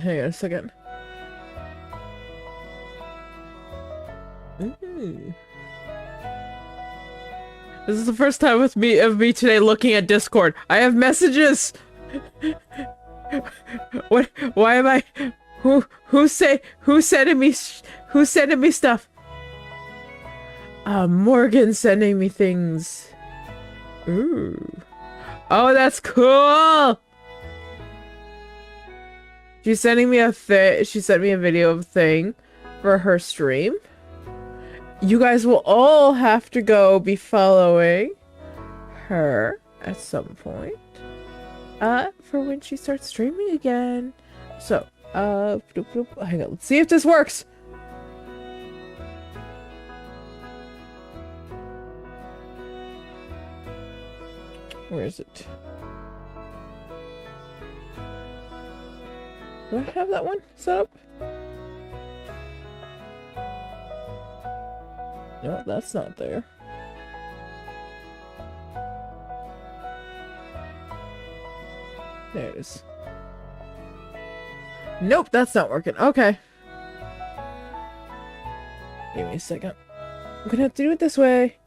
Hang on a second. Ooh. This is the first time of me today looking at Discord. I have messages. What? Why am I? Who's sending me stuff? Morgan sending me things. Ooh. Oh, that's cool. She's sending me she sent me a video of a thing for her stream. You guys will all have to go be following her at some point. For when she starts streaming again. So, hang on, let's see if this works. Where is it? Do I have that one set up? No, that's not there. There it is. Nope, that's not working. Okay. Give me a second. I'm gonna have to do it this way.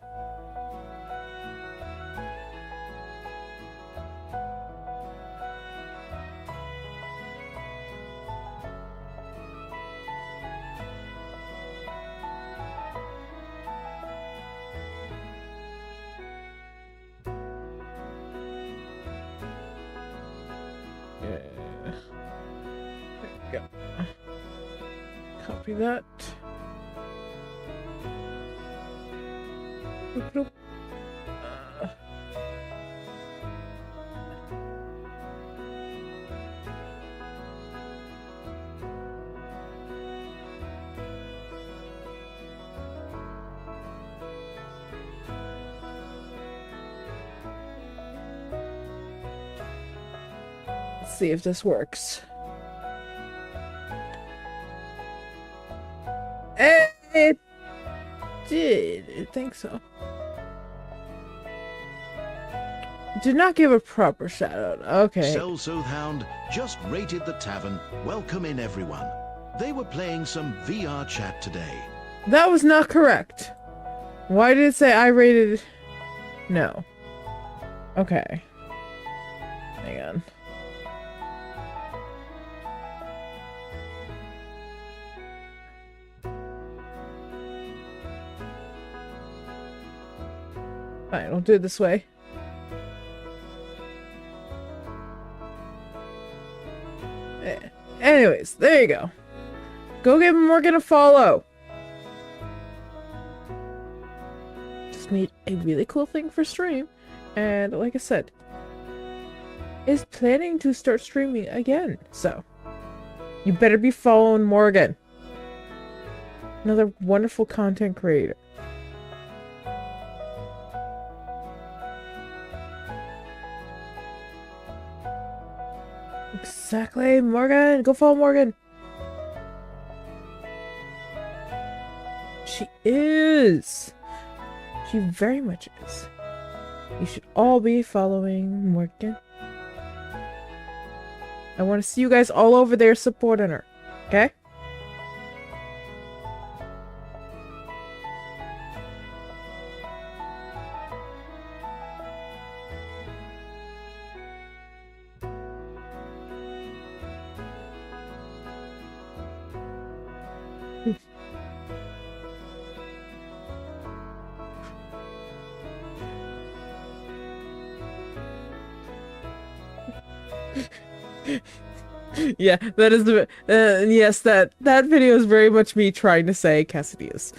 Copy that. Nope. Let's see if this works. It did. I think so. Did not give a proper shout out. Okay. Soulsoothhound just rated the tavern. Welcome in, everyone. They were playing some VR chat today. That was not correct. Why did it say I rated? No. Okay. Hang on. Fine, we'll do it this way. Anyways, there you go. Go give Morgan a follow. Just made a really cool thing for stream. And like I said, is planning to start streaming again. So, you better be following Morgan. Another wonderful content creator. Exactly, Morgan. Go follow Morgan. She is. She very much is. You should all be following Morgan. I want to see you guys all over there supporting her. Okay? Yeah, that is the yes, that video is very much me trying to say Cassidius.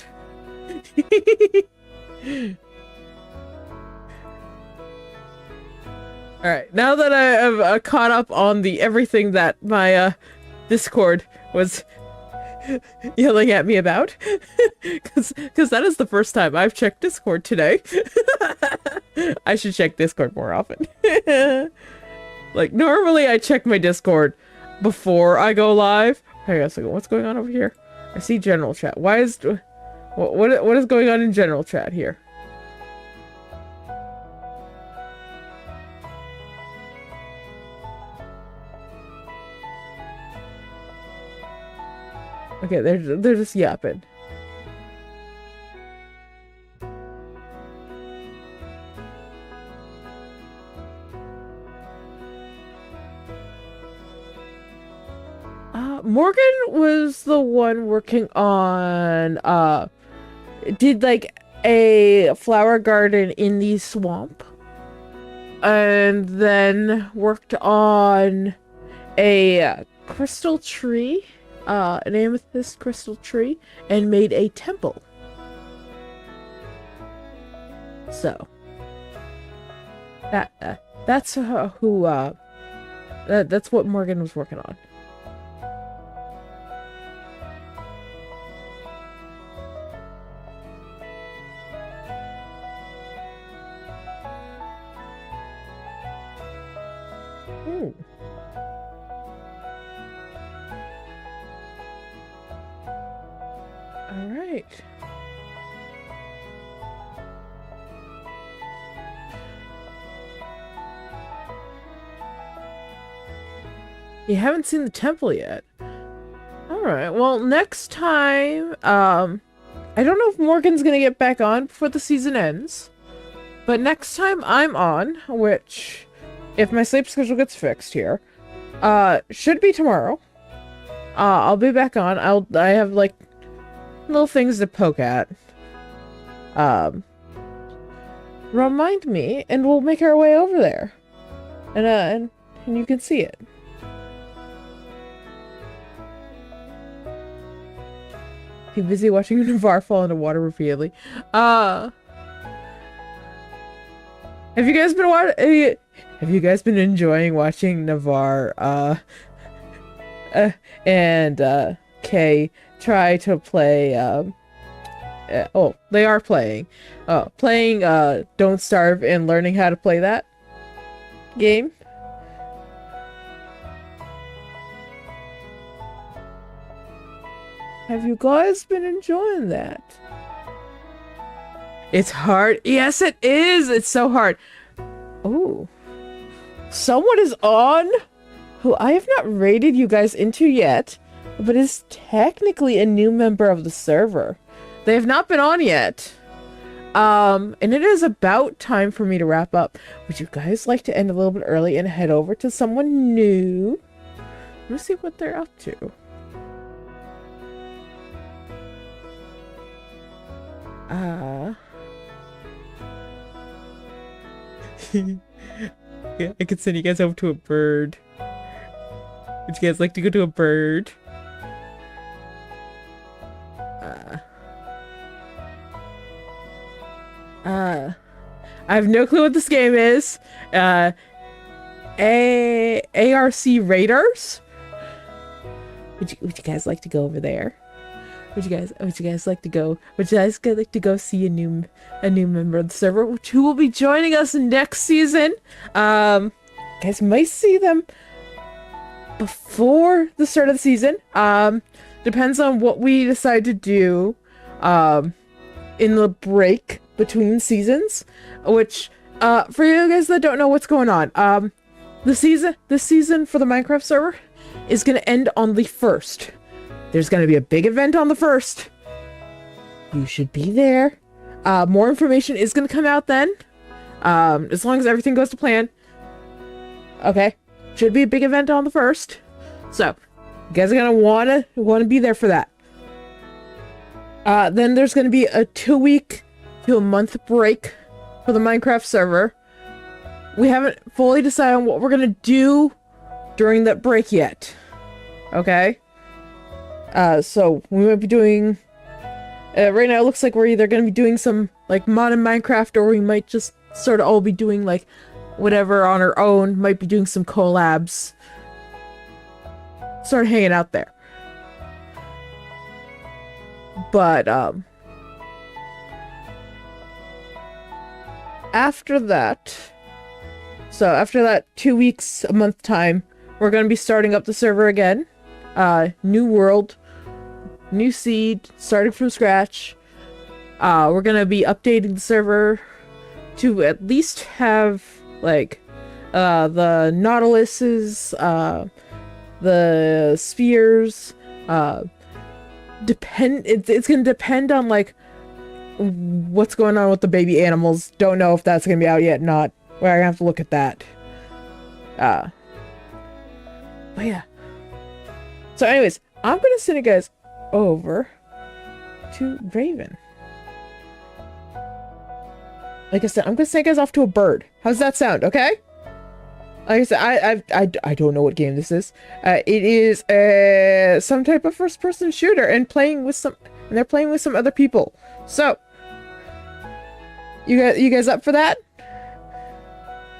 All right, now that I have caught up on the everything that my Discord was yelling at me about? Because that is the first time I've checked Discord today. I should check Discord more often. Like, normally I check my Discord before I go live. Hang on a second, what's going on over here? I see general chat. Why is... What is going on in general chat here? Okay, they're just yapping. Morgan was the one working on did like a flower garden in the swamp, and then worked on a crystal tree, an amethyst crystal tree, and made a temple. So that's that's what Morgan was working on. All right. You haven't seen the temple yet. All right. Well, next time, I don't know if Morgan's gonna get back on before the season ends, but next time I'm on, which, if my sleep schedule gets fixed here, should be tomorrow. I'll be back on. I have like little things to poke at. Remind me, and we'll make our way over there, and you can see it. Be busy watching Navarre fall into water repeatedly. Have you guys been have you guys been enjoying watching Navarre and Kay try to play oh, they are playing Don't Starve and learning how to play that game? Have you guys been enjoying that? It's hard. Yes, it is. It's so hard. Oh, someone is on who I have not raided you guys into yet, but is technically a new member of the server. They have not been on yet. And it is about time for me to wrap up. Would you guys like to end a little bit early and head over to someone new? Let's see what they're up to. Yeah, I could send you guys over to a bird. Would you guys like to go to a bird? I have no clue what this game is. ARC Raiders? Would you guys like to go over there? Would you guys like to go? Would you guys like to go see a new member of the server, who will be joining us next season? You guys might see them before the start of the season. Depends on what we decide to do in the break between seasons. Which, for you guys that don't know what's going on, this season for the Minecraft server is going to end on the 1st. There's going to be a big event on the 1st. You should be there. More information is going to come out then. As long as everything goes to plan. Okay. Should be a big event on the 1st. So, you guys are going to want to be there for that. Then there's going to be a 2-week to a month break for the Minecraft server. We haven't fully decided on what we're going to do during that break yet. Okay? So we might be doing, right now it looks like we're either going to be doing some, like, mod in Minecraft, or we might just sort of all be doing, like, whatever on our own, might be doing some collabs, sort of hanging out there. But after that, so after that 2 weeks, a month time, we're gonna be starting up the server again. New world, new seed, starting from scratch. We're gonna be updating the server to at least have like the Nautiluses, the spheres. It's gonna depend on like what's going on with the baby animals. Don't know if that's gonna be out yet. Not. We're gonna have to look at that. But yeah. So, anyways, I'm gonna send you guys over to Raven. Like I said, I'm gonna send you guys off to a bird. How's that sound? Okay. Like I said, I don't know what game this is. It is some type of first-person shooter, and they're playing with some other people. So, you guys up for that?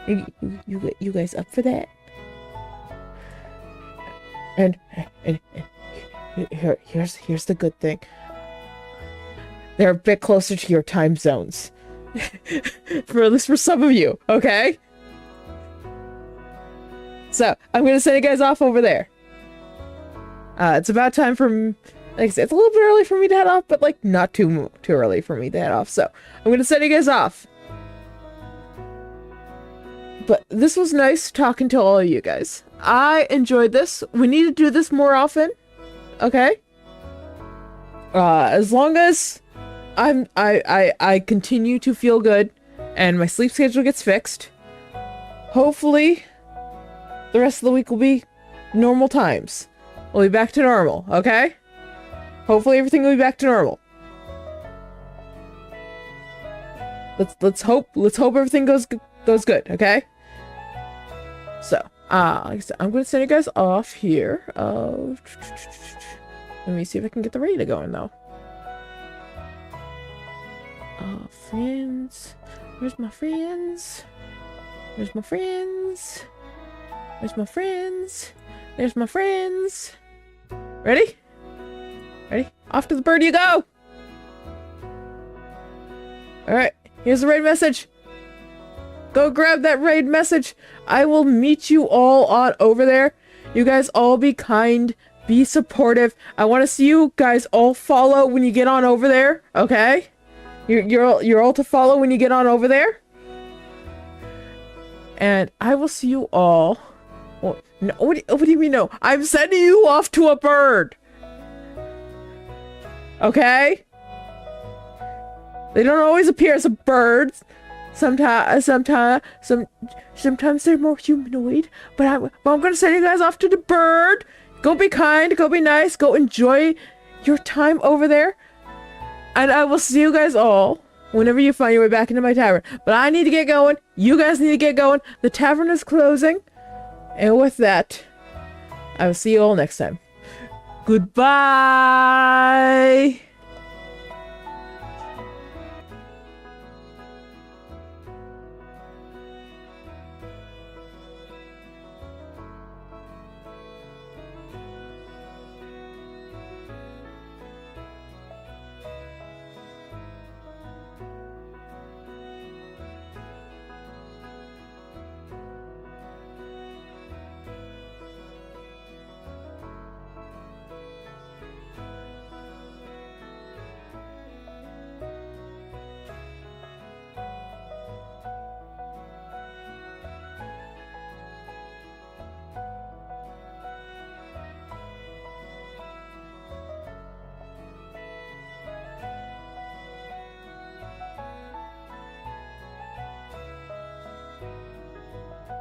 You guys up for that? And here's the good thing. They're a bit closer to your time zones. For at least for some of you, okay? So, I'm gonna send you guys off over there. It's about time for, like I said, it's a little bit early for me to head off, but like not too early for me to head off. So, I'm gonna send you guys off. But this was nice talking to all of you guys. I enjoyed this. We need to do this more often. Okay? As long as I continue to feel good and my sleep schedule gets fixed, hopefully the rest of the week will be normal times. We'll be back to normal, okay? Hopefully everything will be back to normal. Let's hope everything goes good, okay? So, like I said, I'm gonna send you guys off here. Let me see if I can get the radio going though. Friends. Where's my friends? Where's my friends? Where's my friends? There's my friends. Ready? Ready? Off to the bird you go! Alright, here's the raid message. Go grab that raid message. I will meet you all on over there. You guys all be kind. Be supportive. I want to see you guys all follow when you get on over there. Okay? You're all to follow when you get on over there. And I will see you all. Well, no, what do you mean no? I'm sending you off to a bird. Okay? They don't always appear as a bird. Sometimes they're more humanoid. But I'm gonna send you guys off to the bird. Go be kind. Go be nice. Go enjoy your time over there. And I will see you guys all whenever you find your way back into my tavern. But I need to get going. You guys need to get going. The tavern is closing. And with that, I will see you all next time. Goodbye.